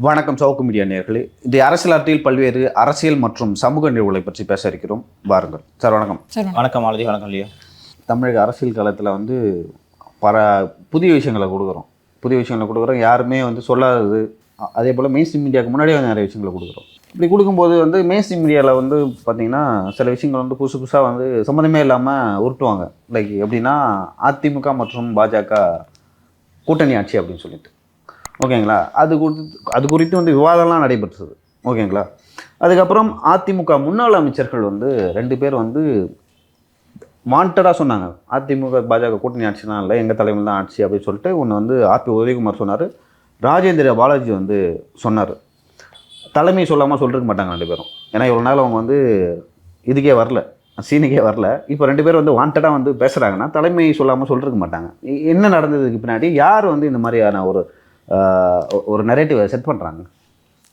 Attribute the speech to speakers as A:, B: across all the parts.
A: வணக்கம் சவுக்கு மீடியா நேயர்களே. இந்த அரசியல் அரட்டில் பல்வேறு அரசியல் மற்றும் சமூக நிகழ்வுகளை பற்றி பேச இருக்கிறோம். வாருங்கள் சார். வணக்கம்.
B: வணக்கம் மாலதி. வணக்கம் இல்லையா.
A: தமிழக அரசியல் காலத்தில் புதிய விஷயங்களை கொடுக்குறோம். யாருமே சொல்லாதது. அதே போல் மெயின் ஸ்ட்ரீம் மீடியாவுக்கு முன்னாடியே நிறைய விஷயங்களை கொடுக்குறோம். இப்படி கொடுக்கும்போது மெயின் ஸ்ட்ரீம் மீடியாவில் பார்த்திங்கன்னா சில விஷயங்கள் புதுசு புதுசாக சம்மந்தமே இல்லாமல் உருட்டுவாங்க. லைக் எப்படின்னா அதிமுக மற்றும் பாஜக கூட்டணி ஆட்சி அப்படின்னு சொல்லிட்டு, ஓகேங்களா. அது குறித்து விவாதம்லாம் நடைபெற்றது, ஓகேங்களா. அதுக்கப்புறம் அதிமுக முன்னாள் அமைச்சர்கள் 2 பேர் வாண்டடாக சொன்னாங்க, அதிமுக பாஜக கூட்டணி ஆட்சிலாம் இல்லை, எங்கள் தலைமையில் தான் ஆட்சி அப்படின்னு சொல்லிட்டு. ஒன்று ஆர்பி உதயகுமார் சொன்னார், ராஜேந்திர பாலாஜி சொன்னார். தலைமை சொல்லாமல் சொல்லிருக்க மாட்டாங்க 2 பேரும். ஏன்னா இவ்வளோ நாள் அவங்க இதுக்கே வரல, சீனுக்கே வரல. இப்போ 2 பேர் வாண்டடாக பேசுகிறாங்கன்னா தலைமை சொல்லாமல் சொல்லிருக்க மாட்டாங்க. என்ன நடந்ததுக்கு பின்னாடி யார் இந்த மாதிரியான ஒரு நரேட்டிவை செட் பண்ணுறாங்க?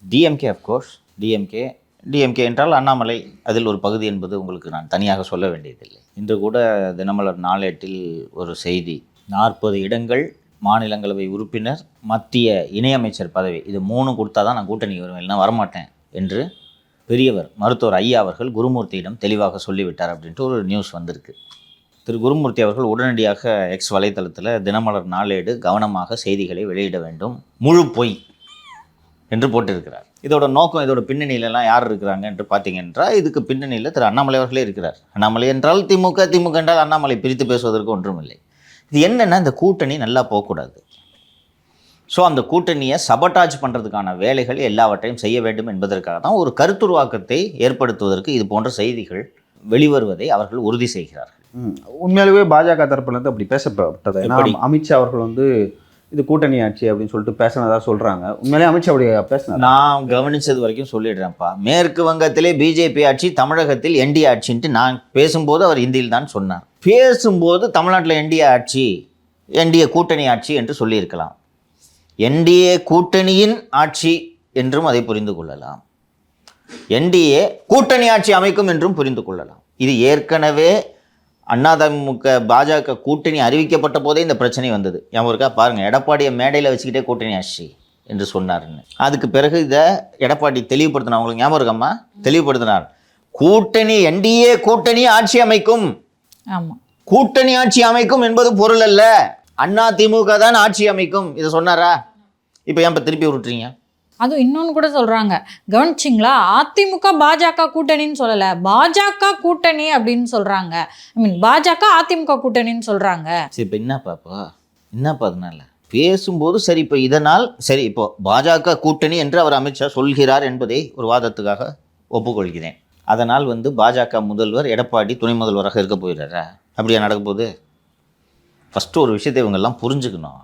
B: டிஎம்கே. அஃப்கோர்ஸ் டிஎம்கே என்றால் அண்ணாமலை அதில் ஒரு பகுதி என்பது உங்களுக்கு நான் தனியாக சொல்ல வேண்டியதில்லை. இன்று கூட தினமலர் நாளேட்டில் ஒரு செய்தி, 40 இடங்கள், மாநிலங்களவை உறுப்பினர், மத்திய இணையமைச்சர் பதவி, இது 3 கொடுத்தா தான் நான் கூட்டணி வருவேன், இல்லைனா வரமாட்டேன் என்று பெரியவர் மருத்துவர் ஐயா அவர்கள் குருமூர்த்தியிடம் தெளிவாக சொல்லிவிட்டார் அப்படின்ட்டு ஒரு நியூஸ் வந்திருக்கு. திரு குருமூர்த்தி அவர்கள் உடனடியாக எக்ஸ் வலைத்தளத்தில் தினமலர் நாளேடு கவனமாக செய்திகளை வெளியிட வேண்டும், முழு பொய் என்று போட்டிருக்கிறார். இதோட நோக்கம், இதோட பின்னணியிலலாம் யார் இருக்கிறாங்க என்று பார்த்தீங்கன்னா, இதுக்கு பின்னணியில் திரு அண்ணாமலை அவர்களே இருக்கிறார். அண்ணாமலை என்றால் திமுக, திமுக என்றால் அண்ணாமலை, பிரித்து பேசுவதற்கு ஒன்றும் இல்லை. இது என்னென்னா, இந்த கூட்டணி நல்லா போகக்கூடாது. ஸோ அந்த கூட்டணியை சபட்டாஜ் பண்ணுறதுக்கான வேலைகள் எல்லாவற்றையும் செய்ய வேண்டும் என்பதற்காக தான் ஒரு கருத்துருவாக்கத்தை ஏற்படுத்துவதற்கு இது போன்ற செய்திகள் வெளிவருவதை அவர்கள் உறுதி செய்கிறார்கள்.
A: உண்மையாலுமே பாஜக தரப்புலேருந்து அப்படி பேசப்பட்டது. அமித்ஷா அவர்கள் இது கூட்டணி ஆட்சி அப்படின்னு சொல்லிட்டு பேசினதா சொல்கிறாங்க. உண்மையிலே அமித்ஷா அப்படி பேசினார்?
B: நான் கவனித்தது வரைக்கும் சொல்லிடுறேன்ப்பா. மேற்கு வங்கத்திலே பிஜேபி ஆட்சி, தமிழகத்தில் என்டிஏ ஆட்சின்ட்டு நான் பேசும்போது அவர் ஹிந்தியில் தான் சொன்னார். பேசும்போது தமிழ்நாட்டில் என்டிஏ ஆட்சி, என்டிஏ கூட்டணி ஆட்சி என்று சொல்லியிருக்கலாம். என்டிஏ கூட்டணியின் ஆட்சி என்றும் அதை புரிந்து கொள்ளலாம், என்டிஏ கூட்டணி ஆட்சி அமைக்கும் என்றும் புரிந்து கொள்ளலாம். இது ஏற்கனவே அதிமுக பாஜக கூட்டணி அறிவிக்கப்பட்ட போதே இந்த பிரச்சனை வந்தது. ஞாபகம் பாருங்கள், எடப்பாடியை மேடையில் வச்சுக்கிட்டே கூட்டணி ஆட்சி என்று சொன்னார்ன்னு. அதுக்கு பிறகு இதை எடப்பாடி தெளிவுபடுத்தினார். அவங்களுக்கு ஞாபகம் இருக்காமா? தெளிவுபடுத்தினார், கூட்டணி என்டிஏ கூட்டணி ஆட்சி அமைக்கும்.
C: ஆமாம்,
B: கூட்டணி ஆட்சி அமைக்கும் என்பது பொருள் அல்ல, அதிமுக தான் ஆட்சி அமைக்கும். இதை சொன்னாரா? இப்போ ஏன் இப்போ திருப்பி விட்டுறீங்க?
C: அதுவும் இன்னொன்று கூட சொல்கிறாங்க, கவனிச்சிங்களா, அதிமுக பாஜக கூட்டணின்னு சொல்லலை, பாஜக கூட்டணி அப்படின்னு சொல்கிறாங்க. பாஜக அதிமுக கூட்டணின்னு சொல்கிறாங்க.
B: சரி, இப்போ என்னப்பா அதனால பேசும்போது சரி, இப்போ இதனால் சரி, இப்போ பாஜக கூட்டணி என்று அவர் அமித்ஷா சொல்கிறார் என்பதை ஒரு வாதத்துக்காக ஒப்புக்கொள்கிறேன். அதனால் பாஜக முதல்வர் எடப்பாடி துணை முதல்வராக இருக்க போயிடுறாரா? அப்படியா நடக்க போகுது? ஃபஸ்ட்டு ஒரு விஷயத்தை இவங்கெல்லாம் புரிஞ்சுக்கணும்.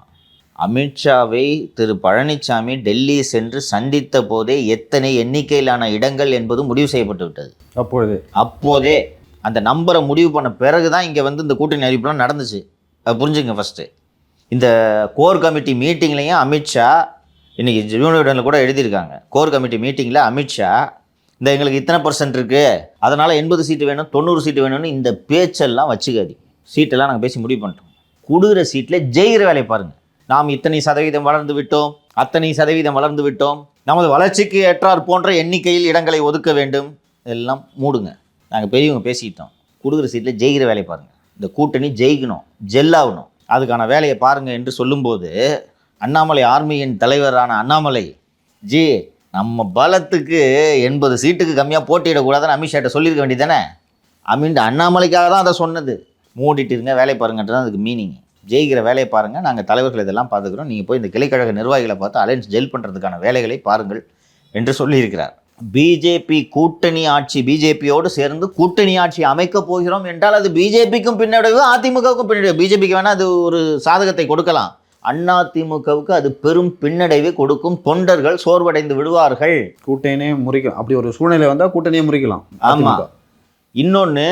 B: அமித்ஷாவை திரு பழனிசாமி டெல்லி சென்று சந்தித்த போதே எத்தனை எண்ணிக்கையிலான இடங்கள் என்பது முடிவு செய்யப்பட்டு விட்டது. அப்போதே அந்த நம்பரை முடிவு பண்ண பிறகு தான் இங்கே இந்த கூட்டணி அறிவிப்புலாம் நடந்துச்சு. அது புரிஞ்சுங்க. ஃபஸ்ட்டு இந்த கோர் கமிட்டி மீட்டிங்லேயும் அமித்ஷா, இன்றைக்கி யூனியனில் கூட எழுதியிருக்காங்க, கோர் கமிட்டி மீட்டிங்கில் அமித்ஷா எங்களுக்கு இத்தனை % இருக்குது, அதனால் 80 சீட்டு வேணும், 90 சீட்டு வேணும்னு இந்த பேச்செல்லாம் வச்சுக்காது. சீட்டெல்லாம் நாங்கள் பேசி முடிவு பண்ணிட்டோம். கொடுக்குற சீட்டில் ஜெயிக்கிற வேலையை பாருங்கள். நாம் இத்தனை சதவீதம் வளர்ந்து விட்டோம், அத்தனை சதவீதம் வளர்ந்து விட்டோம், நமது வளர்ச்சிக்கு ஏற்றார் போன்ற எண்ணிக்கையில் இடங்களை ஒதுக்க வேண்டும், எல்லாம் மூடுங்க. நாங்கள் பெரியவங்க பேசிக்கிட்டோம். கொடுக்குற சீட்டில் ஜெயிக்கிற வேலையை பாருங்கள். இந்த கூட்டணி ஜெயிக்கணும், ஜெல்லாகணும், அதுக்கான வேலையை பாருங்கள் என்று சொல்லும்போது, அண்ணாமலை ஆர்மியின் தலைவரான அண்ணாமலை ஜி, நம்ம பலத்துக்கு 80 சீட்டுக்கு கம்மியாக போட்டியிடக்கூடாதுன்னு அமித்ஷாட்ட சொல்லியிருக்க வேண்டியதானே? அண்ணாமலைக்காக தான் அதை சொன்னது. மூடிட்டு இருங்க, வேலையை பாருங்கன்றது தான் அதுக்கு மீனிங். ஜெயிக்கிற வேலையை பாருங்கள், நாங்கள் தலைவர்கள் இதெல்லாம் பார்த்துக்கிறோம், நீங்கள் போய் இந்த கிளைக்கழக நிர்வாகிகளை பார்த்து அலைன்ஸ் ஜெல் பண்ணுறதுக்கான வேலைகளை பாருங்கள் என்று சொல்லியிருக்கிறார். பிஜேபி கூட்டணி ஆட்சி, பிஜேபியோடு சேர்ந்து கூட்டணி ஆட்சி அமைக்கப் போகிறோம் என்றால் அது பிஜேபிக்கும் பின்னடைவு, அதிமுகவுக்கும் பின்னடைவு. பிஜேபிக்கு வேணால் அது ஒரு சாதகத்தை கொடுக்கலாம், அதிமுகவுக்கு அது பெரும் பின்னடைவை கொடுக்கும். தொண்டர்கள் சோர்வடைந்து விடுவார்கள்,
A: கூட்டணியே முறிக்கும். அப்படி ஒரு சூழ்நிலை வந்தால் கூட்டணியே முறிக்கலாம்.
B: ஆமாம். இன்னொன்று,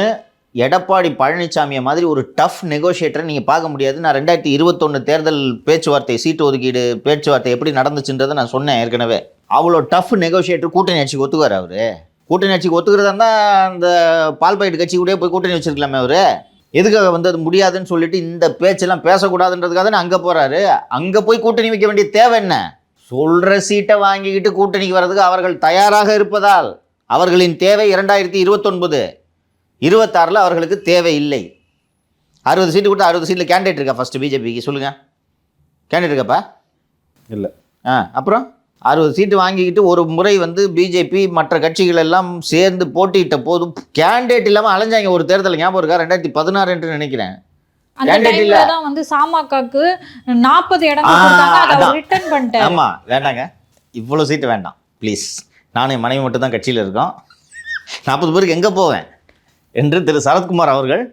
B: எடப்பாடி பழனிசாமியை மாதிரி ஒரு டஃப் நெகோஷியேட்டரை நீங்கள் பார்க்க முடியாது. நான் 2021 தேர்தல் பேச்சுவார்த்தை, சீட்டு ஒதுக்கீடு பேச்சுவார்த்தை எப்படி நடந்துச்சுன்றதை நான் சொன்னேன் ஏற்கனவே. அவ்வளோ டஃப் நெகோஷியேட்டர் கூட்டணி ஆட்சிக்கு ஒத்துக்குவார் அவர்? கூட்டணி ஆட்சிக்கு ஒத்துக்கிறதா இருந்தால் அந்த பால்பாய்ட்டு கட்சி கூட போய் கூட்டணி வச்சிருக்கலாமே அவர். எதுக்காக அது முடியாதுன்னு சொல்லிட்டு இந்த பேச்செல்லாம் பேசக்கூடாதுன்றதுக்காக தானே அங்கே போகிறாரு. அங்கே போய் கூட்டணி வைக்க வேண்டிய தேவை என்ன? சொல்கிற சீட்டை வாங்கிக்கிட்டு கூட்டணிக்கு வர்றதுக்கு அவர்கள் தயாராக இருப்பதால் அவர்களின் தேவை 2029, 26 அவர்களுக்கு தேவை இல்லை. 60 சீட்டு கொடுத்தா 60 சீட்டில் கேண்டிடேட் இருக்கா ஃபஸ்ட்டு பிஜேபிக்கு சொல்லுங்கள்? கேண்டிடேட் இருக்காப்பா?
A: இல்லை.
B: அப்புறம் 60 சீட்டு வாங்கிக்கிட்டு ஒரு முறை வந்து பிஜேபி மற்ற கட்சிகள் எல்லாம் சேர்ந்து போட்டியிட்ட போதும் கேண்டிடேட் இல்லாமல் அலைஞ்சாங்க ஒரு தேர்தல். ஞாபகம் இருக்கா? 2016 என்று நினைக்கிறேன்.
C: அந்த டைம்ல தான் வந்து சாமாக்காக்கு 40 இடம் கொடுத்தாங்க, அதை ரிட்டர்ன் பண்ணிட்டாரு.
B: ஆமா, வேண்டாங்க, இவ்வளோ சீட்டு வேண்டாம் ப்ளீஸ், நானும் என் மனைவி மட்டும் தான் கட்சியில் இருக்கோம், 40 பேருக்கு எங்கே போவேன் என்று திரு சரத்குமார் அவர்கள்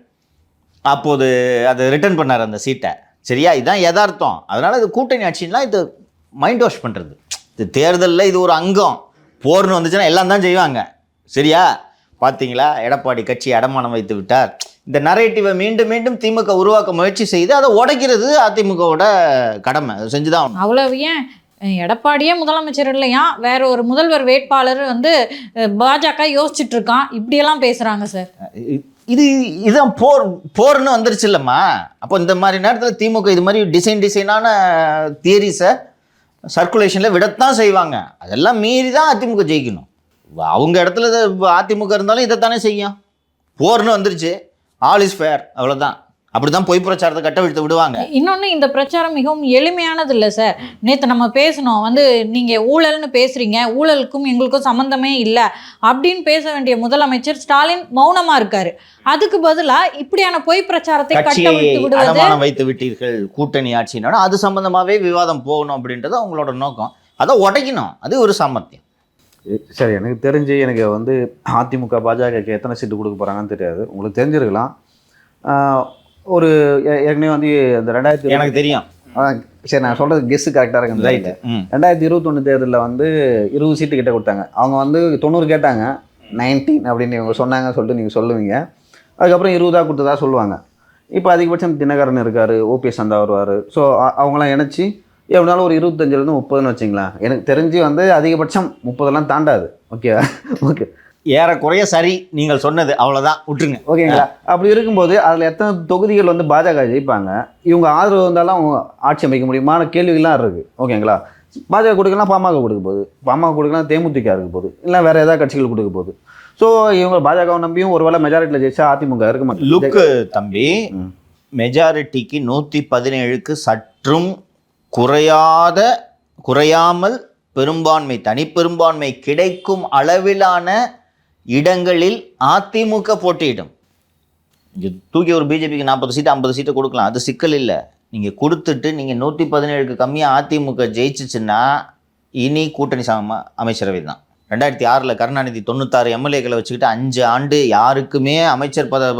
B: அப்போது அதை ரிட்டர்ன் பண்ணார் அந்த சீட்டை. சரியா? இதுதான் யதார்த்தம். அதனால் இது கூட்டணி ஆட்சின்னா இது மைண்ட் வாஷ் பண்ணுறது. இது தேர்தலில் இது ஒரு அங்கம். போர்னு வந்துச்சுன்னா எல்லாம் தான் செய்வாங்க. சரியா? பார்த்தீங்களா, எடப்பாடி கட்சி அடமானம் வைத்து விட்டார். இந்த நரேட்டிவை மீண்டும் மீண்டும் திமுக உருவாக்க முயற்சி செய்து அதை உடைக்கிறது அதிமுகவோட கடமை. அது செஞ்சுதான்.
C: அவ்வளவு ஏன் எடப்பாடியே முதலமைச்சர் இல்லையா, வேற ஒரு முதல்வர் வேட்பாளர் வந்து பாஜக யோசிச்சுட்டு இருக்கான், இப்படியெல்லாம் பேசுறாங்க சார்.
B: இதுதான் போர்னு வந்துருச்சு இல்லைம்மா. அப்போ இந்த மாதிரி நேரத்தில் திமுக இது மாதிரி டிசைனான தியரிஸை சர்க்குலேஷனில் விடத்தான் செய்வாங்க. அதெல்லாம் மீறி தான் அதிமுக ஜெயிக்கணும். அவங்க இடத்துல அதிமுக இருந்தாலும் இதைத்தானே செய்யும். போர்னு வந்துருச்சு, ஆல் இஸ் ஃபேர், அவ்வளோதான். அப்படி தான் பொய் பிரச்சாரத்தை கட்டவிழ்த்து விடுவாங்க.
C: இன்னொன்று, இந்த பிரச்சாரம் மிகவும் எளிமையானது இல்லை சார். நேற்று நம்ம பேசணும் வந்து நீங்கள் ஊழல்னு பேசுகிறீங்க, ஊழலுக்கும் எங்களுக்கும் சம்மந்தமே இல்லை அப்படின்னு பேச வேண்டிய முதலமைச்சர் ஸ்டாலின் மௌனமாக இருக்காரு. அதுக்கு பதிலாக இப்படியான பொய் பிரச்சாரத்தை கட்டவிழ்த்து விடுவது.
B: வைத்து விட்டீர்கள் கூட்டணி ஆட்சினா அது சம்பந்தமாகவே விவாதம் போகணும் அப்படின்றது அவங்களோட நோக்கம். அதை உடைக்கணும், அது ஒரு சாமர்த்தியம்.
A: சரி, எனக்கு தெரிஞ்சு எனக்கு வந்து அதிமுக பாஜகக்கு எத்தனை சீட்டு கொடுக்க போகிறாங்கன்னு தெரியாது, உங்களுக்கு தெரிஞ்சிருக்கலாம். ஒரு ஏற்கனவே வந்து அந்த 2000
B: எனக்கு தெரியும்.
A: சரி, நான் சொல்கிறது கெஸ்ஸு கரெக்டாக இருக்குது. ரைட்டு. 2021 தேர்தலில் வந்து 20 சீட்டு கிட்ட கொடுத்தாங்க. அவங்க வந்து 90 கேட்டாங்க, 19 அப்படின்னு இவங்க சொன்னாங்க சொல்லிட்டு நீங்கள் சொல்லுவீங்க. அதுக்கப்புறம் 20 கொடுத்ததா சொல்லுவாங்க. இப்போ அதிகபட்சம் தினகரன் இருக்கார், ஓபிஎஸ் அந்த வருவார். ஸோ அவங்களாம் இணைச்சி எப்படினாலும் ஒரு 25லேருந்து 30ன்னு வச்சிங்களேன். எனக்கு தெரிஞ்சு வந்து அதிகபட்சம் 30 தாண்டாது. ஓகேவா? ஓகே,
B: ஏறக்குறைய சரி நீங்கள் சொன்னது, அவ்வளோதான், விட்டுருங்க.
A: ஓகேங்களா? அப்படி இருக்கும்போது அதில் எத்தனை தொகுதிகள் வந்து பாஜக ஜெயிப்பாங்க, இவங்க ஆதரவு வந்தாலும் அவங்க ஆட்சி அமைக்க முடியுமான கேள்விகள்லாம் இருக்குது. ஓகேங்களா? பாஜக கொடுக்கலாம், பாமக கொடுக்க போகுது, பாமக கொடுக்கலாம், தேமுதிக இருக்க போகுது, இல்லை வேறு ஏதாவது கட்சிகள் கொடுக்க போகுது. ஸோ இவங்க பாஜகவை நம்பியும் ஒரு வேளை மெஜாரிட்டியில் ஜெயிச்சா அதிமுக இருக்க மாட்டேன்.
B: லுக்கு தம்பி, மெஜாரிட்டிக்கு 117க்கு சற்றும் குறையாமல் பெரும்பான்மை, தனிப்பெரும்பான்மை கிடைக்கும் அளவிலான இடங்களில் அதிமுக போட்டியிடும். இங்கே தூக்கி ஒரு பிஜேபிக்கு 40 சீட்டு 50 சீட்டை கொடுக்கலாம், அது சிக்கல் இல்லை. நீங்கள் கொடுத்துட்டு நீங்கள் 117க்கு கம்மியாக அதிமுக ஜெயிச்சிச்சுன்னா இனி கூட்டணி அமைச்சரவை தான். 2006 கருணாநிதி 96 எம்எல்ஏக்களை வச்சுக்கிட்டு 5 ஆண்டு யாருக்குமே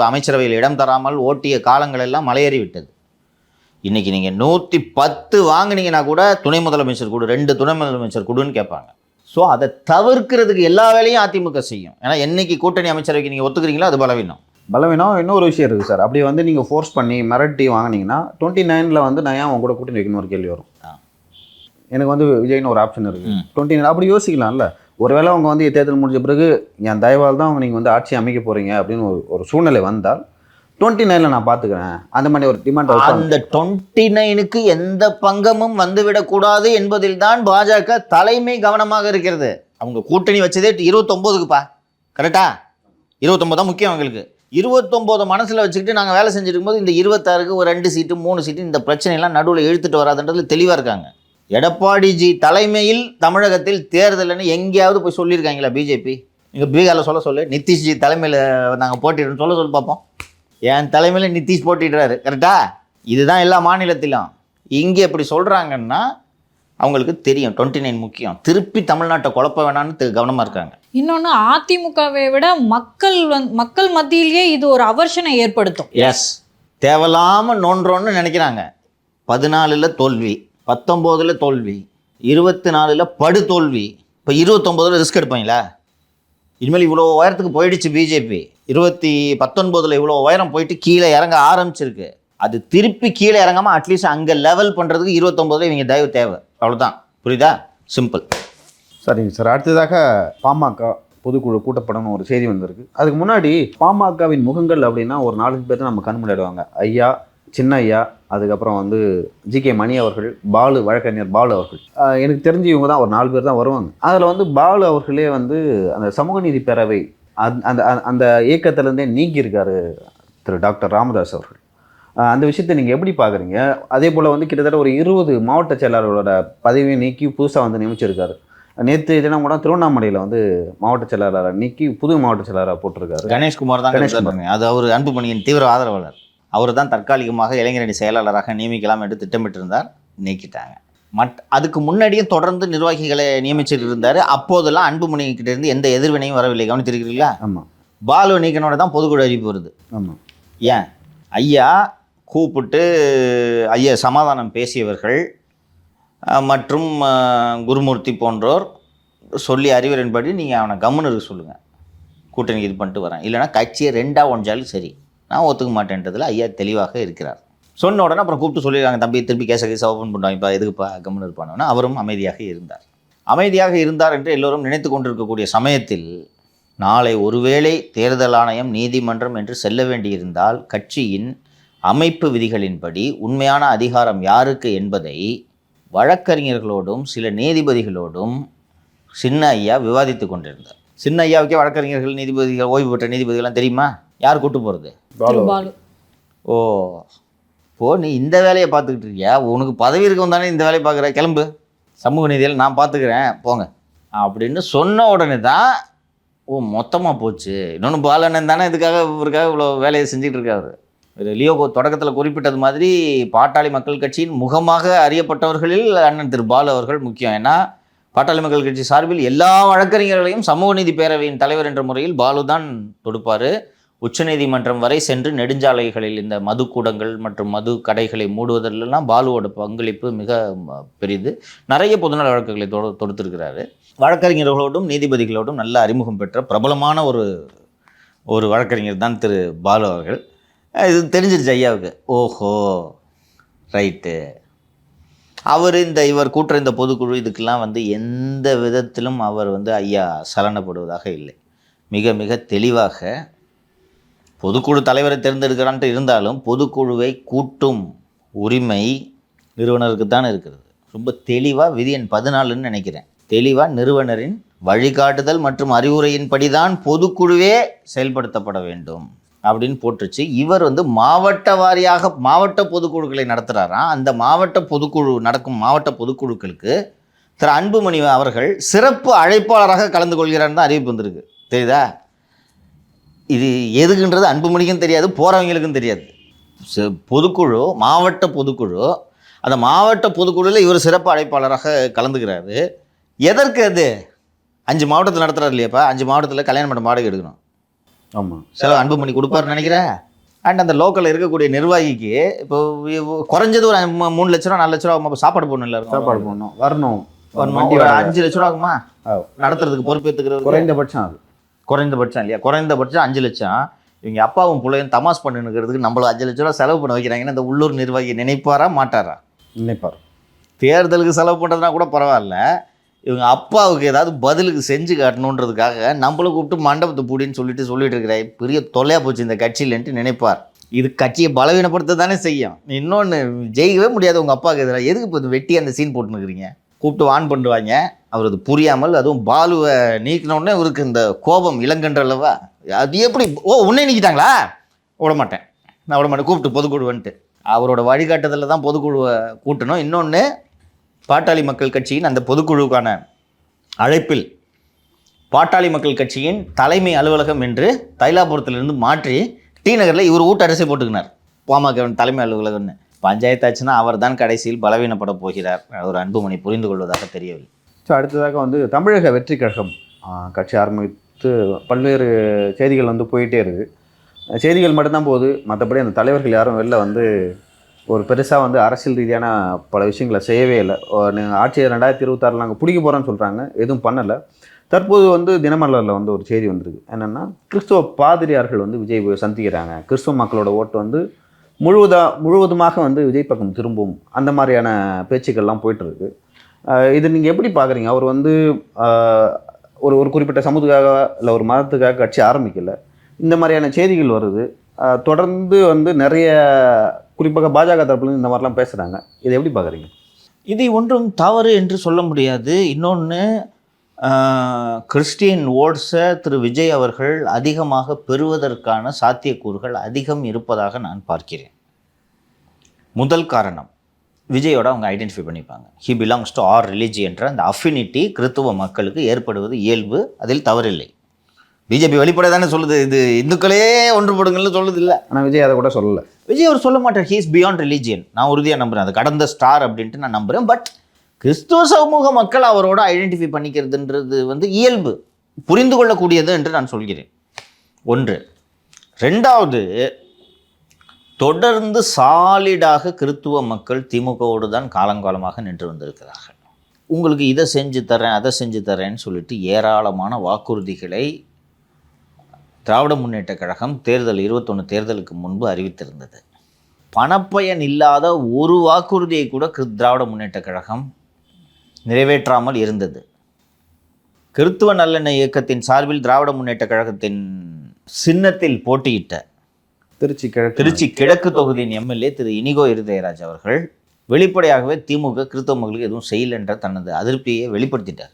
B: அமைச்சரவையில் இடம் தராமல் ஓட்டிய காலங்கள் எல்லாம் மலையேறி விட்டது. இன்றைக்கி நீங்கள் 110 வாங்கினீங்கன்னா கூட துணை முதலமைச்சர் கொடு, 2 துணை முதலமைச்சர் கொடுன்னு கேட்பாங்க. ஸோ அதை தவிர்க்கிறதுக்கு எல்லா வேலையும் அதிமுக செய்யும். ஏன்னா என்னைக்கு கூட்டணி அமைச்சரவைக்கு நீங்கள் ஒத்துக்கிறீங்களோ அது பலவீனம்.
A: இன்னொரு விஷயம் இருக்குது சார். அப்படி வந்து நீங்கள் ஃபோர்ஸ் பண்ணி மிரட்டி வாங்கினீங்கன்னா 29 வந்து நான் ஏன் அவங்க கூட கூட்டணி வைக்கணும் ஒரு கேள்வி வரும். எனக்கு வந்து விஜய்னு ஒரு ஆப்ஷன் இருக்குது. 29 அப்படி யோசிக்கலாம்ல. ஒருவேளை அவங்க வந்து தேர்தல் முடிஞ்ச பிறகு என் தயவால் தான் நீங்கள் வந்து ஆட்சி அமைக்க போகிறீங்க அப்படின்னு ஒரு சூழ்நிலை வந்தால் 29 நான் பார்த்துக்கிறேன், அந்த மாதிரி ஒரு டிமாண்ட்.
B: அந்த 29க்கு எந்த பங்கமும் வந்துவிடக்கூடாது என்பதில் தான் பாஜக தலைமை கவனமாக இருக்கிறது. அவங்க கூட்டணி வச்சதே 29க்குப்பா, கரெக்டா? 29 தான் முக்கியம் அவங்களுக்கு. 29 மனசில் வச்சுக்கிட்டு நாங்கள் வேலை செஞ்சுட்டு இருக்கும்போது இந்த 26க்கு ஒரு 2 சீட்டு 3 சீட்டு இந்த பிரச்சனையெல்லாம் நடுவில் இழுத்துட்டு வராதுன்றதுல தெளிவாக இருக்காங்க. எடப்பாடிஜி தலைமையில் தமிழகத்தில் தேர்தல்னு எங்கேயாவது போய் சொல்லியிருக்காங்களா பிஜேபி? இங்கே பீகாரில் சொல்லு, நிதிஷ்ஜி தலைமையில் நாங்கள் போட்டிடுறோம் சொல்ல பார்ப்போம். என் தலைமையில் நிதிஷ் போட்டிடுறாரு, கரெக்டா? இதுதான் எல்லா மாநிலத்திலும். இங்கே எப்படி சொல்கிறாங்கன்னா அவங்களுக்கு தெரியும் 29 முக்கியம், திருப்பி தமிழ்நாட்டை குழப்ப வேணான்னு கவனமாக இருக்காங்க.
C: இன்னொன்று, அதிமுகவை விட மக்கள் மத்தியிலேயே இது ஒரு அவர்ஷனை ஏற்படுத்தும்.
B: எஸ், தேவையில்லாமல் நோன்றோன்னு நினைக்கிறாங்க. 14 தோல்வி, 19 தோல்வி, 24 படு தோல்வி, இப்போ 29 ரிஸ்க் எடுப்பாங்களா? இனிமேல் இவ்வளோ உயரத்துக்கு போயிடுச்சு பிஜேபி. 19 இவ்வளோ உயரம் போயிட்டு கீழே இறங்க ஆரம்பிச்சிருக்கு. அது திருப்பி கீழே இறங்காமல் அட்லீஸ்ட் அங்கே லெவல் பண்ணுறதுக்கு 29 இவங்க தயவு தேவை, அவ்வளோதான். புரியுதா? சிம்பிள்.
A: சரிங்க சார். அடுத்ததாக பாமக பொதுக்குழு கூட்டப்படணும் ஒரு செய்தி வந்திருக்கு. அதுக்கு முன்னாடி பாமகவின் முகங்கள் அப்படின்னா ஒரு 4 பேர் நம்ம கண் முன்னாடிடுவாங்க. ஐயா, சின்ன ஐயா, அதுக்கப்புறம் வந்து ஜிகே மணி அவர்கள், பாலு, வழக்கறிஞர் பாலு அவர்கள். எனக்கு தெரிஞ்சு இவங்க தான் ஒரு 4 பேர் தான் வருவாங்க. அதில் வந்து பாலு அவர்களே வந்து அந்த சமூக நீதி பேரவை அந்த அந்த இயக்கத்திலேருந்தே நீக்கியிருக்காரு திரு டாக்டர் ராமதாஸ் அவர்கள். அந்த விஷயத்தை நீங்கள் எப்படி பார்க்குறீங்க? அதே போல் வந்து கிட்டத்தட்ட ஒரு 20 மாவட்ட செயலாளர்களோட பதவியை நீக்கி புதுசாக வந்து நியமிச்சிருக்காரு. நேற்று தினம் கூட திருவண்ணாமலையில் வந்து மாவட்ட செயலாளரை நீக்கி புது மாவட்ட செயலாளராக போட்டிருக்காரு.
B: கணேஷ்குமார் தான். அது அவர் அன்புமணியின் தீவிர ஆதரவாளர். அவர் தான் தற்காலிகமாக இளைஞரணி செயலாளராக நியமிக்கலாம் என்று திட்டமிட்டிருந்தார், நீக்கிட்டாங்க. அதுக்கு முன்னாடியும் தொடர்ந்து நிர்வாகிகளை நியமிச்சுட்டு இருந்தார். அப்போதெல்லாம் அன்புமணி கிட்ட இருந்து எந்த எதிர்வினையும் வரவில்லை. கவனித்திருக்கிறீங்களா?
A: ஆமாம்.
B: பாலு நீக்கனோட தான் பொதுக்குழு அறிவிப்பு வருது.
A: ஆமாம்.
B: ஏன் ஐயா கூப்பிட்டு ஐயா சமாதானம் பேசியவர்கள் மற்றும் குருமூர்த்தி போன்றோர் சொல்லி அறிவுரையின்படி நீங்கள் அவனை கம்முன்னு இருக்க சொல்லுங்கள், கூட்டணி இது பண்ணிட்டு வரேன், இல்லைனா கட்சியை 2ஆக ஒன்றாலும் சரி, நான் ஒத்துக்க மாட்டேன்றதில் ஐயா தெளிவாக இருக்கிறார். சொன்ன உடனே அப்புறம் கூப்பிட்டு சொல்லியிருக்காங்க, தம்பி திருப்பி கேஸை ஓப்பன் பண்ணுவாங்க, இப்போ எதுக்குப்பா கம்முன்னு இருப்பானோன்னா அவரும் அமைதியாக இருந்தார். அமைதியாக இருந்தார் என்று எல்லோரும் நினைத்து கொண்டிருக்கக்கூடிய சமயத்தில் நாளை ஒருவேளை தேர்தல் ஆணையம், நீதிமன்றம் என்று செல்ல வேண்டியிருந்தால் கட்சியின் அமைப்பு விதிகளின்படி உண்மையான அதிகாரம் யாருக்கு என்பதை வழக்கறிஞர்களோடும் சில நீதிபதிகளோடும் சின்ன ஐயா விவாதித்து கொண்டிருந்தார். சின்ன ஐயாவுக்கே வழக்கறிஞர்கள், நீதிபதிகள், ஓய்வு பெற்ற நீதிபதிகள்லாம் தெரியுமா? யார் கூட்டு போகிறது?
C: பாலு.
B: ஓ, இப்போ நீ இந்த வேலையை பார்த்துக்கிட்டு இருக்கியா? உனக்கு பதவி இருக்கும் தானே இந்த வேலையை பார்க்குற, கிளம்பு, சமூக நீதியில் நான் பார்த்துக்கிறேன் போங்க அப்படின்னு சொன்ன உடனே தான் ஓ மொத்தமாக போச்சு. இன்னொன்று பாலண்ணன் தானே இவருக்காக இவ்வளோ வேலையை செஞ்சுட்டு இருக்காரு. லியோ தொடக்கத்தில் குறிப்பிட்டது மாதிரி பாட்டாளி மக்கள் கட்சியின் முகமாக அறியப்பட்டவர்களில் அண்ணன் திரு பாலு அவர்கள் முக்கியம். ஏன்னா பாட்டாளி மக்கள் கட்சி சார்பில் எல்லா வழக்கறிஞர்களையும் சமூக நீதி பேரவையின் தலைவர் என்ற முறையில் பாலு தான் தொடுப்பார். உச்சநீதிமன்றம் வரை சென்று நெடுஞ்சாலைகளில் இந்த மதுக்கூடங்கள் மற்றும் மது கடைகளை மூடுவதிலெல்லாம் பாலுவோட பங்களிப்பு மிக பெரிது. நிறைய பொதுநல வழக்குகளை தொடுத்திருக்கிறாரு. வழக்கறிஞர்களோடும் நீதிபதிகளோடும் நல்ல அறிமுகம் பெற்ற பிரபலமான ஒரு வழக்கறிஞர் தான் திரு பாலு அவர்கள். இது தெரிஞ்சிருச்சு ஐயாவுக்கு. ஓஹோ ரைட்டு, இவர் கூட்டுற இந்த பொதுக்குழு இதுக்கெல்லாம் வந்து எந்த விதத்திலும் அவர் வந்து ஐயா சலனப்படுவதாக இல்லை. மிக மிக தெளிவாக பொதுக்குழு தலைவரை தேர்ந்தெடுக்கிறான்ட்டு இருந்தாலும் பொதுக்குழுவை கூட்டும் உரிமை நிறுவனருக்கு தான் இருக்கிறது. ரொம்ப தெளிவாக விதி எண் 14ன்னு நினைக்கிறேன், தெளிவாக நிறுவனரின் வழிகாட்டுதல் மற்றும் அறிவுரையின்படி தான் பொதுக்குழுவே செயல்படுத்தப்பட வேண்டும் அப்படின்னு போட்டுருச்சு. இவர் வந்து மாவட்ட வாரியாக மாவட்ட பொதுக்குழுக்களை நடத்துகிறாராம். அந்த நடக்கும் மாவட்ட பொதுக்குழுக்களுக்கு திரு அன்புமணி அவர்கள் சிறப்பு அழைப்பாளராக கலந்து கொள்கிறார்னு தான் அறிவிப்பு வந்திருக்கு. தெரியுதா? இது எதுக்குன்றது அன்புமணிக்கும் தெரியாது, போகிறவங்களுக்கும் தெரியாது. பொதுக்குழு, மாவட்ட பொதுக்குழு, அந்த மாவட்ட பொதுக்குழுவில் இவர் சிறப்பு அழைப்பாளராக கலந்துக்கிறாரு. எதற்கு? அது 5 மாவட்டத்தில் நடத்துகிறார் இல்லையாப்பா. 5 மாவட்டத்தில் கல்யாண மண்டபம் வாடகை எடுக்கணும். ஆமாம், செலவு அன்புமணி கொடுப்பாருன்னு நினைக்கிறேன். அண்ட் அந்த லோக்கலில் இருக்கக்கூடிய நிர்வாகிக்கு இப்போ குறைஞ்சது ஒரு 3 லட்ச ரூபா 4 லட்ச ரூபா சாப்பாடு போடணும், இல்லை சாப்பாடு போடணும், வரணும், ஒரு 5 லட்ச ரூபா ஆகுமா நடத்துறதுக்கு பொறுப்பேற்றுக்கிறது? குறைந்தபட்சம் இல்லையா? குறைந்தபட்சம் 5 லட்சம். இவங்க அப்பாவும் பிள்ளையும் தமாஸ் பண்ணினுக்கிறதுக்கு நம்மள 5 லட்ச ரூபா செலவு பண்ண வைக்கிறாங்கன்னா இந்த உள்ளூர் நிர்வாகி நினைப்பாரா மாட்டாரா? நினைப்பார். தேர்தலுக்கு செலவு பண்ணுறதுனா கூட பரவாயில்ல, இவங்க அப்பாவுக்கு ஏதாவது பதிலுக்கு செஞ்சு காட்டணுன்றதுக்காக நம்மளை கூப்பிட்டு மண்டபத்தை பூடின்னு சொல்லிட்டு இருக்கிற பெரிய தொல்லையாக போச்சு இந்த கட்சியிலன்ட்டு நினைப்பார். இது கட்சியை பலவீனப்படுத்த தானே செய்யும். இன்னொன்று, ஜெயிக்கவே முடியாது உங்கள் அப்பாவுக்கு எதிராக. எதுக்கு இப்போ வெட்டி அந்த சீன் போட்டுனுக்கிறீங்க? கூப்பிட்டு வான் பண்ணுவாங்க. அவர் அது புரியாமல், அதுவும் பாலுவை நீக்கினோடனே இவருக்கு இந்த கோபம் இளங்கன்றளவா, அது எப்படி உன்னை நீக்கிட்டாங்களா? விட மாட்டேன், நான் விட மாட்டேன், கூப்பிட்டு பொதுக்குழுவன்ட்டு அவரோட வழிகாட்டுதலில் தான் பொதுக்குழுவை கூட்டணும். இன்னொன்று, பாட்டாளி மக்கள் கட்சியின் அந்த பொதுக்குழுவுக்கான அழைப்பில் பாட்டாளி மக்கள் கட்சியின் தலைமை அலுவலகம் என்று தைலாபுரத்திலிருந்து மாற்றி டி நகரில் இவர் வீட்டு அரசை போட்டுக்கினார். பாமக தலைமை அலுவலகம்னு. பஞ்சாயத்தாச்சுன்னா அவர் தான் கடைசியில் பலவீனப்பட போகிறார். ஒரு அன்புமணி புரிந்து கொள்வதாக தெரியவில்லை.
A: ஸோ அடுத்ததாக வந்து தமிழக வெற்றி கழகம் கட்சி ஆரம்பித்து பல்வேறு செய்திகள் வந்து போயிட்டே இருக்குது. செய்திகள் மட்டும்தான் போகுது, மற்றபடி அந்த தலைவர்கள் யாரும் வெளில வந்து ஒரு பெருசாக வந்து அரசியல் ரீதியான பல விஷயங்களை செய்யவே இல்லை. ஆட்சியை 2026 நாங்கள் பிடிக்க போகிறோன்னு சொல்கிறாங்க, எதுவும் பண்ணலை. தற்போது வந்து தினமலரில் வந்து ஒரு செய்தி வந்திருக்கு. என்னென்னா, கிறிஸ்துவ பாதிரியார்கள் வந்து விஜய் சந்திக்கிறாங்க, கிறிஸ்துவ மக்களோட ஓட்டு வந்து முழுவதுமாக வந்து விஜய் பக்கம் திரும்பும், அந்த மாதிரியான பேச்சுக்கள்லாம் போயிட்டுருக்கு. இது நீங்கள் எப்படி பார்க்குறீங்க? அவர் வந்து ஒரு குறிப்பிட்ட சமூகத்துக்காக இல்லை ஒரு மதத்துக்காக கட்சி ஆரம்பிக்கலை, இந்த மாதிரியான செய்திகள் வருது. தொடர்ந்து வந்து நிறைய குறிப்பாக பாஜக தரப்புல இந்த மாதிரிலாம் பேசுகிறாங்க. இதை எப்படி பார்க்குறீங்க?
B: இது ஒன்றும் தவறு என்று சொல்ல முடியாது. இன்னொன்று, கிறிஸ்டியன் ஓட்ஸை திரு விஜய் அவர்கள் அதிகமாக பெறுவதற்கான சாத்தியக்கூறுகள் அதிகம் இருப்பதாக நான் பார்க்கிறேன். முதல் காரணம், விஜயோட அவங்க ஐடென்டிஃபை பண்ணிப்பாங்க. ஹி பிலாங்ஸ் டு ஆர் ரிலிஜியன்ற அந்த அஃபினிட்டி கிறித்துவ மக்களுக்கு ஏற்படுவது இயல்பு, அதில் தவறில்லை. பிஜேபி வெளிப்படை தானே சொல்லுது, இது இந்துக்களே ஒன்றுபடுங்கள்னு சொல்லுது இல்லை.
A: ஆனால் விஜய் அதை கூட சொல்லலை.
B: விஜய் அவர் சொல்ல மாட்டார். He is beyond religion. நான் உறுதியாக நம்புகிறேன், அது கடந்த ஸ்டார் அப்படின்ட்டு நான் நம்புகிறேன். பட் கிறிஸ்துவ சமூக மக்கள் அவரோட ஐடென்டிஃபை பண்ணிக்கிறதுன்றது வந்து இயல்பு, புரிந்து கொள்ளக்கூடியது என்று நான் சொல்கிறேன். ஒன்று. ரெண்டாவது, தொடர்ந்து சாலிடாக கிறித்துவ மக்கள் திமுகவோடு தான் காலங்காலமாக நின்று வந்திருக்கிறார்கள். உங்களுக்கு இதை செஞ்சு தரேன், அதை செஞ்சு தரேன்னு சொல்லிட்டு ஏராளமான வாக்குறுதிகளை திராவிட முன்னேற்ற கழகம் 21 தேர்தலுக்கு முன்பு அறிவித்திருந்தது. பணப்பயன் இல்லாத ஒரு வாக்குறுதியை கூட திராவிட முன்னேற்ற கழகம் நிறைவேற்றாமல் இருந்தது. கிறித்துவ நல்லெண்ணெய் இயக்கத்தின் சார்பில் திராவிட முன்னேற்ற கழகத்தின் சின்னத்தில் போட்டியிட்ட திருச்சி கிழக்கு தொகுதியின் எம்எல்ஏ திரு இனிகோ இருதயராஜ் அவர்கள் வெளிப்படையாகவே திமுக கிறிஸ்தவ மக்களுக்கு எதுவும் செய்யலைன்ற தனது அதிருப்தியை வெளிப்படுத்திட்டார்.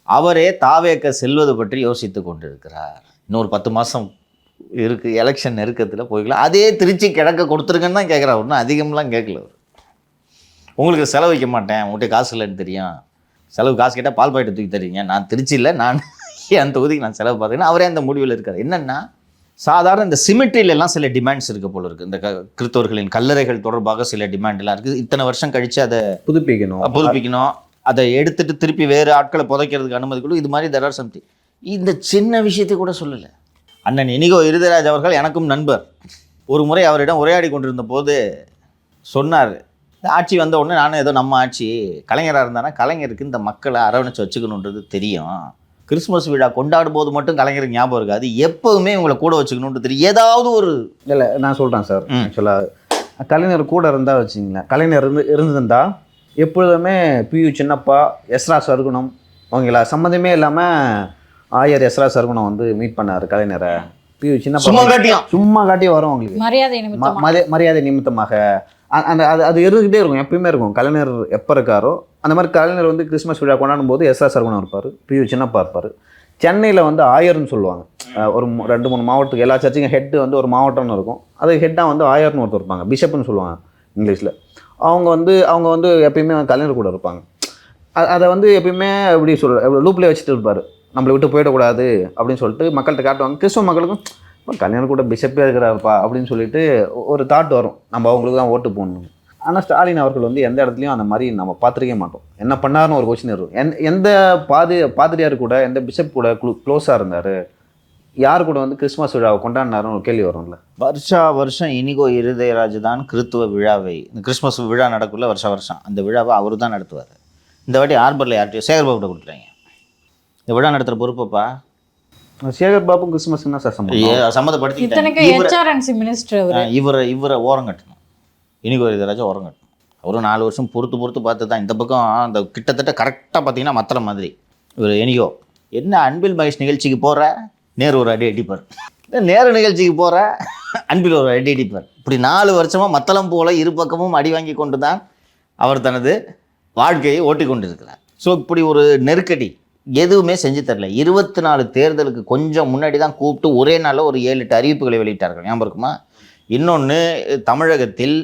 B: அவரே தாவேக்க செல்வது பற்றி யோசித்து கொண்டிருக்கிறார். இன்னொரு 10 மாதம் இருக்குது, எலெக்ஷன் நெருக்கத்தில் போய்க்கலாம். அதே திருச்சி கிழக்க கொடுத்துருங்கன்னு தான் கேட்குறாரு, ஒன்றும் அதிகம்லாம் கேட்கல. அவர் உங்களுக்கு செலவு வைக்க மாட்டேன், உங்கள்கிட்ட காசு இல்லைன்னு தெரியும், செலவு காசு கேட்டால் பால் பாக்கெட்டை தூக்கி தருவீங்க, நான் திருச்சியில் நான் என் தொகுதிக்கு நான் செலவு பார்த்தீங்கன்னா அவரே அந்த முடிவில் இருக்கார். என்னென்னா, சாதாரண இந்த சிமெட்ரியிலெல்லாம் சில டிமாண்ட்ஸ் இருக்க போல இருக்குது. இந்த கிறிஸ்தவர்களின் கல்லறைகள் தொடர்பாக சில டிமாண்ட்லாம் இருக்குது. இத்தனை வருஷம் கழித்து அதை புதுப்பிக்கணும், அதை எடுத்துகிட்டு திருப்பி வேறு ஆட்களை புதைக்கிறதுக்கு அனுமதி கொடு. இது மாதிரி தெர் ஆர் சம்திங். இந்த சின்ன விஷயத்தை கூட சொல்லலை. அண்ணன் இனிகோ இருதராஜ் அவர்கள் எனக்கும் நண்பர். ஒரு முறை அவரிடம் உரையாடி கொண்டிருந்த போது சொன்னார், ஆட்சி வந்த உடனே நானும் ஏதோ நம்ம ஆட்சி கலைஞராக இருந்தானா கலைஞருக்கு இந்த மக்களை அரவணைச்சு வச்சுக்கணுன்றது தெரியும், கிறிஸ்மஸ் விழா கொண்டாடும் போது மட்டும் கலைஞருக்கு ஞாபகம் இருக்காது, எப்போவுமே இவங்களை கூட வச்சுக்கணுன்றது தெரியும். ஏதாவது ஒரு
A: இல்லை நான் சொல்கிறேன் சார், ஆக்சுவலாக கலைஞர் கூட இருந்தால் வச்சுங்களேன், கலைஞர் இருந்திருந்தா எப்பொழுதுமே பியு சின்னப்பா, எஸ்ரா சர்குணம், அவங்கள சம்மந்தமே இல்லாமல் ஆயர் எஸ்ரா சர்குணம் வந்து மீட் பண்ணார் கலைஞரை. பியு சின்னப்பா சும்மா காட்டி வரும் அவங்களுக்கு மரியாதை நிமித்தமாக. அந்த அது இருந்துக்கிட்டே இருக்கும், எப்பயுமே இருக்கும். கலைஞர் எப்போ இருக்காரோ அந்த மாதிரி கலைஞர் வந்து கிறிஸ்மஸ் விழா கொண்டாடும் போது எஸ்ஆர் சரவணன் இருப்பார், பியு சின்னப்பா இருப்பார். சென்னையில் வந்து ஆயர்னு சொல்லுவாங்க. ஒரு 2-3 மாவட்டத்துக்கு எல்லா சர்ச்சுக்கும் ஹெட்டு வந்து ஒரு மாவட்டம்னு இருக்கும், அது ஹெட்டாக வந்து ஆயர்னு ஒருத்தர் இருப்பாங்க, பிஷப்னு சொல்லுவாங்க இங்கிலீஷில். அவங்க வந்து எப்பயுமே கலைஞர் கூட இருப்பாங்க. அதை வந்து எப்பயுமே எப்படி லூப்லேயே வச்சுட்டு இருப்பார், நம்மளை விட்டு போயிடக்கூடாது அப்படின்னு சொல்லிட்டு மக்கள்கிட்ட காட்டுவாங்க. கிறிஸ்தவ மக்களுக்கும் கல்யாணம் கூட பிஷப்பே இருக்கிறாருப்பா அப்படின்னு சொல்லிட்டு ஒரு தாட் வரும், நம்ம அவங்களுக்கு தான் ஓட்டு போடணும். ஆனால் ஸ்டாலின் அவர்கள் வந்து எந்த இடத்துலையும் அந்த மாதிரி நம்ம பார்த்துருக்கே மாட்டோம். என்ன பண்ணாருன்னு ஒரு கொஸ்டின் இருக்கும். எந்த பாதிரியார் கூட, எந்த பிஷப் கூட க்ளோஸாக இருந்தார், யார் கூட வந்து கிறிஸ்மஸ் விழாவை கொண்டாடினாருன்னு ஒரு கேள்வி வரும்ல.
B: வருஷம் இனிகோ இருதயராஜ் தான் கிறித்துவ விழாவை, இந்த கிறிஸ்மஸ் விழா நடக்குள்ள வருஷம் அந்த விழாவை அவர் தான் நடத்துவார். இந்த வாட்டி ஆர்பரில் யார்கிட்டயும் சேகர்பாபுட்ட கொடுத்துட்டாங்க இந்த விழா நடத்துகிற பொறுப்பப்பா.
A: சேகர் பாபு கிறிஸ்மஸ்
B: சம்மந்தப்படுத்தி இவரை ஓரம் கட்டணும், இனிகோ இருதயராஜா ஓரம் கட்டணும். அவரும் 4 வருஷம் பொறுத்து பார்த்து தான் இந்த பக்கம் அந்த கிட்டத்தட்ட கரெக்டாக பார்த்தீங்கன்னா மற்ற மாதிரி இவர் இனிகோ என்ன அன்பில் மகேஷ் நிகழ்ச்சிக்கு போகிற நேரு ஒரு அடி அடிப்பார், நேரு நிகழ்ச்சிக்கு போகிற அன்பில் ஒரு அடி அடிப்பார். இப்படி 4 வருஷமாக மத்தளம் போல இரு பக்கமும் அடி வாங்கி கொண்டு தான் அவர் தனது வாழ்க்கையை ஓட்டி கொண்டிருக்கிறார். ஸோ இப்படி ஒரு நெருக்கடி எதுவுமே செஞ்சு தரல. 24 தேர்தலுக்கு கொஞ்சம் முன்னாடி தான் கூப்பிட்டு ஒரே நாளில் ஒரு 7-8 அறிவிப்புகளை வெளியிட்டார்கள், ஞாபகம் இருக்குமா? இன்னொன்று, தமிழகத்தில்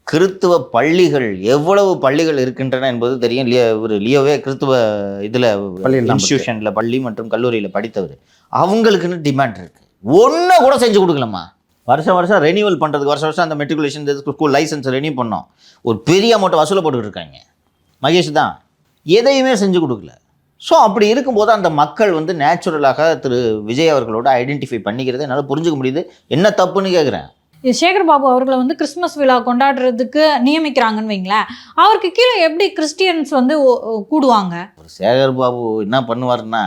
B: கிறித்துவ பள்ளிகள் எவ்வளவு பள்ளிகள் இருக்கின்றன என்பது தெரியும். லியோவே கிறித்துவ இதில் இன்ஸ்டியூஷனில் பள்ளி மற்றும் கல்லூரியில் படித்தவர். அவங்களுக்குன்னு டிமாண்ட் இருக்குது, ஒன்றை கூட செஞ்சு கொடுக்கலாமா? வருஷம் ரெனியூவல் பண்ணுறதுக்கு வருஷம் அந்த மெட்ரிகுலேஷன் ஸ்கூல் லைசன்ஸ் ரெனியூ பண்ணோம், ஒரு பெரிய அமௌண்ட்டை வசூலை போட்டுக்கிட்டு இருக்காங்க. மகேஷ் தான் எதையுமே செஞ்சு கொடுக்கல. ஸோ அப்படி இருக்கும்போது அந்த மக்கள் வந்து நேச்சுரலாக திரு விஜய் அவர்களோட ஐடென்டிஃபை பண்ணிக்கிறத என்னால் புரிஞ்சுக்க முடியுது. என்ன தப்புன்னு கேட்குறேன்.
C: சேகர் பாபு அவர்களை வந்து கிறிஸ்மஸ் விழா கொண்டாடுறதுக்கு நியமிக்கிறாங்கன்னு வைங்களேன், அவருக்கு கீழே எப்படி கிறிஸ்டியன்ஸ் வந்து கூடுவாங்க?
B: ஒரு சேகர் பாபு என்ன பண்ணுவார்னா,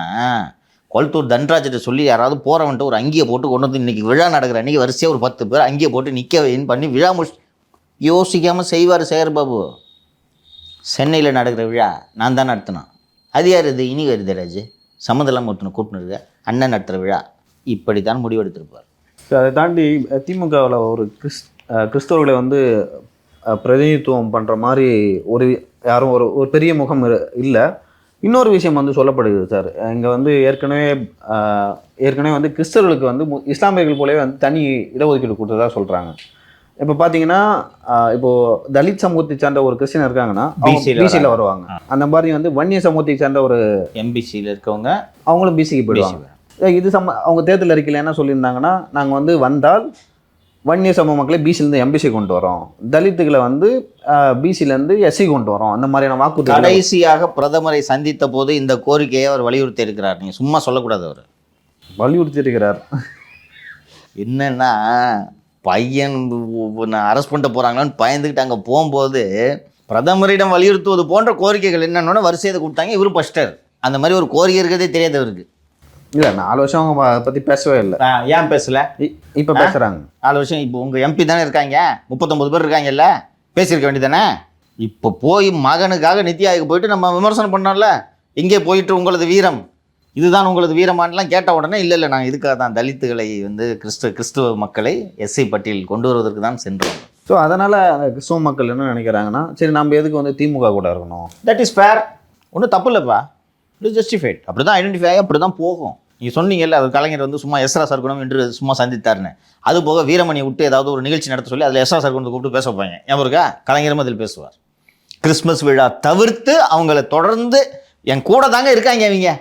B: கொளத்தூர் தன்ராஜிட்ட சொல்லி யாராவது போகிறவன்ட்டு ஒரு அங்கேயே போட்டு கொண்டு வந்து இன்றைக்கி விழா நடக்கிற அன்றைக்கி வரிசையாக ஒரு 10 பேர் அங்கேயே போட்டு நிற்க வைன்னு பண்ணி விழா யோசிக்காமல் செய்வார் சேகர் பாபு. சென்னையில் நடக்கிற விழா நான் தான் நடத்தினேன், அது யார் இது இனிகோ இருதயராஜ் சம்மந்தெல்லாம் ஒருத்தனை கூட்டினு அண்ணன் நடத்துகிற விழா, இப்படி தான் முடிவெடுத்திருப்பார்.
A: அதை தாண்டி திமுகவில் ஒரு கிறிஸ்தவர்களை வந்து பிரதிநிதித்துவம் பண்ணுற மாதிரி யாரும் ஒரு பெரிய முகம் இல்லை. இன்னொரு விஷயம் வந்து சொல்லப்படுது சார், இங்கே வந்து ஏற்கனவே வந்து கிறிஸ்தவர்களுக்கு வந்து இஸ்லாமியர்கள் போலவே வந்து தனி இடஒதுக்கீடு கொடுத்ததா சொல்கிறாங்க. இப்போ பார்த்தீங்கன்னா இப்போது தலித் சமூகத்தை சேர்ந்த ஒரு கிறிஸ்டின் இருக்காங்கன்னா பிசியில் வருவாங்க. அந்த மாதிரி வந்து வன்னிய சமூகத்தை சேர்ந்த ஒரு
B: எம்பிசியில் இருக்கவங்க
A: அவங்களும் பிசிக்கு போயிடுவாங்க. இது அவங்க தேர்தல் அறிக்கையில் என்ன சொல்லியிருந்தாங்கன்னா, நாங்கள் வந்து வந்தால் வன்னிய சமூக மக்களை பிசிலேருந்து எம்பிசி கொண்டு வரோம், தலித்துகளை வந்து பிசிலேருந்து எஸ்சி கொண்டு வரோம், அந்த மாதிரியான வாக்குறுதி.
B: கடைசியாக பிரதமரை சந்தித்த போது இந்த கோரிக்கையை அவர் வலியுறுத்தி இருக்கிறார். நீங்கள் சும்மா சொல்லக்கூடாது, அவர்
A: வலியுறுத்தி இருக்கிறார்.
B: என்னன்னா பையன் அரெஸ்ட் பண்ணிட்டு போகிறாங்களான்னு பயந்துக்கிட்டு அங்கே போகும்போது பிரதமரிடம் வலியுறுத்துவது போன்ற கோரிக்கைகள் என்னென்னு வரிசையை கொடுத்தாங்க. இவர் ஃபஸ்டர். அந்த மாதிரி ஒரு கோரிக்கை இருக்கிறதே தெரியாது அவருக்கு.
A: இல்லை 4 வருஷம் அவங்க அதை பற்றி பேசவே இல்லை.
B: ஏன் பேசல?
A: இப்போ பேசுகிறாங்க.
B: 4 வருஷம். இப்போ உங்கள் எம்பி தானே இருக்காங்க, 39 பேர் இருக்காங்கல்ல, பேசியிருக்க வேண்டியதானே. இப்போ போய் மகனுக்காக நித்தி ஆயோக் போயிட்டு நம்ம விமர்சனம் பண்ணோம்ல, இங்கே போயிட்டு உங்களது வீரம் இதுதான் உங்களது வீரமானலாம் கேட்ட உடனே இல்லை நாங்கள் இதுக்காக தான் தலித்துகளை வந்து கிறிஸ்துவ மக்களை எஸ்ஐ பட்டியல் கொண்டு வருவதற்கு தான் சென்றோம்.
A: ஸோ அதனால் கிறிஸ்துவ மக்கள் என்ன நினைக்கிறாங்கன்னா, சரி நம்ம எதுக்கு வந்து திமுக கூட இருக்கணும்,
B: தட் இஸ் ஃபேர், ஒன்றும் தப்பு இல்லைப்பா, இட் இஸ் ஜஸ்டிஃபைட். அப்படி தான் ஐடென்டிஃபை ஆகி அப்படி தான் போகும். நீங்கள் சொன்னீங்கல்ல, அது கலைஞர் வந்து சும்மா எஸ்ரா சர்க்குணம் என்று சும்மா சந்தித்தார்னு. அது போக வீரமணியை விட்டு ஏதாவது ஒரு நிகழ்ச்சி நடத்த சொல்லி அதில் எஸ்ரா சர்க்குணத்தை கூப்பிட்டு பேச வைப்பாங்க. ஞாபகம் இருக்கா? கலைஞரும் அதில் பேசுவார். கிறிஸ்மஸ் விழா தவிர்த்து அவங்கள தொடர்ந்து என் கூட தாங்க இருக்காங்க அவங்க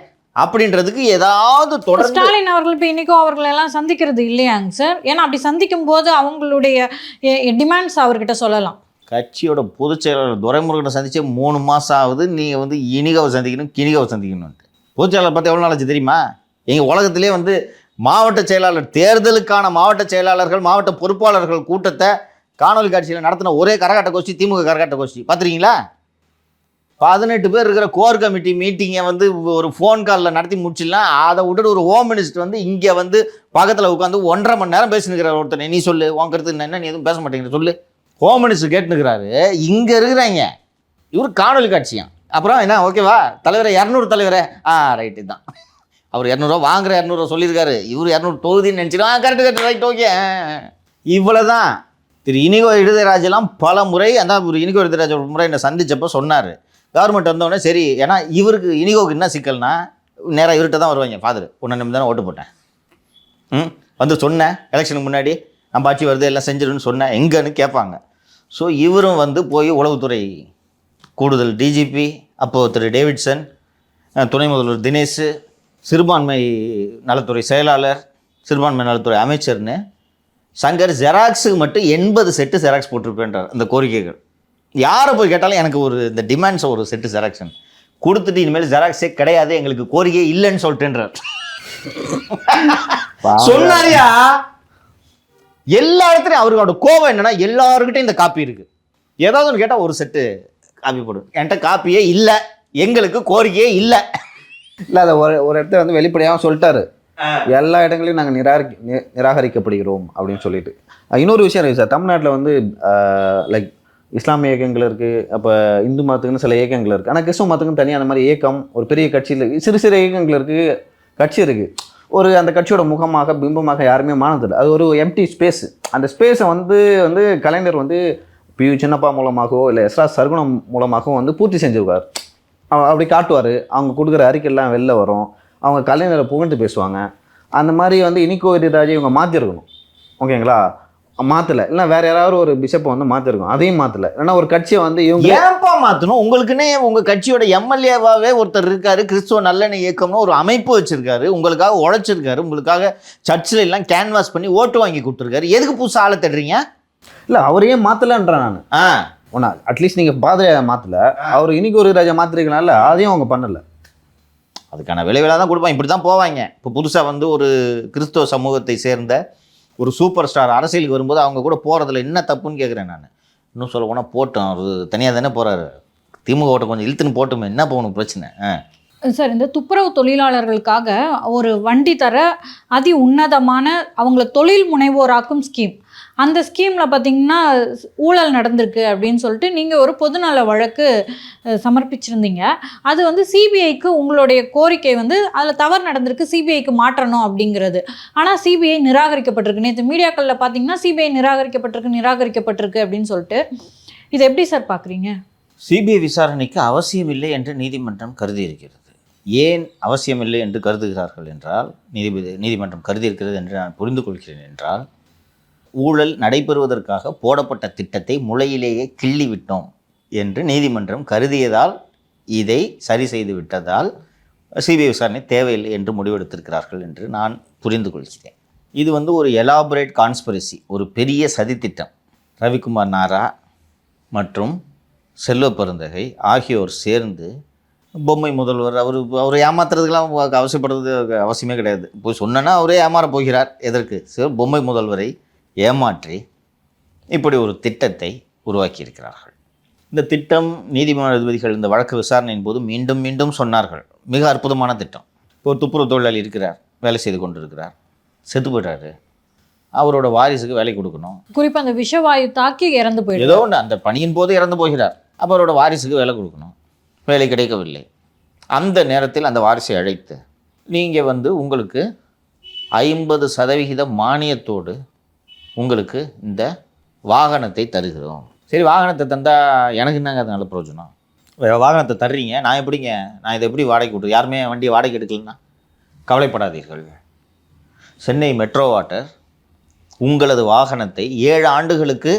B: அப்படின்றதுக்கு ஏதாவது தொடர்ந்து.
C: ஸ்டாலின் அவர்கள் இப்போ இன்றைக்கும் அவர்கள் எல்லாம் சந்திக்கிறது இல்லையாங்க சார்? ஏன்னா அப்படி சந்திக்கும் போது அவங்களுடைய டிமாண்ட்ஸ் அவர்கிட்ட சொல்லலாம்.
B: கட்சியோட பொதுச் செயலாளர் துரைமுருகனை சந்திச்சு 3 மாதம் ஆகுது. நீங்கள் வந்து இனிகாவை சந்திக்கணும், கிணிகாவை சந்திக்கணும்ன்ட்டு. பொதுச் செயலாளர் பார்த்து எவ்வளோ நாளாச்சு தெரியுமா? எங்கள் உலகத்திலே வந்து மாவட்ட செயலாளர் தேர்தலுக்கான மாவட்ட செயலாளர்கள் மாவட்ட பொறுப்பாளர்கள் கூட்டத்தை காணொலி காட்சியில் நடத்தின ஒரே கரகாட்ட கோஷ்டி திமுக கரகாட்ட கோஷ்டி. பார்த்துருக்கீங்களா? 18 பேர் இருக்கிற கோர் கமிட்டி மீட்டிங்கை வந்து ஒரு ஃபோன் காலில் நடத்தி முடிச்சிடலாம். அதை விட்டுட்டு ஒரு ஹோம் மினிஸ்டர் வந்து இங்கே வந்து பக்கத்தில் உட்காந்து 1.5 மணி நேரம் பேசினுக்கிறார். ஒருத்தனை நீ சொல்லு, உன் கருத்து என்ன, நீ எதுவும் பேச மாட்டேங்கிற சொல்லு. ஹோம் மினிஸ்டர் கேட்டுனுக்கிறாரு, இங்கே இருக்கிறாங்க. இவர் காணொலி காட்சியான். அப்புறம் என்ன, ஓகேவா தலைவரே, 200 தலைவரே, ரைட்டு தான். அவர் 200 ரூபா வாங்குற 200 ரூபா சொல்லியிருக்காரு. இவர் 200 தொகுதின்னு நினச்சிடும். Correct right, okay. இவ்வளோ தான். திரு இனிகோ இடுதராஜெல்லாம் பல முறை அந்த இனிகோ இடுதராஜ் ஒரு முறை என்னை சந்திச்சப்போ சொன்னார், கவர்மெண்ட் வந்தோடனே சரி. ஏன்னா இவருக்கு இனிகோவுக்கு என்ன சிக்கல்னா, நேராக இவர்கிட்ட தான் வருவாங்க. ஃபாதர் உன்னை நம்பி தானே ஓட்டு போட்டேன், வந்து சொன்னேன் எலெக்ஷனுக்கு முன்னாடி நம்ம ஆட்சி வருது எல்லாம் செஞ்சிடுன்னு சொன்னேன், எங்கன்னு கேட்பாங்க. ஸோ இவரும் வந்து போய் உளவுத்துறை கூடுதல் டிஜிபி, அப்போது திரு டேவிட்சன், துணை முதல்வர் தினேஷ், சிறுபான்மை நலத்துறை செயலாளர், சிறுபான்மை நலத்துறை அமைச்சர்னு சங்கர் ஜெராக்ஸுக்கு மட்டும் 80 செட்டு ஜெராக்ஸ் போட்டிருப்பேன்றார். அந்த கோரிக்கைகள் யாரை போய் கேட்டாலும் எனக்கு இந்த டிமாண்ட்ஸ் ஒரு செட்டு ஜெராக்ஷன் கொடுத்துட்டு இனிமேல் ஜெராக்ஸே கிடையாது, எங்களுக்கு கோரிக்கையே இல்லைன்னு சொல்லிட்டேன்றார். சொன்னாரியா? எல்லா இடத்துலையும் அவரோட கோபம் என்னன்னா, எல்லாருக்கிட்டையும் இந்த காப்பி இருக்கு, ஏதாவது ஒன்று கேட்டால் ஒரு செட்டு காப்பி போடு, என்கிட்ட காப்பியே இல்லை, எங்களுக்கு கோரிக்கையே இல்லை.
A: அதை ஒரு இடத்துல வந்து வெளிப்படையாக சொல்லிட்டாரு, எல்லா இடங்களையும் நாங்கள் நிராகரிக்கப்படுகிறோம் அப்படின்னு சொல்லிட்டு. இன்னொரு விஷயம் இருக்குது சார், தமிழ்நாட்டில் வந்து லைக் இஸ்லாமிய இயக்கங்கள் இருக்குது, அப்போ இந்து மதத்துக்குன்னு சில இயக்கங்கள் இருக்குது, ஆனால் கிறிஸ்துவ மதத்துக்குன்னு தனியாக அந்த மாதிரி இயக்கம் ஒரு பெரிய கட்சியில் சிறு சிறு இயக்கங்கள் இருக்குது, கட்சி இருக்குது. அந்த கட்சியோட முகமாக பிம்பமாக யாருமே மானதில்லை. அது ஒரு எம்டி ஸ்பேஸ். அந்த ஸ்பேஸை வந்து கலைஞர் வந்து பியூ சின்னப்பா மூலமாகவோ இல்லை எஸ்ரா சர்க்குணம் மூலமாகவோ வந்து பூர்த்தி செஞ்சுருக்கார். அப்படி காட்டுவார். அவங்க கொடுக்குற அறிக்கையெல்லாம் வெளில வரும், அவங்க கலைஞரை புகழ்ந்து பேசுவாங்க. அந்த மாதிரி வந்து இனிகோ இடுதராஜை இவங்க மாற்றிருக்கணும். ஓகேங்களா? மாற்றலை, இல்லை வேறு யாராவது ஒரு பிஷப்பை வந்து மாற்றிருக்கணும், அதையும் மாற்றலை. ஏன்னா ஒரு கட்சியை வந்து இவங்க
B: ஏன்பா மாற்றணும்? உங்களுக்குன்னே உங்கள் கட்சியோட எம்எல்ஏவாகவே ஒருத்தர் இருக்கார், கிறிஸ்துவ நல்லெண்ணெய் இயக்கம்னு ஒரு அமைப்பு வச்சுருக்காரு, உங்களுக்காக உழைச்சிருக்காரு, உங்களுக்காக சர்ச்சில் எல்லாம் கேன்வாஸ் பண்ணி ஓட்டு வாங்கி கொடுத்துருக்காரு. எதுக்கு புதுசாக ஆளை தேடுறீங்க?
A: இல்லை அவரையே மாற்றலைன்றேன் நான். ஒன்றா அட்லீஸ்ட் நீங்கள் பாதிரியாரை மாற்றலை, அவர் இனிகோ இடுதராஜை மாற்றிருக்கனால அதையும் அவங்க பண்ணலை.
B: அதுக்கான விளைவுகளாக தான் கொடுப்பாங்க. இப்படி தான் போவாங்க. இப்போ புதுசாக வந்து ஒரு கிறிஸ்தவ சமூகத்தை சேர்ந்த ஒரு சூப்பர் ஸ்டார் அரசியலுக்கு வரும்போது அவங்க கூட போகிறதுல என்ன தப்புன்னு கேட்குறேன் நான். இன்னும் சொல்ல போனால் போட்டோம், அவர் தனியாக தானே போகிறாரு, திமுக ஓட்ட கொஞ்சம் இழுத்துன்னு போட்டுமே, என்ன போகணும் பிரச்சனை?
C: சார், இந்த துப்புரவு தொழிலாளர்களுக்காக ஒரு வண்டி தர அதி உன்னதமான அவங்கள தொழில் முனைவோராக்கும் ஸ்கீம், அந்த ஸ்கீமில் பார்த்தீங்கன்னா ஊழல் நடந்திருக்கு அப்படின்னு சொல்லிட்டு நீங்கள் ஒரு பொதுநல வழக்கு சமர்ப்பிச்சிருந்தீங்க. அது வந்து சிபிஐக்கு உங்களுடைய கோரிக்கை வந்து அதில் தவறு நடந்திருக்கு, சிபிஐக்கு மாற்றணும் அப்படிங்கிறது. ஆனால் சிபிஐ நிராகரிக்கப்பட்டிருக்கு. நேற்று மீடியாக்களில் பார்த்தீங்கன்னா சிபிஐ நிராகரிக்கப்பட்டிருக்கு அப்படின்னு சொல்லிட்டு, இதை எப்படி சார் பார்க்குறீங்க?
B: சிபிஐ விசாரணைக்கு அவசியமில்லை என்று நீதிமன்றம் கருதியிருக்கிறது. ஏன் அவசியமில்லை என்று கருதுகிறார்கள் என்றால், நீதிமன்றம் கருதியிருக்கிறது என்று நான் புரிந்து கொள்கிறேன் என்றால், ஊழல் நடைபெறுவதற்காக போடப்பட்ட திட்டத்தை முளையிலேயே கிள்ளிவிட்டோம் என்று நீதிமன்றம் கருதியதால், இதை சரி செய்து விட்டதால் சிபிஐ விசாரணை தேவையில்லை என்று முடிவெடுத்திருக்கிறார்கள் என்று நான் புரிந்து கொள்கிறேன். இது வந்து ஒரு எலாபரேட் கான்ஸ்பிரசி, ஒரு பெரிய சதித்திட்டம். ரவிக்குமார் நாரா மற்றும் செல்வ பெருந்தகை ஆகியோர் சேர்ந்து பொம்மை முதல்வர் அவர் ஏமாத்துறதுக்கெல்லாம் அவசியப்படுறது அவசியமே கிடையாது. இப்போ சொன்னேன்னா அவரே ஏமாற போகிறார். எதற்கு? பொம்மை முதல்வரை ஏமாற்றி இப்படி ஒரு திட்டத்தை உருவாக்கியிருக்கிறார்கள். இந்த திட்டம் நீதிபதிகள் இந்த வழக்கு விசாரணையின் போது மீண்டும் மீண்டும் சொன்னார்கள், மிக அற்புதமான திட்டம். இப்போ ஒரு துப்புரவு தொழிலாளி இருக்கிறார், வேலை செய்து கொண்டு இருக்கிறார், செத்து போய்ட்டாரு, அவரோட வாரிசுக்கு வேலை கொடுக்கணும்.
C: குறிப்பாக அந்த விஷவாயு தாக்கி இறந்து போயிடும்,
B: ஏதோ ஒன்று அந்த பணியின் போது இறந்து போகிறார், அப்போ அவரோட வாரிசுக்கு வேலை கொடுக்கணும், வேலை கிடைக்கவில்லை. அந்த நேரத்தில் அந்த வாரிசை அழைத்து, நீங்கள் வந்து உங்களுக்கு 50% மானியத்தோடு உங்களுக்கு இந்த வாகனத்தை தருகிறோம். சரி, வாகனத்தை தந்தால் எனக்கு என்னங்க அது நல்ல பிரயோஜனம்? வாகனத்தை தர்றீங்க, நான் எப்படிங்க, நான் இதை எப்படி வாடகை கொடுத்து, யாருமே வண்டியை வாடகை எடுக்கலன்னா கவலைப்படாதீர்கள். சென்னை மெட்ரோ வாட்டர் உங்களது வாகனத்தை 7 ஆண்டுகளுக்கு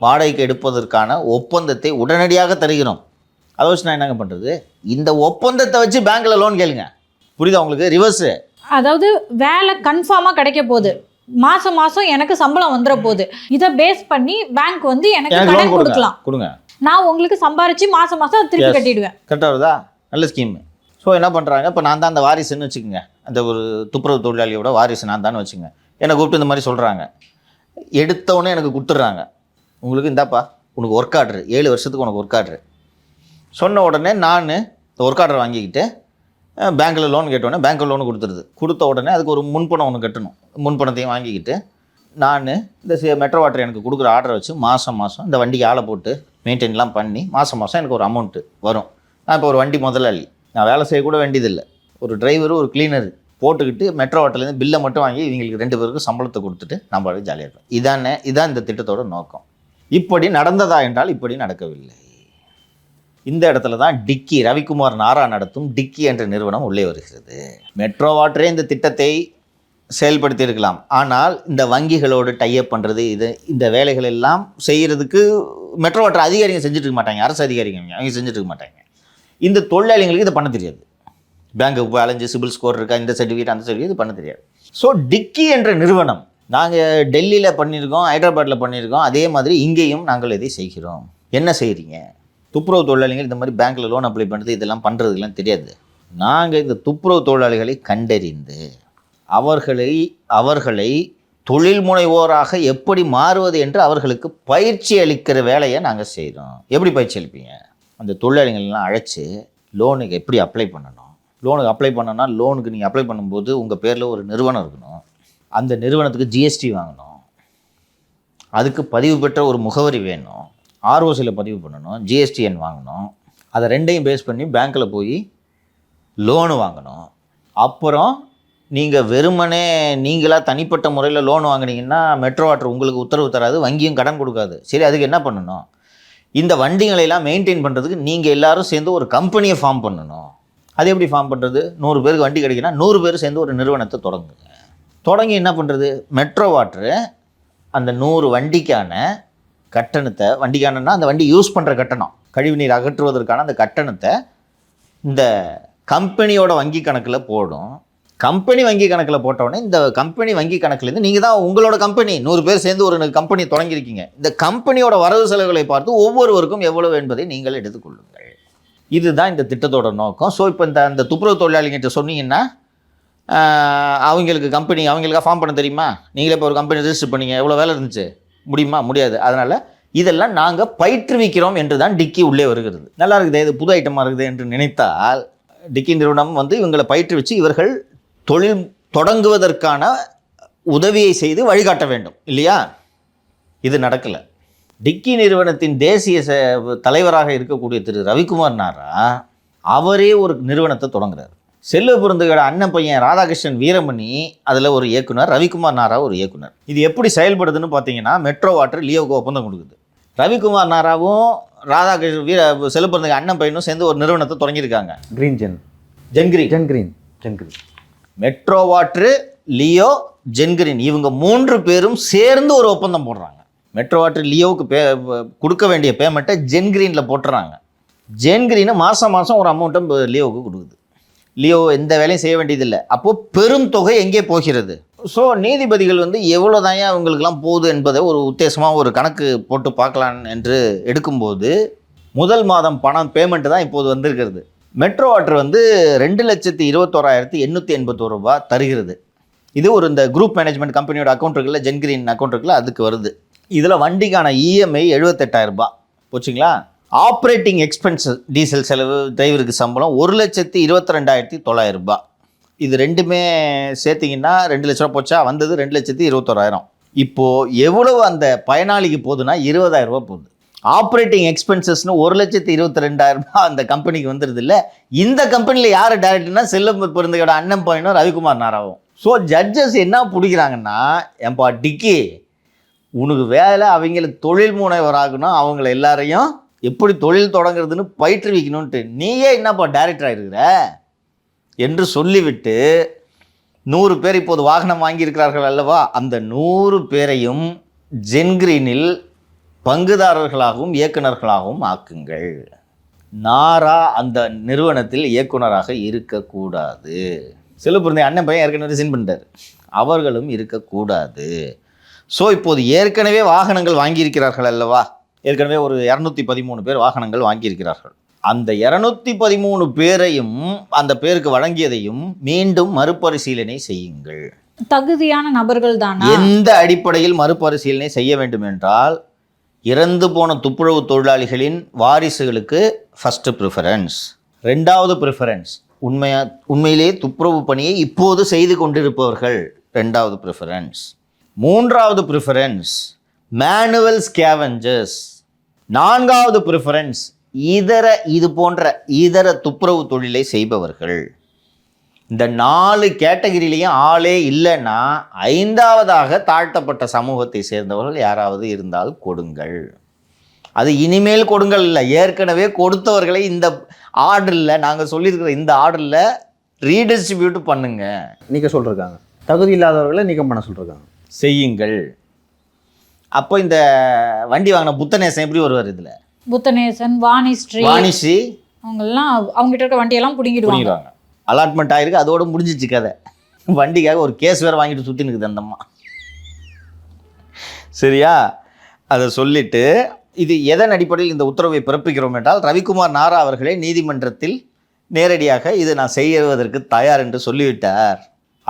B: வாடகைக்கு எடுப்பதற்கான ஒப்பந்தத்தை உடனடியாக தருகிறோம். அதை வச்சு நான் என்னங்க பண்ணுறது? இந்த ஒப்பந்தத்தை வச்சு பேங்க்கில் லோன் கேளுங்க. புரியுதா உங்களுக்கு? ரிவர்ஸு.
C: அதாவது வேலை கன்ஃபார்மாக கிடைக்க போகுது, மாதம் மாதம் எனக்கு சம்பளம் வந்துட போகுது, இதை பேஸ் பண்ணி பேங்க் வந்து எனக்கு கடன் கொடுங்க, நான் உங்களுக்கு சம்பாரிச்சு மாதம் மாதம் அதை திருப்பி கட்டிடுவேன்.
B: கரெக்டாக வருதா? நல்ல ஸ்கீம். ஸோ என்ன பண்ணுறாங்க, இப்போ நான் தான் அந்த வாரிசுன்னு வச்சுக்கோங்க, அந்த ஒரு துப்புரவு தொழிலாளியோட வாரிசு நான் தான் வச்சுங்க, என்னை கூப்பிட்டு இந்த மாதிரி சொல்கிறாங்க, எடுத்தவொடனே எனக்கு கொடுத்துட்றாங்க, உங்களுக்கு இந்தாப்பா உனக்கு ஒர்க் ஆர்டரு, 7 வருஷத்துக்கு உனக்கு ஒர்க் ஆர்டரு. சொன்ன உடனே நான் இந்த ஒர்க் ஆர்டர் வாங்கிக்கிட்டு பேங்க்கில் லோன் கேட்டோடனே பேங்க்கில் லோன் கொடுத்த உடனே அதுக்கு ஒரு முன்பணம் ஒன்று கட்டணும். முன்பணத்தையும் வாங்கிக்கிட்டு நான் இந்த மெட்ரோ வாட்டர் எனக்கு கொடுக்குற ஆர்டரை வச்சு மாதம் இந்த வண்டிக்கு ஆளை போட்டு மெயின்டைன்லாம் பண்ணி மாதம் எனக்கு ஒரு அமௌண்ட்டு வரும். நான் இப்போ ஒரு வண்டி முதலாளி, நான் வேலை செய்யக்கூட வேண்டியதில்லை, ஒரு டிரைவரு ஒரு கிளீனரு போட்டுக்கிட்டு மெட்ரோ வாட்டர்லேருந்து பில்லை மட்டும் வாங்கி இவங்களுக்கு 2 பேருக்கும் சம்பளத்தை கொடுத்துட்டு நம்ம ஜாலியாக இருக்கும். இதான் இந்த திட்டத்தோட நோக்கம். இப்படி நடந்ததா என்றால் இப்படி நடக்கவில்லை. இந்த இடத்துல தான் டிக்கி, ரவிக்குமார் நாரா நடத்தும் டிக்கி என்ற நிறுவனம் உள்ளே வருகிறது. மெட்ரோ வாட்டரே இந்த திட்டத்தை செயல்படுத்தி இருக்கலாம், ஆனால் இந்த வங்கிகளோடு டைப் பண்ணுறது, இந்த வேலைகள் எல்லாம் செய்கிறதுக்கு மெட்ரோ வாட்டர் அதிகாரிங்க செஞ்சுட்டு இருக்க மாட்டாங்க, அரசு அதிகாரிங்க அவங்க செஞ்சுட்டு இருக்க மாட்டாங்க. இந்த தொழிலாளிகளுக்கு இதை பண்ண தெரியாது. பேங்க்குக்கு போய் அலைஞ்சு சிபில் ஸ்கோர் இருக்கா, இந்த சர்டிஃபிகேட் அந்த சர்டிஃபிகேட், இது பண்ண தெரியாது. ஸோ டிக்கி என்ற நிறுவனம், நாங்கள் டெல்லியில் பண்ணியிருக்கோம், ஹைதராபாத்தில் பண்ணியிருக்கோம், அதே மாதிரி இங்கேயும் நாங்கள் இதை செய்கிறோம். என்ன செய்கிறீங்க? துப்புரவு தொழிலாளிகள் இந்த மாதிரி பேங்க்கில் லோன் அப்ளை பண்ணுறது இதெல்லாம் பண்ணுறதுக்கெல்லாம் தெரியாது. நாங்கள் இந்த துப்புரவு தொழிலாளிகளை கண்டறிந்து அவர்களை தொழில் முனைவோராக எப்படி மாறுவது என்று அவர்களுக்கு பயிற்சி அளிக்கிற வேலையை நாங்கள் செய்கிறோம். எப்படி பயிற்சி அளிப்பீங்க? அந்த தொழிலாளிகள்லாம் அழைச்சி லோனுக்கு எப்படி அப்ளை பண்ணணும், லோனுக்கு அப்ளை பண்ணணும்னா லோனுக்கு நீங்கள் அப்ளை பண்ணும்போது உங்கள் பேரில் ஒரு நிறுவனம் இருக்கணும், அந்த நிறுவனத்துக்கு ஜிஎஸ்டி வாங்கணும், அதுக்கு பதிவு பெற்ற ஒரு முகவரி வேணும், ஆர்ஓசியில் பதிவு பண்ணணும், ஜிஎஸ்டிஎன் வாங்கணும், அதை 2ஐயும் பேஸ் பண்ணி பேங்க்கில் போய் லோனு வாங்கணும். அப்புறம் நீங்கள் வெறுமனே நீங்களாக தனிப்பட்ட முறையில் லோன் வாங்கினீங்கன்னா மெட்ரோ வாட்டர் உங்களுக்கு உத்தரவு தராது, வங்கியும் கடன் கொடுக்காது. சரி, அதுக்கு என்ன பண்ணணும்? இந்த வண்டிகளெல்லாம் மெயின்டைன் பண்ணுறதுக்கு நீங்கள் எல்லோரும் சேர்ந்து ஒரு கம்பெனியை ஃபார்ம் பண்ணணும். அது எப்படி ஃபார்ம் பண்ணுறது? 100 பேருக்கு வண்டி கிடைக்குன்னா 100 பேர் சேர்ந்து ஒரு நிறுவனத்தை தொடங்கி என்ன பண்ணுறது? மெட்ரோ வாட்டரு அந்த 100 வண்டிக்கான கட்டணத்தை, வண்டிக்கானன்னா அந்த வண்டி யூஸ் பண்ணுற கட்டணம், கழிவுநீர் அகற்றுவதற்கான அந்த கட்டணத்தை இந்த கம்பெனியோட வங்கி கணக்கில் போடும். கம்பெனி வங்கி கணக்கில் போட்டவுடனே இந்த கம்பெனி வங்கி கணக்குலேருந்து நீங்கள் தான் உங்களோட கம்பெனி 100 பேர் சேர்ந்து ஒரு கம்பெனி தொடங்கியிருக்கீங்க, இந்த கம்பெனியோட வரவு செலவுகளை பார்த்து ஒவ்வொருவருக்கும் எவ்வளவு என்பதை நீங்கள் எடுத்துக்கொள்ளுங்கள். இதுதான் இந்த திட்டத்தோட நோக்கம். ஸோ இப்போ அந்த துப்புரவு தொழிலாளிகிட்ட சொன்னீங்கன்னா அவங்களுக்காக ஃபார்ம் பண்ண தெரியுமா? நீங்களே இப்போ ஒரு கம்பெனி ரிஜிஸ்டர் பண்ணீங்க, எவ்வளோ வேலை இருந்துச்சு, முடியுமா? முடியாது. அதனால் இதெல்லாம் நாங்கள் பயிற்றுவிக்கிறோம் என்று தான் டிக்கி உள்ளே வருகிறது. நல்லா இருக்குது, இது புது ஐட்டமாக இருக்குது என்று நினைத்தால் டிக்கி நிறுவனம் வந்து இவங்களை பயிற்றுவிச்சு இவர்கள் தொழில் தொடங்குவதற்கான உதவியை செய்து வழிகாட்ட வேண்டும் இல்லையா? இது நடக்கலை. டிக்கி நிறுவனத்தின் தேசிய தலைவராக இருக்கக்கூடிய திரு ரவிக்குமார் நாரா அவரே ஒரு நிறுவனத்தை தொடங்குறார். செல்வ பெருந்தகையோட அண்ணன் பையன் ராதாகிருஷ்ணன் வீரமணி அதில் ஒரு இயக்குனர், ரவிக்குமார் நாரா ஒரு இயக்குனர். இது எப்படி செயல்படுதுன்னு பார்த்தீங்கன்னா, மெட்ரோ வாட்டர் லியோவுக்கு ஒப்பந்தம் கொடுக்குது. ரவிக்குமார் நாராவும் ராதாகிருஷ்ணன் செல்வ பெருந்தகை அண்ணன் பையனும் சேர்ந்து ஒரு நிறுவனத்தை தொடங்கியிருக்காங்க. ஜென்கிரீன். மெட்ரோ வாட்டர், லியோ, ஜென்கிரீன் இவங்க 3 பேரும் சேர்ந்து ஒரு ஒப்பந்தம் போடுறாங்க. மெட்ரோ வாட்டர் லியோவுக்கு கொடுக்க வேண்டிய பேமெண்ட்டை ஜென்கிரீனில் போட்டுறாங்க. ஜென்கிரீனை மாதம் ஒரு அமௌண்ட்டை லியோவுக்கு கொடுக்குது. லியோ எந்த வேலையும் செய்ய வேண்டியதில்லை. அப்போது பெரும் தொகை எங்கே போகிறது? ஸோ நீதிபதிகள் வந்து எவ்வளோ தான் அவங்களுக்கெல்லாம் போகுது என்பதை ஒரு உத்தேசமாக ஒரு கணக்கு போட்டு பார்க்கலாம் என்று எடுக்கும்போது முதல் மாதம் பணம் பேமெண்ட்டு தான் இப்போது வந்திருக்கிறது. மெட்ரோ வாட்டர் வந்து 2,21,881 ரூபா தருகிறது. இது ஒரு இந்த குரூப் மேனேஜ்மெண்ட் கம்பெனியோட அக்கௌண்ட் இருக்குல்ல, ஜென்கிரீன் அக்கௌண்ட் இருக்குல்ல, அதுக்கு வருது. இதில் வண்டிக்கான இஎம்ஐ 78,000 ரூபாய் போச்சுங்களா. ஆப்ரேட்டிங் எக்ஸ்பென்சஸ், டீசல் செலவு, டிரைவருக்கு சம்பளம் 1,22,900 ரூபாய். இது ரெண்டுமே சேர்த்திங்கன்னா 2 லட்ச ரூபா போச்சா, வந்தது 2,21,000. இப்போது எவ்வளவு அந்த பயனாளிக்கு போகுதுன்னா 20,000 ரூபா போகுது. ஆப்ரேட்டிங் எக்ஸ்பென்சஸ்னு 1,22,000 ரூபாய் அந்த கம்பெனிக்கு வந்துடுது இல்லை. இந்த கம்பெனியில் யார் டைரக்டர்னா செல்வ பெருந்தகையோட அண்ணன் பையனும் ரவிக்குமார் நாராவும். ஸோ ஜட்ஜஸ் என்ன பிடிக்கிறாங்கன்னா, ஏன்பா டிக்கி உனக்கு வேலை அவங்களுக்கு தொழில் முனைவராகணும், அவங்கள எல்லாரையும் எப்படி தொழில் தொடங்குறதுன்னு பயிற்றுவிக்கணும்ன்ட்டு நீயே என்னப்பா டைரக்டராக இருக்கிற என்று சொல்லிவிட்டு 100 பேர் இப்போது வாகனம் வாங்கியிருக்கிறார்கள் அல்லவா, அந்த 100 பேரையும் ஜென்கிரீனில் பங்குதாரர்களாகவும் இயக்குநர்களாகவும் ஆக்குங்கள். நாரா அந்த நிறுவனத்தில் இயக்குனராக இருக்கக்கூடாது. செல்வபெருந்தகை அண்ணன் பையன் ஏற்கனவே ரிசைன் பண்ணிட்டார், அவர்களும் இருக்கக்கூடாது. ஸோ இப்போது ஏற்கனவே வாகனங்கள் வாங்கியிருக்கிறார்கள் அல்லவா, ஏற்கனவே ஒரு 213 பேர் வாகனங்கள் வாங்கியிருக்கிறார்கள். அந்த 213 பேரையும் அந்த பேருக்கு வழங்கியதையும் மீண்டும் மறுபரிசீலனை செய்யுங்கள்.
C: தகுதியான நபர்கள் தானா?
B: எந்த அடிப்படையில் மறுபரிசீலனை செய்ய வேண்டும் என்றால், இறந்து போன துப்புரவு தொழிலாளிகளின் வாரிசுகளுக்கு ஃபஸ்ட்டு ப்ரிஃபரன்ஸ், 2வது ப்ரிஃபரன்ஸ் உண்மையிலே துப்புரவு பணியை இப்போது செய்து கொண்டிருப்பவர்கள் 2வது ப்ரிஃபரன்ஸ், 3வது ப்ரிஃபரன்ஸ் மேனுவல் ஸ்கேவெஞ்சர்ஸ், 4வது ப்ரிஃபரன்ஸ் இது போன்ற இதர துப்புரவு தொழிலை செய்பவர்கள். இந்த 4 கேட்டகரியிலையும் ஆளே இல்லைன்னா 5வதாக தாழ்த்தப்பட்ட சமூகத்தை சேர்ந்தவர்கள் யாராவது இருந்தால் கொடுங்கள். அது இனிமேல் கொடுங்கள் இல்லை, ஏற்கனவே கொடுத்தவர்களை இந்த ஆர்டரில், நாங்கள் சொல்லியிருக்கிற இந்த ஆர்டரில் ரீடிஸ்ட்ரிபியூட் பண்ணுங்க.
A: நீக்க சொல்லிருக்காங்க, தகுதி இல்லாதவர்களை நீக்கம் பண்ண சொல்லிருக்காங்க,
B: செய்யுங்கள். அப்போ இந்த வண்டி வாங்கின புத்தநேசன் எப்படி வருவார் இதில்?
C: புத்தநேசன், வாணிஸ்ரீ அவங்கெல்லாம் அவங்ககிட்ட இருக்க வண்டியெல்லாம் பிடிங்கிடுவாங்க.
B: அலாட்மெண்ட் ஆகிருக்கு, அதோடு முடிஞ்சிச்சு கதை. வண்டிக்காக ஒரு கேஸ் வேறு வாங்கிட்டு சுற்றி நிற்குது அந்த அம்மா. சரியா? அதை சொல்லிவிட்டு இது எதன் அடிப்படையில் இந்த உத்தரவை பிறப்பிக்கிறோம் என்றால், ரவிக்குமார் நாரா அவர்களே நீதிமன்றத்தில் நேரடியாக இது நான் செய்வதற்கு தயார் என்று சொல்லிவிட்டார்.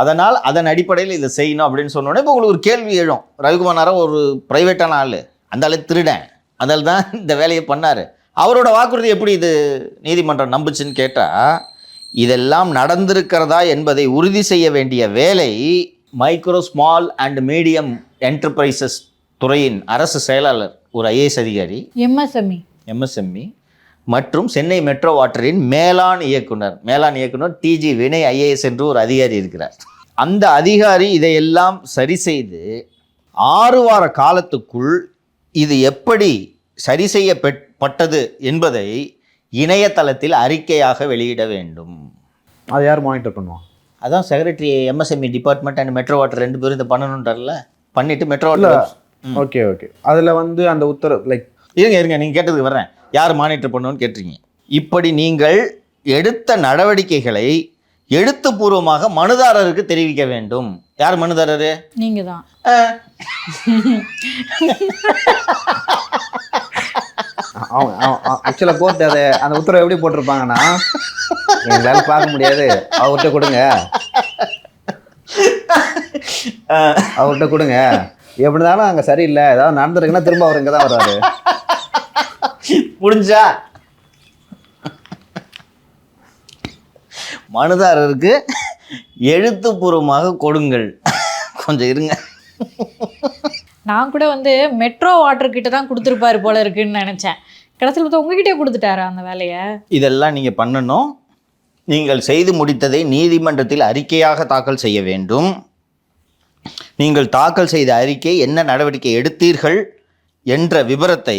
B: அதனால் அதன் அடிப்படையில் இதை செய்யணும் அப்படின்னு சொன்னோடனே இப்போ உங்களுக்கு ஒரு கேள்வி எழும். ரவிக்குமார் நாரா ஒரு ப்ரைவேட்டான ஆள், அந்த ஆளு திருடன், அதில் தான் இந்த வேலையை பண்ணார். அவரோட வாக்குறுதி எப்படி இது நீதிமன்றம் நம்புச்சுன்னு கேட்டால், இதெல்லாம் நடந்திருக்கிறதா என்பதை உறுதி செய்ய வேண்டிய வேலை micro small and medium enterprises துறையின் அரசு செயலாளர், ஒரு ஐஏஎஸ் அதிகாரி, எம்எஸ்எம்இ மற்றும் சென்னை மெட்ரோ வாட்டரின் மேலாண் இயக்குனர் டிஜி வினய் ஐஏஎஸ் என்று ஒரு அதிகாரி இருக்கிறார். அந்த அதிகாரி இதையெல்லாம் சரி செய்து 6 வார காலத்துக்குள் இது எப்படி சரி செய்யப்பட்டது என்பதை இணையதளத்தில் அறிக்கையாக வெளியிட வேண்டும்.
A: அதை யார் மானிட்டர் பண்ணுவான்?
B: அதான் secretary, MSME department and metro water 2 பேரும் இதை பண்ணணுன்றார்ல, பண்ணிவிட்டு மெட்ரோ வாட்டர்.
A: ஓகே அதில் வந்து அந்த உத்தரவு லைக்
B: இருங்க நீங்கள் கேட்டதுக்கு வர்றேன். யார் மானிட்டர் பண்ணணும்னு கேட்டிருக்கீங்க. இப்படி நீங்கள் எடுத்த நடவடிக்கைகளை எழுத்துப்பூர்வமாக மனுதாரருக்கு தெரிவிக்க வேண்டும். யார் மனுதாரரு?
C: நீங்க தான்.
A: ஆக்சுவலாக கோர்ட் அதை அந்த உத்தரவு எப்படி போட்டிருப்பாங்கன்னா, எங்களால் பார்க்க முடியாது, அவர்கிட்ட கொடுங்க, அவர்கிட்ட கொடுங்க, எப்படி இருந்தாலும் அங்கே சரியில்லை, ஏதாவது நடந்துருக்குன்னா திரும்ப அவர் இங்கே தான் வர்றாரு.
B: முடிஞ்சா மனுதாரருக்கு எழுத்துப்பூர்வமாக கொடுங்கள். கொஞ்சம் இருங்க.
C: நான் கூட வந்து மெட்ரோ வாட்டர் கிட்ட தான் கொடுத்துருப்பாரு போல இருக்குன்னு நினைச்சேன். கடைசியில் பார்த்தா உங்ககிட்டே கொடுத்துட்டாரா அந்த வேலையை?
B: இதெல்லாம் நீங்கள் பண்ணணும். நீங்கள் செய்து முடித்ததை நீதிமன்றத்தில் அறிக்கையாக தாக்கல் செய்ய வேண்டும். நீங்கள் தாக்கல் செய்த அறிக்கை என்ன நடவடிக்கை எடுத்தீர்கள் என்ற விவரத்தை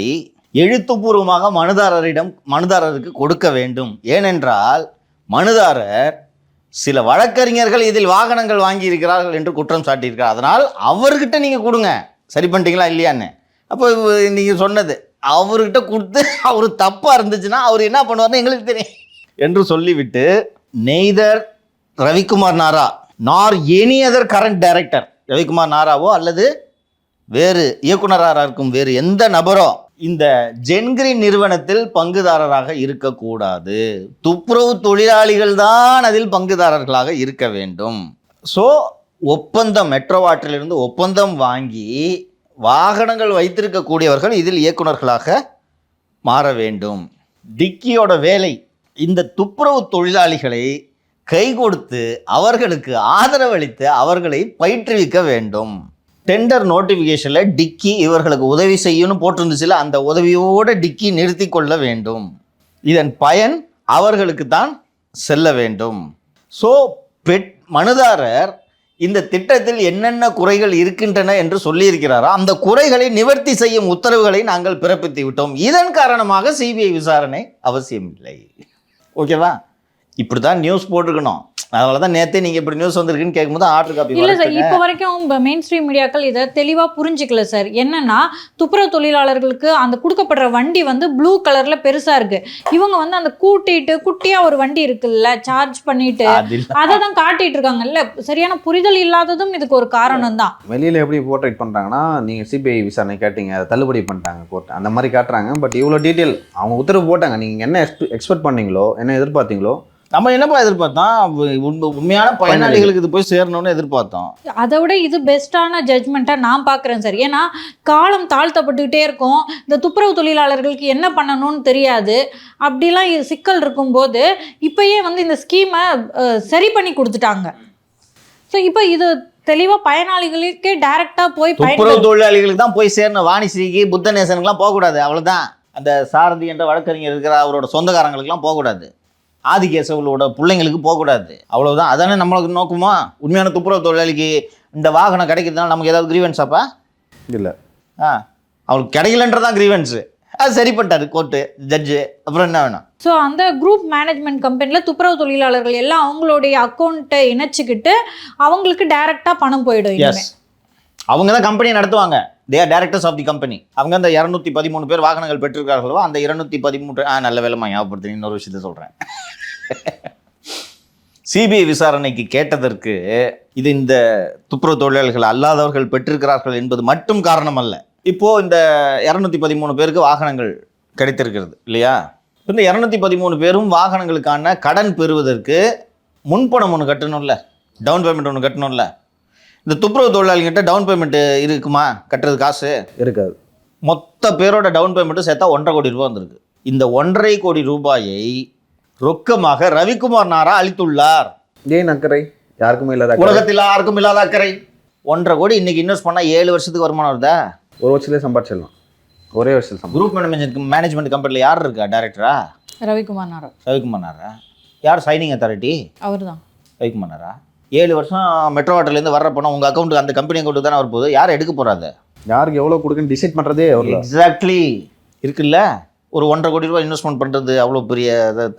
B: எழுத்துப்பூர்வமாக மனுதாரருக்கு கொடுக்க வேண்டும். ஏனென்றால் மனுதாரர் சில வழக்கறிஞர்கள் இதில் வாகனங்கள் வாங்கியிருக்கிறார்கள் என்று குற்றம் சாட்டியிருக்கிறார். அதனால் அவர்கிட்ட நீங்கள் கொடுங்க, சரி பண்ணிட்டீங்களா இல்லையான்னு. அப்போ நீங்கள் சொன்னது அவர்கிட்ட கொடுத்து அவர் தப்பாக இருந்துச்சுன்னா அவர் என்ன பண்ணுவார்னு எங்களுக்கு தெரியும் என்று சொல்லிவிட்டு, neither Ravikumar Nara nor any other current director Ravikumar நாராவோ அல்லது வேறு இயக்குனராக இருக்கும் வேறு எந்த நபரோ இந்த ஜென்கிரீன் நிறுவனத்தில் பங்குதாரராக இருக்கக்கூடாது. துப்புரவு தொழிலாளிகள் தான் அதில் பங்குதாரர்களாக இருக்க வேண்டும். ஸோ ஒப்பந்தம் மெட்ரோ வாட்டரிலிருந்து ஒப்பந்தம் வாங்கி வாகனங்கள் வைத்திருக்கக்கூடியவர்கள் இதில் இயக்குனர்களாக மாற வேண்டும். டிக்கியோட வேலை இந்த துப்புரவு தொழிலாளிகளை கை கொடுத்து அவர்களுக்கு ஆதரவளித்து அவர்களை பயிற்றுவிக்க வேண்டும். டெண்டர் நோட்டிஃபிகேஷனில் டிக்கி இவர்களுக்கு உதவி செய்யணும்னு போட்டிருந்துச்சுல, அந்த உதவியோடு டிக்கி நிறுத்தி கொள்ள வேண்டும். இதன் பயன் அவர்களுக்கு தான் செல்ல வேண்டும். ஸோ மனுதாரர் இந்த திட்டத்தில் என்னென்ன குறைகள் இருக்கின்றன என்று சொல்லியிருக்கிறாரோ அந்த குறைகளை நிவர்த்தி செய்யும் உத்தரவுகளை நாங்கள் பிறப்பித்து விட்டோம். இதன் காரணமாக சிபிஐ விசாரணை அவசியம் இல்லை. ஓகேவா? இப்படி தான் நியூஸ் போட்டிருக்கணும். அதனால தான் நேற்றே நீங்கள் இப்படி நியூஸ் வந்திருக்குன்னு கேட்கும்போது ஆர்டர் காப்பி
C: இல்லை சார். இப்போ வரைக்கும் மெயின் ஸ்ட்ரீம் மீடியாக்கள் இதை தெளிவாக புரிஞ்சிக்கல சார். என்னன்னா துப்புரவு தொழிலாளர்களுக்கு அந்த கொடுக்கப்படுற வண்டி வந்து ப்ளூ கலரில் பெருசாக இருக்குது. இவங்க வந்து அந்த கூட்டிட்டு குட்டியாக ஒரு வண்டி இருக்குல்ல சார்ஜ் பண்ணிட்டு அதை தான் காட்டிட்டு இருக்காங்கல்ல. சரியான புரிதல் இல்லாததும் இதுக்கு ஒரு காரணம் தான்.
A: வெளியில் எப்படி போர்ட்ரேட் பண்ணுறாங்கன்னா, நீங்கள் சிபிஐ விசாரணை கேட்டீங்க, அதை தள்ளுபடி பண்ணிட்டாங்க கோர்ட், அந்த மாதிரி காட்டுறாங்க. பட் இவ்வளோ டீட்டெயில் அவங்க உத்தரவு போட்டாங்க. நீங்கள் என்ன எக்ஸ்பெக்ட் பண்ணீங்களோ, என்ன எதிர்பார்த்தீங்களோ,
B: நம்ம என்னப்பா எதிர்பார்த்தோம்? உண்மையான பயனாளிகளுக்கு இது போய் சேரணும்னு எதிர்பார்த்தோம்.
C: அதை விட இது பெஸ்ட்டான ஜட்ஜ்மெண்ட்டாக நான் பார்க்குறேன் சார். ஏன்னா காலம் தாழ்த்தப்பட்டுக்கிட்டே இருக்கும். இந்த துப்புரவு தொழிலாளர்களுக்கு என்ன பண்ணணும்னு தெரியாது. அப்படிலாம் இது சிக்கல் இருக்கும்போது இப்போயே வந்து இந்த ஸ்கீமை சரி பண்ணி கொடுத்துட்டாங்க. ஸோ இப்போ இது தெளிவாக பயனாளிகளுக்கே டைரெக்டாக போய்
B: துப்புரவு தொழிலாளிகளுக்கு தான் போய் சேரணும். வாணிஸ்ரீக்கு புத்தநேசனுக்குலாம் போகக்கூடாது. அவ்வளோதான். அந்த சாரதி என்ற வழக்கறிஞர் இருக்கிற அவரோட சொந்தக்காரங்களுக்குலாம் போகக்கூடாது. ஆதிகேசவளோட பிள்ளைங்களுக்கு போகக்கூடாது. அவ்வளவுதான். அதானே நம்மளுக்கு நோக்குமா? உண்மையான துப்புரவு தொழிலாளிக்கு இந்த வாகனம் கிடைக்கிறதுனால நமக்கு ஏதாவது கிரீவன்ஸாப்பா?
A: இல்லை.
B: அவங்களுக்கு கிடைக்கலன்றதான் கிரீவன்ஸு. அது சரி பண்ணிட்டாரு கோர்ட்டு ஜட்ஜு. அப்புறம் என்ன வேணும்?
C: ஸோ அந்த குரூப் மேனேஜ்மெண்ட் கம்பெனியில் துப்புரவு தொழிலாளர்கள் எல்லாம் அவங்களுடைய அக்கௌண்ட்டை இணைச்சிக்கிட்டு அவங்களுக்கு டைரெக்டாக பணம் போயிடும்.
B: எஸ், அவங்க தான் கம்பெனியை நடத்துவாங்க. They are directors of the company. அவங்க அந்த 213 பேர் வாகனங்கள் பெற்றிருக்கார்களோ அந்த 213 நல்ல வேலைமா ஞாபகப்படுத்தி இன்னொரு விஷயத்தை சொல்கிறேன். சிபிஐ விசாரணைக்கு கேட்டதற்கு இது இந்த துப்புரவு தொழிலாளர்கள் அல்லாதவர்கள் பெற்றிருக்கிறார்கள் என்பது மட்டும் காரணம் அல்ல. இப்போது இந்த 213 பேருக்கு வாகனங்கள் கிடைத்திருக்கிறது இல்லையா? இந்த 213 பேரும் வாகனங்களுக்கான கடன் பெறுவதற்கு முன்பணம் ஒன்று கட்டணும்ல, டவுன் பேமெண்ட் ஒன்று கட்டணும்ல. இந்த துப்புரவு தொழிலாளிகிட்ட டவுன் பேமெண்ட் இருக்குமா? கட்டுறது காசு
A: இருக்காது.
B: மொத்த பேரோட டவுன் பேமெண்ட்டு சேர்த்தா 1.5 கோடி ரூபாய் வந்திருக்கு. இந்த 1.5 கோடி ரூபாயை ரொக்கமாக ரவிக்குமார் நாரா அளித்துள்ளார்.
A: ஏன் அக்கறை? யாருக்குமே இல்லாத,
B: உலகத்தில் யாருக்கும் இல்லாத அக்கறை. 1.5 கோடி இன்னைக்கு இன்வெஸ்ட் பண்ணால் 7 வருஷத்துக்கு வருமானம் வருதா?
A: ஒரு வருஷத்துலேயே சம்பாதிச்சிடலாம். ஒரே வருஷம்.
B: குரூப் மேனேஜ்மெண்ட் கம்பெனியில் யார் இருக்கா டைரக்டரா?
C: ரவிக்குமார் நாரா.
B: ரவிக்குமார் நாரா. யார் சைனிங் அத்தாரிட்டி?
C: அவர் தான்
B: ரவிக்குமார் நாரா. 7 வருஷம் மெட்ரோ வாட்டர்லேருந்து வர்ற பணம் உங்கள் அக்கௌண்ட்டுக்கு, அந்த கம்பெனி அக்கௌண்ட்டு தானே வரப்போகுது. யார் எடுக்க போகிறாங்க?
A: யாருக்கு எவ்வளோ கொடுக்குன்னு டிசைட் பண்ணுறதே
B: எக்ஸாக்ட்லி இருக்குல்ல. ஒரு 1.5 கோடி ரூபாய் இன்வெஸ்ட்மெண்ட் பண்ணுறது அவ்வளோ பெரிய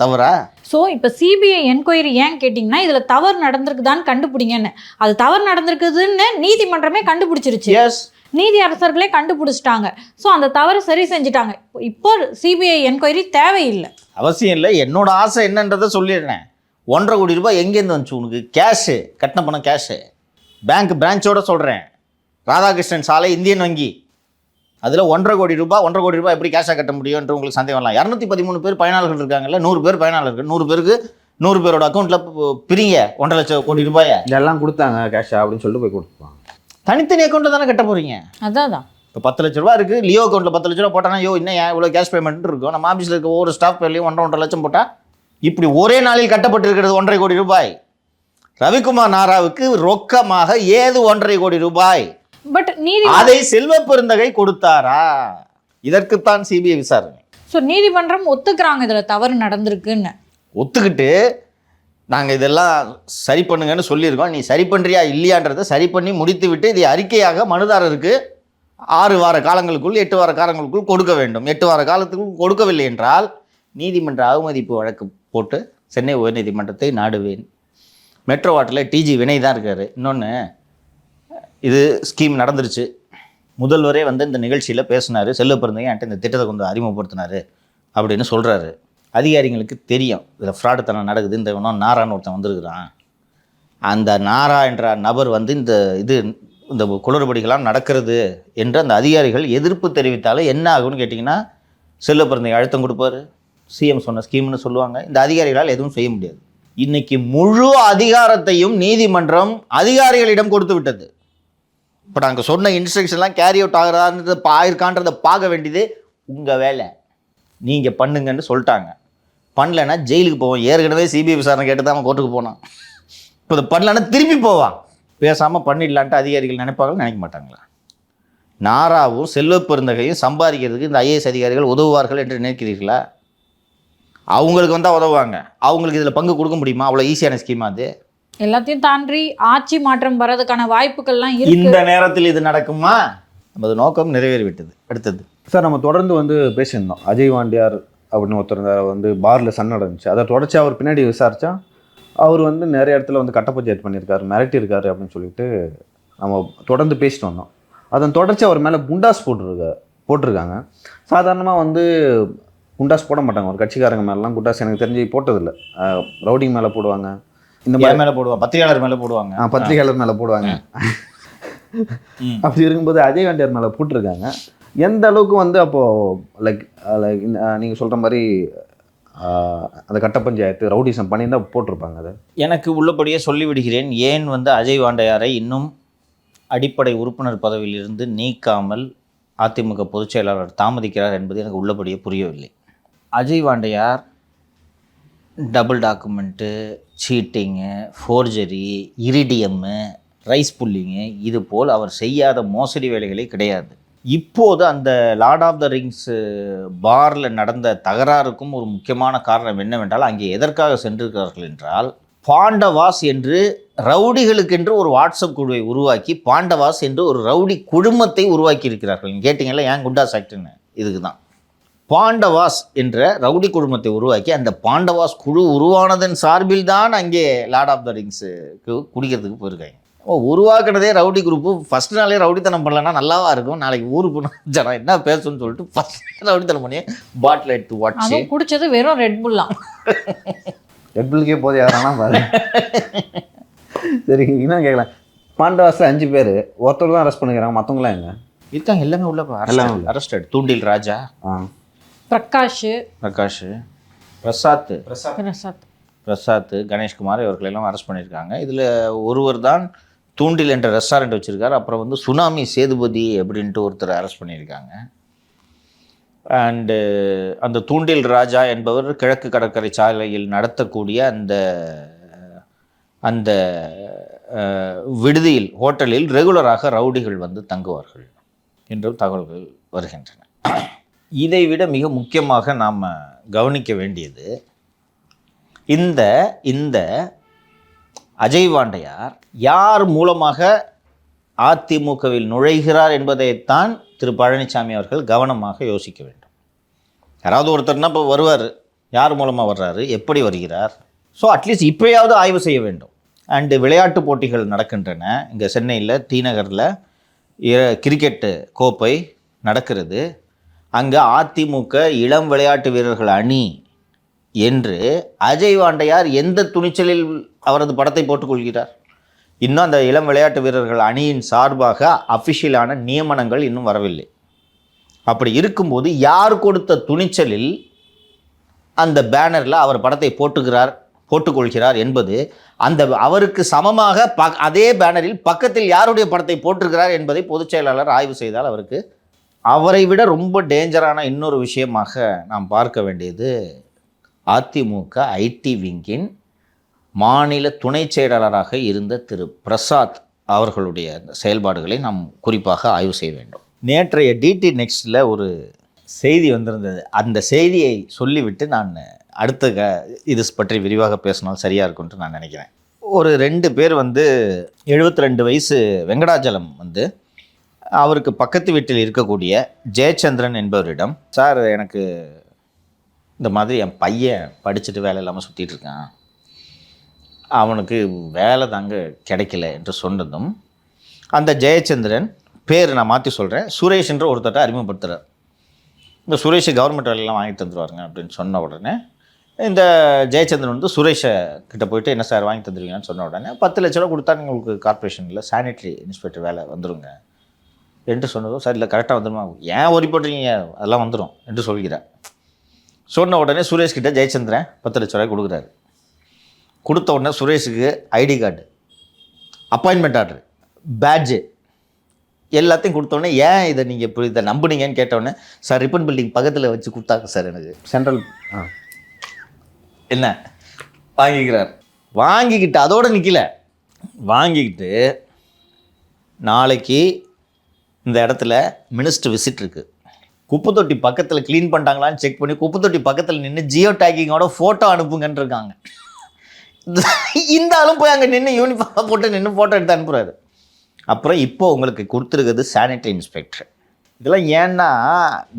B: தவறா?
C: ஸோ இப்போ சிபிஐ என்கொயரி ஏன் கேட்டிங்கன்னா இதில் தவறு நடந்திருக்குதான்னு கண்டுபிடிங்கன்னு. அது தவறு நடந்திருக்குதுன்னு நீதிமன்றமே கண்டுபிடிச்சிருச்சு.
B: எஸ்,
C: நீதி அரசர்களே கண்டுபிடிச்சிட்டாங்க. ஸோ அந்த தவறு சரி செஞ்சுட்டாங்க. இப்போ சிபிஐ என்கொயரி தேவையில்லை,
B: அவசியம் இல்லை. என்னோட ஆசை என்னன்றதை சொல்லிடுறேன். 1.5 கோடி ரூபாய் எங்கேருந்து வந்துச்சு உனக்கு? கேஷு, கட்டின பணம் கேஷு. பேங்க் பிரான்ச்சோட சொல்கிறேன். ராதாகிருஷ்ணன் சாலை, இந்தியன் வங்கி, அதில் 1.5 கோடி ரூபாய் எப்படி கேஷாக கட்ட முடியும்ன்ற உங்களுக்கு சந்தேகம் வரலாம். 213 பேர் பயனாளர்கள் இருக்காங்கல்ல, 100 பேர் பயனாளர்கள். 100 பேருக்கு 100 பேரோட அக்கௌண்ட்டில் பிரிங்க 1.5 கோடி ரூபாயை.
A: இதெல்லாம் கொடுத்தாங்க கேஷா அப்படின்னு சொல்லிட்டு போய் கொடுப்பாங்க.
B: தனித்தனி அக்கௌண்ட்டில் தானே கட்ட போகிறீங்க.
C: அதான்
B: இப்போ 10 லட்ச ரூபா இருக்குது, லியோ அக்கௌண்ட்டில் 10 லட்ச ரூபா போட்டானா இன்னும் இவ்வளோ கேஷ் பேமெண்ட் இருக்கும். நம்ம ஆஃபீஸில் இருக்க ஒவ்வொரு ஸ்டாஃப் பேர்லையும் 1.5 லட்சம் போட்டால் இப்படி ஒரே நாளில் கட்டப்பட்டிருக்கிறது 1.5 கோடி ரூபாய். ரவிக்குமார் நாராவுக்கு ரொக்கமாக ஏது 1.5 கோடி ரூபாய்?
C: பட் நீதி
B: அதை செல்வ பெருந்தகை கொடுத்தாரா? இதற்குத்தான் சிபிஐ விசாரணை.
C: ஸோ நீதிமன்றம் ஒத்துக்கிறாங்க இதில் தவறு நடந்திருக்குன்னு.
B: ஒத்துக்கிட்டு நாங்கள் இதெல்லாம் சரி பண்ணுங்கன்னு சொல்லியிருக்கோம், நீ சரி பண்ணுறியா இல்லையான்றதை சரி பண்ணி முடித்து விட்டு இதை அறிக்கையாக மனுதாரருக்கு 6 வார காலங்களுக்குள் 8 வார காலங்களுக்குள் கொடுக்க வேண்டும். 8 வார காலத்துக்குள் கொடுக்கவில்லை என்றால் நீதிமன்ற அவமதிப்பு வழக்கு போட்டு சென்னை உயர்நீதிமன்றத்தை நாடுவேன். மெட்ரோ வாட்டரில் டிஜி வினய் தான் இருக்கார். இன்னொன்று, இது ஸ்கீம் நடந்துருச்சு, முதல்வரே வந்து இந்த நிகழ்ச்சியில் பேசினார், செல்வ பெருந்தகை என்கிட்ட இந்த திட்டத்தை கொண்டு அறிமுகப்படுத்தினார் அப்படின்னு சொல்கிறாரு. அதிகாரிகளுக்கு தெரியும் இதில் ஃப்ராடுத்தனம் நடக்குது, இந்த இன்னும் நாரான்னு ஒருத்தன் வந்திருக்கிறான், அந்த நாரா என்ற நபர் வந்து இந்த குளறுபடிகளாம் நடக்கிறது என்று அந்த அதிகாரிகள் எதிர்ப்பு தெரிவித்தாலும் என்ன ஆகும்னு கேட்டிங்கன்னா, செல்வ பெருந்தகை அழுத்தம் கொடுப்பார், சிஎம் சொன்ன ஸ்கீம்னு சொல்லுவாங்க. இந்த அதிகாரிகளால் எதுவும் செய்ய முடியாது. இன்னைக்கு முழு அதிகாரத்தையும் நீதிமன்றம் அதிகாரிகளிடம் கொடுத்து விட்டது. இப்போ நாங்கள் சொன்ன இன்ஸ்ட்ரக்ஷன்லாம் கேரி அவுட் ஆகிறதான்றது ஆயிருக்கான்றதை பார்க்க வேண்டியது உங்கள் வேலை, நீங்கள் பண்ணுங்கன்னு சொல்லிட்டாங்க. பண்ணலைன்னா ஜெயிலுக்கு போவோம். ஏற்கனவே சிபிஐ விசாரணை கேட்டு தான் அவன் கோர்ட்டுக்கு போனான். இப்போ இதை பண்ணலன்னா திருப்பி போவான். பேசாமல் பண்ணிடலான்ட்டு அதிகாரிகள் நினைப்பாங்களா, நினைக்க மாட்டாங்களா? நாராவும் செல்வ பெருந்தகையும் சம்பாதிக்கிறதுக்கு இந்த ஐஏஎஸ் அதிகாரிகள் உதவுவார்கள் என்று நினைக்கிறீர்களா? அவங்களுக்கு வந்தால் உதவுவாங்க, அவங்களுக்கு இதில் பங்கு கொடுக்க முடியுமா? அவ்வளோ ஈஸியான ஸ்கீமா அது?
C: எல்லாத்தையும் தாண்டி ஆட்சி மாற்றம் வர்றதுக்கான வாய்ப்புகள்லாம் இருக்கு.
B: இந்த நேரத்தில் இது நடக்குமா? நமது நோக்கம் நிறைவேறிவிட்டது. அடுத்தது
A: சார், நம்ம தொடர்ந்து வந்து பேசியிருந்தோம். அஜய் வாண்டியார் அப்படின்னு ஒருத்தர் வந்து பாரில் சண்டை நடந்துச்சு, அதை தொடர்ச்சி அவர் பின்னாடி விசாரித்தா அவர் வந்து நிறைய இடத்துல வந்து கட்ட பஞ்சாயத்து பண்ணியிருக்காரு, மிரட்டியிருக்காரு அப்படின்னு சொல்லிட்டு நம்ம தொடர்ந்து பேசிட்டு வந்தோம். அதன் தொடர்ச்சி அவர் மேலே குண்டாஸ் போட்டிருக்காங்க. சாதாரணமாக வந்து குண்டாஸ் போட மாட்டாங்க, ஒரு கட்சிக்காரங்க மேலாம் குண்டாஸ் எனக்கு தெரிஞ்சு போட்டதில்லை. ரவுடிங் மேலே போடுவாங்க, இந்த மாதிரி
B: மேலே போடுவாங்க, பத்திரிகையாளர் மேலே போடுவாங்க,
A: பத்திரிகையாளர் மேலே போடுவாங்க. அப்படி இருக்கும்போது அஜய் வாண்டியார் மேலே போட்டிருக்காங்க. எந்த அளவுக்கு வந்து அப்போது லைக் நீங்கள் சொல்கிற மாதிரி அந்த கட்ட பஞ்சாயத்து ரவுடிசம் பண்ணியிருந்தால் போட்டிருப்பாங்க. அதை எனக்கு
B: உள்ளபடியே சொல்லிவிடுகிறேன். ஏன் வந்து அஜய் வாண்டியாரை இன்னும் அடிப்படை உறுப்பினர் பதவியிலிருந்து நீக்காமல் அதிமுக பொதுச் செயலாளர் தாமதிக்கிறார் என்பது எனக்கு உள்ளபடியே புரியவில்லை. Ajay Vandiyar double document, cheating, forgery, iridium, rice pulling, இது போல் அவர் செய்யாத மோசடி வேலைகளே கிடையாது. இப்போது அந்த லார்ட் ஆஃப் த ரிங்ஸ் பாரில் நடந்த தகராறுக்கும் ஒரு முக்கியமான காரணம் என்னவென்றால், அங்கே எதற்காக சென்றிருக்கிறார்கள் என்றால், பாண்டவாஸ் என்று ரவுடிகளுக்கென்று ஒரு வாட்ஸ்அப் குழுவை உருவாக்கி பாண்டவாஸ் என்று ஒரு ரவுடி குழுமத்தை உருவாக்கி இருக்கிறார்கள். நீங்கள் கேட்டிங்களா ஏன் குண்டாஸ் ஆக்ட்னு? இதுக்கு தான் பாண்டவாஸ் என்ற ரவுடி குழுமத்தை உருவாக்கி அந்த பாண்டவாஸ் குழு உருவானதன் சார்பில் தான் அங்கே லார்ட் ஆஃப் த ரிங்ஸுக்கு குடிக்கிறதுக்கு போயிருக்காங்க. உருவாக்குனதே ரவுடி குரூப்பு. ஃபஸ்ட் நாளே ரவுடித்தனம் பண்ணலன்னா நல்லாவா இருக்கும், நாளைக்கு ஊருக்கு ஜனம் என்ன பேசுன்னு சொல்லிட்டு ஃபஸ்ட் ரவுடித்தனம் பண்ணி பாட்டில் எடுத்து வாட்சி
C: குடிச்சது வெறும் ரெட் புல்லாம்.
A: ரெட் புல்லுக்கே போது யாரானா பாரு. சரி, இன்னும் கேட்கலாம். பாண்டவாஸில் 5 பேர், ஒருத்தர் தான் அரெஸ்ட் பண்ணிக்கிறாங்க, மற்றவங்களாம் எங்க
B: இருக்காங்க? எல்லாமே உள்ள அரெஸ்டட். தூண்டில் ராஜா, பிரகாஷ், பிரசாத், கணேஷ்குமார் இவர்களெல்லாம் அரெஸ்ட் பண்ணியிருக்காங்க. இதில் ஒருவர் தான் தூண்டில் என்ற ரெஸ்டாரண்ட் வச்சுருக்காரு. அப்புறம் வந்து சுனாமி சேதுபதி அப்படின்ட்டு ஒருத்தர் அரெஸ்ட் பண்ணியிருக்காங்க. அண்டு அந்த தூண்டில் ராஜா என்பவர் கிழக்கு கடற்கரை சாலையில் நடத்தக்கூடிய அந்த விடுதியில், ஹோட்டலில் ரெகுலராக ரவுடிகள் வந்து தங்குவார்கள் என்றும் தகவல்கள் வருகின்றன. இதை விட மிக முக்கியமாக நாம் கவனிக்க வேண்டியது, இந்த அஜய் வாண்டியார் யார் மூலமாக அதிமுகவில் நுழைகிறார் என்பதைத்தான் திரு பழனிசாமி அவர்கள் கவனமாக யோசிக்க வேண்டும். யாராவது ஒருத்தர்னா இப்போ வருவார், யார் மூலமாக வர்றாரு, எப்படி வருகிறார், ஸோ அட்லீஸ்ட் இப்போயாவது ஆய்வு செய்ய வேண்டும். அண்டு விளையாட்டு போட்டிகள் நடக்கின்றன. இங்கே சென்னையில் டி நகரில் கிரிக்கெட்டு கோப்பை நடக்கிறது. அங்கே அதிமுக இளம் விளையாட்டு வீரர்கள் அணி என்று அஜய் வாண்டியார் எந்த துணிச்சலில் அவரது படத்தை போட்டுக்கொள்கிறார்? இன்னும் அந்த இளம் விளையாட்டு வீரர்கள் அணியின் சார்பாக அஃபிஷியலான நியமனங்கள் இன்னும் வரவில்லை. அப்படி இருக்கும்போது யார் கொடுத்த துணிச்சலில் அந்த பேனரில் அவர் படத்தை போட்டுக்கொள்கிறார் என்பது, அந்த அவருக்கு சமமாக அதே பேனரில் பக்கத்தில் யாருடைய படத்தை போட்டிருக்கிறார் என்பதை பொதுச் செயலாளர் ஆய்வு செய்தால் அவரை விட ரொம்ப டேஞ்சரான இன்னொரு விஷயமாக நாம் பார்க்க வேண்டியது, அதிமுக ஐடி விங்கின் மாநில துணை செயலாளராக இருந்த திரு பிரசாத் அவர்களுடைய அந்த செயல்பாடுகளை நாம் குறிப்பாக ஆய்வு செய்ய வேண்டும். நேற்றைய டிடி நெக்ஸ்டில் ஒரு செய்தி வந்திருந்தது. அந்த செய்தியை சொல்லிவிட்டு நான் அடுத்த இது பற்றி விரிவாக பேசினால் சரியாக இருக்கும்ட்டு நான் நினைக்கிறேன். ஒரு 2 பேர் 72 வயசு வெங்கடாச்சலம் அவருக்கு பக்கத்து வீட்டில் இருக்கக்கூடிய ஜெயச்சந்திரன் என்பவரிடம், சார் எனக்கு இந்த மாதிரி என் பையன் படிச்சுட்டு வேலை இல்லாமல் சுற்றிட்டு இருக்கான், அவனுக்கு வேலை தாங்க கிடைக்கல என்று சொன்னதும் அந்த ஜெயச்சந்திரன் பேர் நான் மாற்றி சொல்கிறேன், சுரேஷ் என்ற ஒருத்தட்ட அறிமுகப்படுத்துகிறார். இந்த சுரேஷ் கவர்மெண்ட் வேலையெல்லாம் வாங்கி தந்துடுவாருங்க அப்படின்னு சொன்ன உடனே இந்த ஜெயச்சந்திரன் சுரேஷை கிட்ட போயிட்டு என்ன சார் வாங்கி தந்துடுவீங்கன்னு சொன்ன உடனே 10 லட்ச ரூபா கொடுத்தா உங்களுக்கு கார்பரேஷனில் சானிட்டரி இன்ஸ்பெக்டர் வேலை வந்துடுங்க என்று சொன்னதும், சார் இல்லை கரெக்டாக வந்துடுமா, ஏன் ஒரி போட்டுறீங்க, அதெல்லாம் வந்துடும் என்று சொல்கிறார். சொன்ன உடனே சுரேஷ் கிட்ட ஜெயச்சந்திரன் 10 லட்ச ரூபாய் கொடுக்குறாரு. கொடுத்த உடனே சுரேஷுக்கு ID card, appointment order, badge எல்லாத்தையும் கொடுத்தோடனே, ஏன் இதை நீங்கள் இப்போ இதை நம்புனீங்கன்னு கேட்டோடனே, சார் ரிப்பன் பில்டிங் பக்கத்தில் வச்சு கொடுத்தாங்க சார் எனக்கு
A: சென்ட்ரல்
B: என்ன வாங்கிக்கிறார். வாங்கிக்கிட்டு அதோடு நிற்கல, வாங்கிக்கிட்டு நாளைக்கு இந்த இடத்துல மினிஸ்டர் விசிட் இருக்குது, குப்பை தொட்டி பக்கத்தில் க்ளீன் பண்ணிட்டாங்களான்னு செக் பண்ணி குப்பை தொட்டி பக்கத்தில் நின்று ஜியோ டேக்கிங்கோட ஃபோட்டோ அனுப்புங்கன்னு இருக்காங்க. இந்த ஆளும் போய் அங்கே நின்று யூனிஃபார்ம் போட்டு நின்று ஃபோட்டோ எடுத்து அனுப்புகிறாரு. அப்புறம் இப்போ உங்களுக்கு கொடுத்துருக்கிறது சானிட்டரி இன்ஸ்பெக்டர். இதெல்லாம் ஏன்னா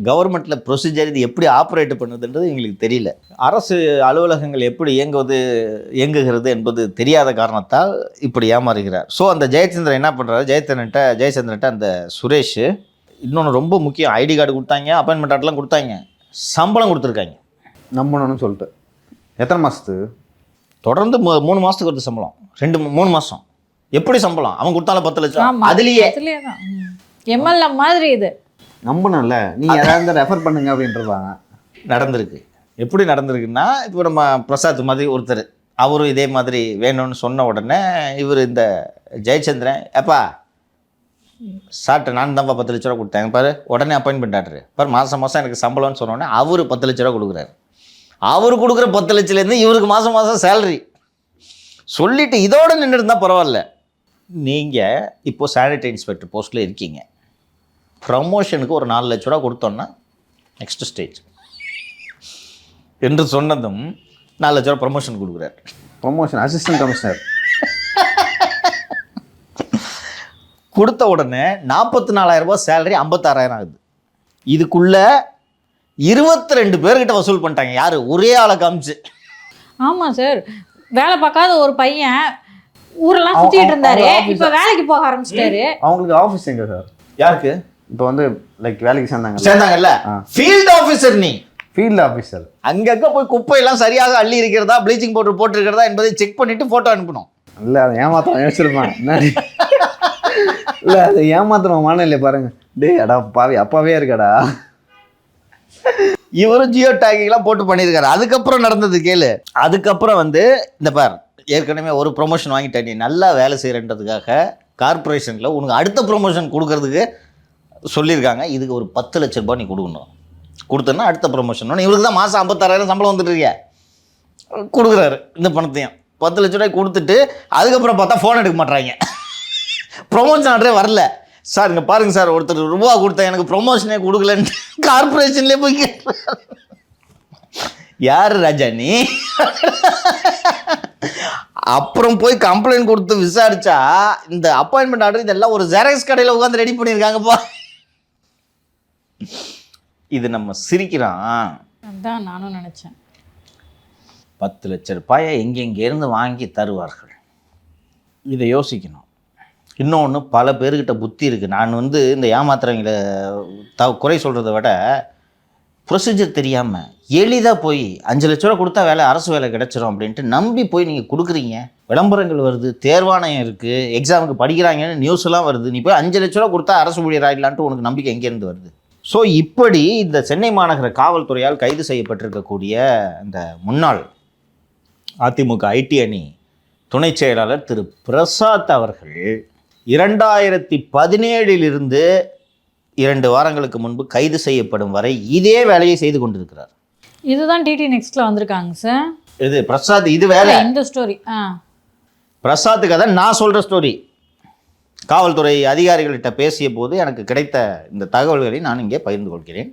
B: கவர்மெண்ட்டில் ப்ரொசீஜர் இது எப்படி ஆப்ரேட் பண்ணுதுன்றது எங்களுக்கு தெரியல. அரசு அலுவலகங்கள் எப்படி இயங்குகிறது என்பது தெரியாத காரணத்தால் இப்படி ஏமாறுகிறார். ஸோ அந்த ஜெயச்சந்திரன் என்ன பண்ணுறாரு, ஜெயச்சந்திரன்ட்ட அந்த சுரேஷ் இன்னொன்று ரொம்ப முக்கியம், ஐடி கார்டு கொடுத்தாங்க, அப்பாயின்மெண்ட் ஆர்டர்லாம் கொடுத்தாங்க, சம்பளம் கொடுத்துருக்காங்க
A: நம்பணும்னு சொல்லிட்டு. எத்தனை மாதத்துக்கு?
B: தொடர்ந்து 3 மாதத்துக்கு வருது சம்பளம், 2-3 மாதம். எப்படி சம்பளம்? அவன் கொடுத்தாலும் 10 லட்சம், அதுலேயே
C: தான் எம்எல்ஏ மாதிரி. இது
A: நம்பணும்ல, நீங்கள் யாராவது ரெஃபர் பண்ணுங்க அப்படின்றவாங்க.
B: நடந்திருக்கு. எப்படி நடந்திருக்குன்னா, இப்போ நம்ம பிரசாத் மாதிரி ஒருத்தர், அவரும் இதே மாதிரி வேணும்னு சொன்ன உடனே இவர் இந்த ஜெயச்சந்திரன், எப்பா சாப்பிட்டு நான் தான்ப்பா 10 லட்ச ரூபா கொடுத்தேன் பாரு, உடனே அப்பாயின்மெண்ட் ஆர்டரு பாரு, மாதம் எனக்கு சம்பளம்னு சொன்னோடனே அவர் 10 லட்ச ரூபா கொடுக்குறாரு. அவர் கொடுக்குற 10 லட்சத்துலேருந்து இவருக்கு மாதம் சேலரி சொல்லிவிட்டு இதோடு நின்று இருந்தால் பரவாயில்ல. நீங்கள் இப்போது சானிட்டரி இன்ஸ்பெக்டர் போஸ்ட்டில் இருக்கீங்க, ப்ரமோஷனுக்கு ஒரு 4 லட்ச ரூபா கொடுத்தோன்னா நெக்ஸ்ட் ஸ்டேஜ் என்று சொன்னதும் 4 லட்ச ரூபா ப்ரமோஷன் கொடுக்குறாரு.
A: ப்ரமோஷன் அசிஸ்டன்ட் கமிஷனர்
B: கொடுத்த உடனே 44,000 ரூபாய் சேலரி 56,000 ஆகுது. இதுக்குள்ளே 22 பேர்கிட்ட வசூல் பண்ணிட்டாங்க. யார்? ஒரே ஆளை காமிச்சு.
C: ஆமாம் சார், வேலை பார்க்காத ஒரு பையன் ஊரெல்லாம் சுற்றிட்டு இருந்தாரு, இப்போ வேலைக்கு போக ஆரம்பிச்சிட்டாரு.
A: அவங்களுக்கு ஆஃபீஸ் எங்கே சார்?
B: யாருக்கு?
A: இப்போ லைக் வேலைக்கு சேர்ந்தாங்கல்ல,
B: ஃபீல்டு ஆஃபீஸர். நீ
A: ஃபீல்டு ஆஃபீஸர்
B: அங்கங்கே போய் குப்பையெல்லாம் சரியாக அள்ளி இருக்கிறதா, ப்ளீச்சிங் பவுடர் போட்டிருக்கிறதா என்பதை செக் பண்ணிவிட்டு ஃபோட்டோ அனுப்பணும்.
A: இல்லை அதை ஏமாத்திரம் யோசிச்சிருப்பான். இல்லை அதை ஏமாத்திரம் மனநிலை பாருங்க. டேய் அடா பாவி அப்பாவே இருக்காடா.
B: இவரும் ஜியோ டேக்கிங்லாம் போட்டு பண்ணியிருக்காரு. அதுக்கப்புறம் நடந்தது கேளு. அதுக்கப்புறம் இந்த பார், ஏற்கனவே ஒரு ப்ரொமோஷன் வாங்கிட்டேன், நீ நல்லா வேலை செய்கிறன்றதுக்காக கார்பரேஷனில் உனக்கு அடுத்த ப்ரொமோஷன் கொடுக்கறதுக்கு சொல்லியிருக்காங்க. இதுக்கு ஒரு 10 லட்ச ரூபாய் நீ கொடுக்கணும், கொடுத்தோன்னா அடுத்த ப்ரொமோஷன். இவருக்கு தான் மாதம் 56,000 சம்பளம் வந்துட்டுருக்கிய, கொடுக்குறாரு இந்த பணத்தையும். 10 லட்ச ரூபாய் கொடுத்துட்டு அதுக்கப்புறம் பார்த்தா ஃபோன் எடுக்க மாட்றாங்க, ப்ரொமோஷன் ஆர்டரே வரல. சார் இங்கே பாருங்கள் சார், ஒருத்தர் ரூபா கொடுத்தேன் எனக்கு ப்ரொமோஷனே கொடுக்கலன்னு கார்பரேஷன்லேயே போய் யார் ராஜா நீ? அப்புறம் போய் கம்ப்ளைண்ட் கொடுத்து விசாரிச்சா இந்த அப்பாயின்மெண்ட் ஆர்டர் இதெல்லாம் ஒரு ஜெராக்ஸ் கடையில் உட்காந்து ரெடி பண்ணியிருக்காங்கப்பா. இது நம்ம சிரிக்கிறான்.
C: அதான் நானும் நினச்சேன்.
B: 10 லட்ச ரூபாயை எங்கெங்கேருந்து வாங்கி தருவார்கள், இதை யோசிக்கணும். இன்னொன்று, பல பேர்கிட்ட புத்தி இருக்குது. நான் இந்த ஏமாத்துறவங்களை குறை சொல்கிறத விட ப்ரொசீஜர் தெரியாமல் எளிதாக போய் 5 லட்ச ரூபா கொடுத்தா அரசு வேலை கிடச்சிரும் அப்படின்ட்டு நம்பி போய் நீங்கள் கொடுக்குறீங்க. விளம்பரங்கள் வருது, தேர்வாணையம் இருக்குது, எக்ஸாமுக்கு படிக்கிறாங்கன்னு நியூஸ்லாம் வருது. நீ போய் 5 லட்ச ரூபா கொடுத்தா அரசு ஊழியர் ஆகிடலான்ட்டு உனக்கு நம்பிக்கை எங்கேருந்து வருது? ஸோ இப்படி இந்த சென்னை மாநகர காவல்துறையால் கைது செய்யப்பட்டிருக்கக்கூடிய இந்த முன்னாள் அதிமுக ஐடி அணி துணை செயலாளர் திரு பிரசாத் அவர்கள் 2017 2 வாரங்களுக்கு முன்பு கைது செய்யப்படும் வரை இதே வேலையை செய்து கொண்டிருக்கிறார்.
C: இதுதான் டிடி நெக்ஸ்ட்ல வந்திருக்காங்க சார்.
B: இது பிரசாத், இது வேற
C: இந்த ஸ்டோரி.
B: பிரசாத் கதை நான் சொல்கிற ஸ்டோரி. காவல்துறை அதிகாரிகள்கிட்ட பேசிய போது எனக்கு கிடைத்த இந்த தகவல்களை நான் இங்கே பகிர்ந்து கொள்கிறேன்.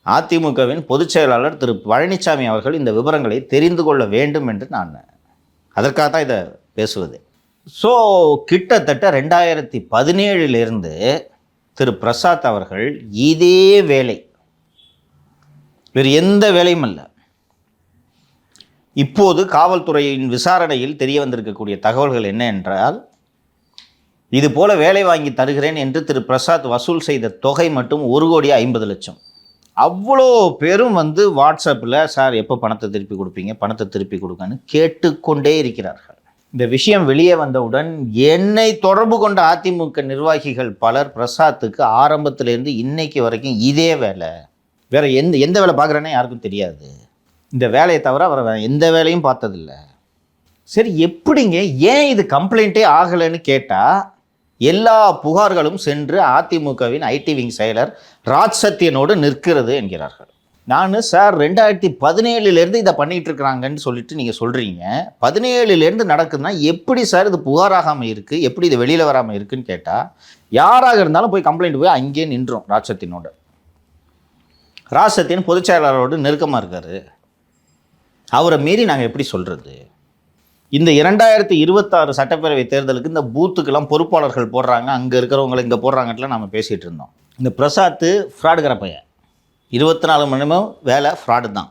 B: அதிமுகவின் பொதுச் செயலாளர் திரு பழனிசாமி அவர்கள் இந்த விவரங்களை தெரிந்து கொள்ள வேண்டும் என்று நான் அதற்காக தான் இதை பேசுவது. ஸோ கிட்டத்தட்ட 2017 திரு பிரசாத் அவர்கள் இதே வேலை, வேறு எந்த வேலையும் அல்ல. இப்போது காவல்துறையின் விசாரணையில் தெரிய வந்திருக்கக்கூடிய தகவல்கள் என்ன என்றால், இது போல வேலை வாங்கி தருகிறேன் என்று திரு பிரசாத் வசூல் செய்த தொகை மட்டும் 1,50,00,000. அவ்வளோ பேரும் வாட்ஸ்அப்பில் சார் எப்போ பணத்தை திருப்பி கொடுப்பீங்க, பணத்தை திருப்பி கொடுங்கன்னு கேட்டுக்கொண்டே இருக்கிறார்கள். இந்த விஷயம் வெளியே வந்தவுடன் என்னை தொடர்பு கொண்ட அதிமுக நிர்வாகிகள் பலர் பிரசாத்துக்கு ஆரம்பத்திலேருந்து இன்னைக்கு வரைக்கும் இதே வேலை, வேறு எந்த வேலை பார்க்குறேன்னே யாருக்கும் தெரியாது, இந்த வேலையை தவிர அவர் எந்த வேலையும் பார்த்ததில்லை. சரி, எப்படிங்க ஏன் இது கம்ப்ளைண்ட்டே ஆகலைன்னு கேட்டால், எல்லா புகார்களும் சென்று அதிமுகவின் ஐடி விங் செயலர் ராஜ் சத்யனோடு நிற்கிறது என்கிறார்கள். நான் சார் 2017 இதை பண்ணிகிட்டு இருக்கிறாங்கன்னு சொல்லிட்டு நீங்கள் சொல்கிறீங்க, 17 நடக்குதுன்னா எப்படி சார் இது புகாராகாமல் இருக்குது, எப்படி இது வெளியில் வராமல் இருக்குதுன்னு கேட்டால், யாராக இருந்தாலும் போய் கம்ப்ளைண்ட் போய் அங்கேயே நின்றோம். ராஜ் சத்யனோட, ராஜ் சத்யன் பொதுச் செயலாளரோடு நெருக்கமாக இருக்கார், அவரை மீறி நாங்கள் எப்படி சொல்கிறது? இந்த 2026 சட்டப்பேரவை தேர்தலுக்கு இந்த பூத்துக்கெல்லாம் பொறுப்பாளர்கள் போடுறாங்க, அங்கே இருக்கிறவங்களை இங்கே போடுறாங்கட்டுலாம் நம்ம பேசிகிட்டு இருந்தோம். இந்த பிரசாத்து ஃப்ராடுகிற பையன், 24 மணி நேரமும் வேலை ஃப்ராடு தான்.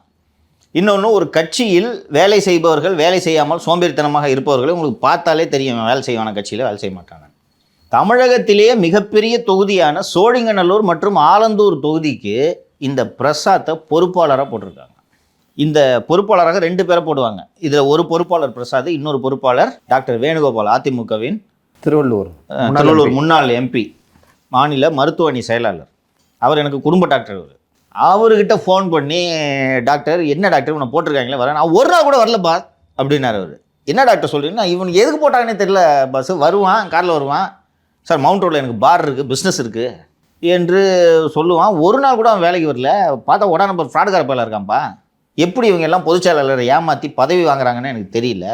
B: இன்னொன்று, ஒரு கட்சியில் வேலை செய்பவர்கள், வேலை செய்யாமல் சோம்பேறித்தனமாக இருப்பவர்களை உங்களுக்கு பார்த்தாலே தெரியும், வேலை செய்வான கட்சியில் வேலை செய்ய மாட்டாங்க. தமிழகத்திலேயே மிகப்பெரிய தொகுதியான சோழிங்கநல்லூர் மற்றும் ஆலந்தூர் தொகுதிக்கு இந்த பிரசாத்தை பொறுப்பாளராக போட்டிருக்காங்க. இந்த பொறுப்பாளராக 2 பேரை போடுவாங்க. இதில் ஒரு பொறுப்பாளர் பிரசாத், இன்னொரு பொறுப்பாளர் டாக்டர் வேணுகோபால், அதிமுகவின் திருவள்ளூர் முன்னாள் எம்பி, மாநில மருத்துவ அணி செயலாளர். அவர் எனக்கு குடும்ப டாக்டர். அவர்கிட்ட ஃபோன் பண்ணி, டாக்டர் என்ன டாக்டர் உன்னை போட்டிருக்காங்களே, வரேன், நான் ஒரு நாள் கூட வரல பாஸ் அப்படின்னாரு. அவர் என்ன டாக்டர் சொல்கிறீங்கன்னா, இவனுக்கு எதுக்கு போட்டாங்கன்னே தெரியல பஸ், வருவான் காரில் வருவான், சார் மவுண்ட் ரோடில் எனக்கு பார் இருக்குது, பிஸ்னஸ் இருக்குது என்று சொல்லுவான். ஒரு நாள் கூட அவன் வேலைக்கு வரல. பார்த்தா உடனே நம்பர் ஃப்ராடுகார பையில இருக்கான்ப்பா. எப்படி இவங்க எல்லாம் பொதுச் செயலாளரை ஏமாற்றி பதவி வாங்குறாங்கன்னு எனக்கு தெரியல.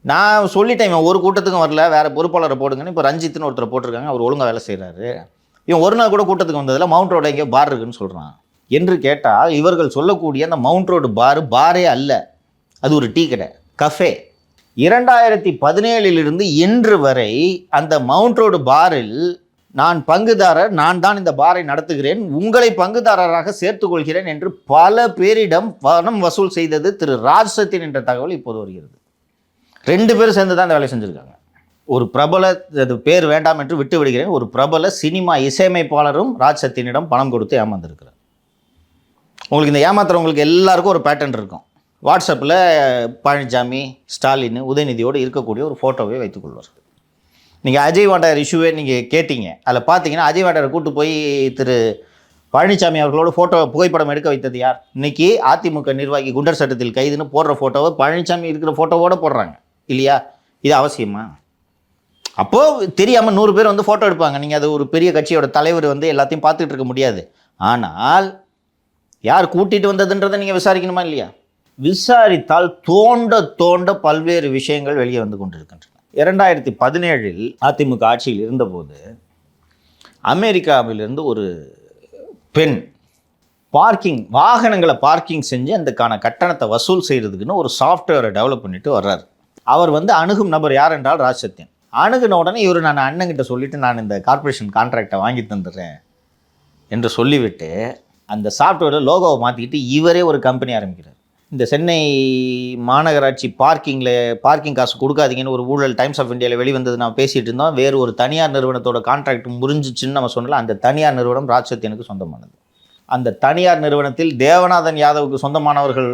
B: நான் சொல்லிட்டேன், இவன் ஒரு கூட்டத்துக்கும் வரல, வேறு பொறுப்பாளரை போடுங்கன்னு. இப்போ ரஞ்சித்னு ஒருத்தரை போட்டிருக்காங்க, அவர் ஒழுங்காக வேலை செய்கிறாரு. இவன் ஒரு நாள் கூட கூட்டத்துக்கு வந்ததில் மவுண்ட் ரோடு எங்கேயோ பார் இருக்குன்னு சொல்கிறான் என்று கேட்டால், இவர்கள் சொல்லக்கூடிய அந்த மவுண்ட் ரோடு பாரே அல்ல, அது ஒரு டீ கடை, கஃபே. 2017 இன்று வரை அந்த மவுண்ட் ரோடு பாரில் நான் பங்குதாரர், நான் தான் இந்த பாரை நடத்துகிறேன், உங்களை பங்குதாரராக சேர்த்துக் கொள்கிறேன் என்று பல பேரிடம் பணம் வசூல் செய்தது திரு ராஜ் சத்யன் என்ற தகவல் இப்போது வருகிறது. 2 பேரும் சேர்ந்து தான் இந்த வேலை செஞ்சுருக்காங்க. ஒரு பிரபல, அது பேர் வேண்டாம் என்று விட்டு விடுகிறேன், ஒரு பிரபல சினிமா இசையமைப்பாளரும் ராஜ் சத்யனிடம் பணம் கொடுத்து ஏமாந்துருக்கிறார். உங்களுக்கு இந்த ஏமாத்துறவங்களுக்கு எல்லாருக்கும் ஒரு பேட்டர்ன் இருக்கும். வாட்ஸ்அப்பில் பழனிசாமி, ஸ்டாலின், உதயநிதியோடு இருக்கக்கூடிய ஒரு ஃபோட்டோவை வைத்துக்கொள்வார்கள். நீங்கள் அஜய் வாண்டார் இஷ்யூவே நீங்கள் கேட்டீங்க, அதில் பார்த்தீங்கன்னா அஜய் வாண்டாரை கூட்டு போய் திரு பழனிசாமி அவர்களோட புகைப்படம் எடுக்க வைத்தது யார்? இன்றைக்கி அதிமுக நிர்வாகி குண்டர் சட்டத்தில் கைதுன்னு போடுற ஃபோட்டோவை பழனிசாமி இருக்கிற ஃபோட்டோவோடு போடுறாங்க இல்லையா? இது அவசியமா? அப்போது தெரியாமல் 100 பேர் ஃபோட்டோ எடுப்பாங்க. நீங்கள் அது ஒரு பெரிய கட்சியோட தலைவர் எல்லாத்தையும் பார்த்துட்டு இருக்க முடியாது. ஆனால் யார் கூட்டிகிட்டு வந்ததுன்றதை நீங்கள் விசாரிக்கணுமா இல்லையா? விசாரித்தால் தோண்ட பல்வேறு விஷயங்கள் வெளியே வந்து கொண்டிருக்கின்றன. 2017 அதிமுக ஆட்சியில் இருந்தபோது அமெரிக்காவிலிருந்து ஒரு பெண் வாகனங்களை பார்க்கிங் செஞ்சு அதுக்கான கட்டணத்தை வசூல் செய்கிறதுக்குன்னு ஒரு சாஃப்ட்வேரை டெவலப் பண்ணிட்டு வர்றார். அவர் அணுகும் நபர் யார் என்றால் ராஜ் சத்யன். அணுகுன உடனே இவர், நான் அண்ணங்கிட்ட சொல்லிவிட்டு நான் இந்த கார்ப்பரேஷன் கான்ட்ராக்டை வாங்கி தந்துடுறேன் என்று சொல்லிவிட்டு அந்த சாஃப்ட்வேரில் லோகோவை மாற்றிக்கிட்டு இவரே ஒரு கம்பெனி ஆரம்பிக்கிறார். இந்த சென்னை மாநகராட்சி பார்க்கிங் காசு கொடுக்காதீங்கன்னு ஒரு ஊழல் டைம்ஸ் ஆஃப் இந்தியாவில் வெளிவந்தது நம்ம பேசிகிட்டு இருந்தோம். வேறு ஒரு தனியார் நிறுவனத்தோட கான்ட்ராக்ட் முறிஞ்சிச்சுன்னு நம்ம சொன்னல, அந்த தனியார் நிறுவனம் ராஜ் சத்யனுக்கு சொந்தமானது. அந்த தனியார் நிறுவனத்தில் தேவநாதன் யாதவுக்கு சொந்தமானவர்கள்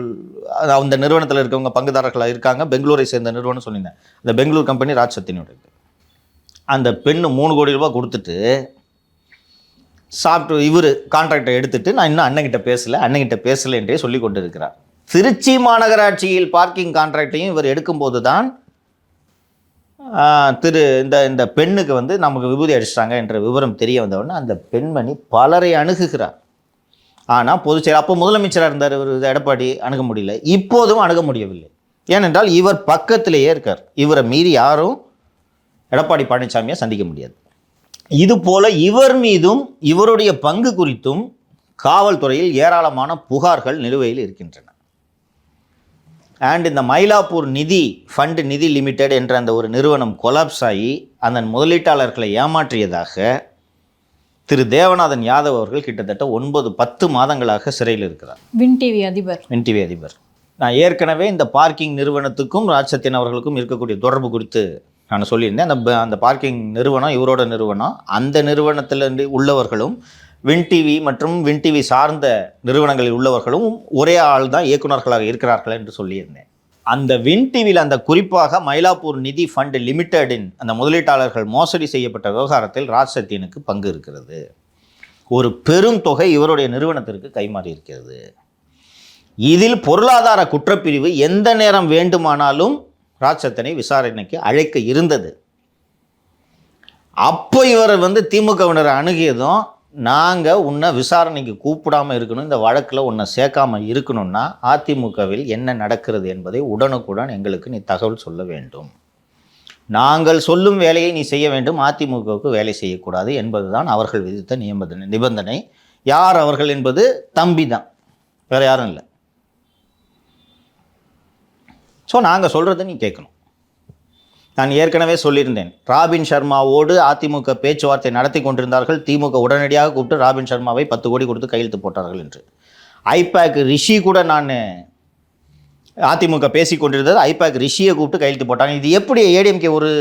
B: அந்த நிறுவனத்தில் இருக்கவங்க பங்குதாரர்களாக இருக்காங்க. பெங்களூரை சேர்ந்த நிறுவனம் சொல்லியிருந்தேன். அந்த பெங்களூர் கம்பெனி ராஜ் சத்யனோட. அந்த பெண்ணு 3 கோடி ரூபாய் கொடுத்துட்டு சாஃப்ட்வேர் இவர் கான்ட்ராக்டை எடுத்துகிட்டு நான் இன்னும் அண்ணங்கிட்ட பேசலை என்றே சொல்லி கொண்டு இருக்கிறார். திருச்சி மாநகராட்சியில் பார்க்கிங் கான்ட்ராக்டையும் இவர் எடுக்கும்போது தான் இந்த பெண்ணுக்கு நமக்கு விபூதி அடிச்சிட்டாங்க என்ற விவரம் தெரிய வந்தவுடனே அந்த பெண்மணி பலரை அணுகுகிறார். ஆனால் பொதுச்செயலர் அப்போ முதலமைச்சராக இருந்தார் இவர் எடப்பாடி, அணுக முடியல. இப்போதும் அணுக முடியவில்லை. ஏனென்றால் இவர் பக்கத்திலேயே இருக்கார். இவரை மீறி யாரும் எடப்பாடி பழனிசாமியை சந்திக்க முடியாது. இது போல இவர் மீதும் இவருடைய பங்கு குறித்தும் காவல்துறையில் ஏராளமான புகார்கள் நிலுவையில் இருக்கின்றன. அண்ட் இந்த மயிலாப்பூர் நிதி ஃபண்ட் நிதி லிமிடெட் என்ற அந்த ஒரு நிறுவனம் கொலாப்ஸ் ஆகி அந்த முதலீட்டாளர்களை ஏமாற்றியதாக திரு தேவநாதன் யாதவ் அவர்கள் கிட்டத்தட்ட 9-10 மாதங்களாக சிறையில் இருக்கிறார்.
C: வின் டிவி அதிபர். நான் ஏற்கனவே இந்த பார்க்கிங் நிறுவனத்துக்கும் ராஜ்சத்தியன் அவர்களுக்கும் இருக்கக்கூடிய தொடர்பு குறித்து நான் சொல்லியிருந்தேன். அந்த பார்க்கிங் நிறுவனம் இவரோட நிறுவனம். அந்த நிறுவனத்திலிருந்து உள்ளவர்களும் வின் டிவி மற்றும் வின் டிவி சார்ந்த நிறுவனங்களில் உள்ளவர்களும் ஒரே ஆள் தான் இயக்குநர்களாக இருக்கிறார்கள் என்று சொல்லியிருந்தேன். அந்த வின் டிவியில் அந்த குறிப்பாக மயிலாப்பூர் நிதி ஃபண்ட் லிமிடெடின் அந்த முதலீட்டாளர்கள் மோசடி செய்யப்பட்ட விவகாரத்தில் ராஜ்சத்தியனுக்கு பங்கு இருக்கிறது. ஒரு பெரும் தொகை இவருடைய நிறுவனத்திற்கு கைமாறி இருக்கிறது. இதில் பொருளாதார குற்றப்பிரிவு எந்த நேரம் வேண்டுமானாலும் ராஜ்சத்தியனை விசாரணைக்கு அழைக்க இருந்தது. அப்போ இவர் திமுகவினரை அணுகியதும், நாங்கள் உன்னை விசாரணைக்கு கூப்பிடாமல் இருக்கணும், இந்த வழக்கில் உன்னை சேர்க்காமல் இருக்கணும்னா அதிமுகவில் என்ன நடக்கிறது என்பதை உடனுக்குடன் எங்களுக்கு நீ தகவல் சொல்ல வேண்டும். நாங்கள் சொல்லும் வேலையை நீ செய்ய வேண்டும், அதிமுகவுக்கு வேலை செய்யக்கூடாது என்பதுதான் அவர்கள் விதித்த நிபந்தனை. யார் அவர்கள் என்பது தம்பி தான், வேறு யாரும் இல்லை. ஸோ நாங்கள் சொல்கிறத நீ கேட்கணும். நான் ஏற்கனவே சொல்லியிருந்தேன், ராபின் சர்மாவோடு அதிமுக பேச்சுவார்த்தை நடத்தி கொண்டிருந்தார்கள். திமுக உடனடியாக கூப்பிட்டு ராபின் சர்மாவை 10 கோடி கொடுத்து கையெழுத்து போட்டார்கள் என்று. ஐபேக் ரிஷி கூட நான் அதிமுக பேசி கொண்டிருந்தது, ஐபேக் ரிஷியை கூப்பிட்டு கையெழுத்து போட்டாங்க. இது எப்படி ஏடிஎம்கே ஒரு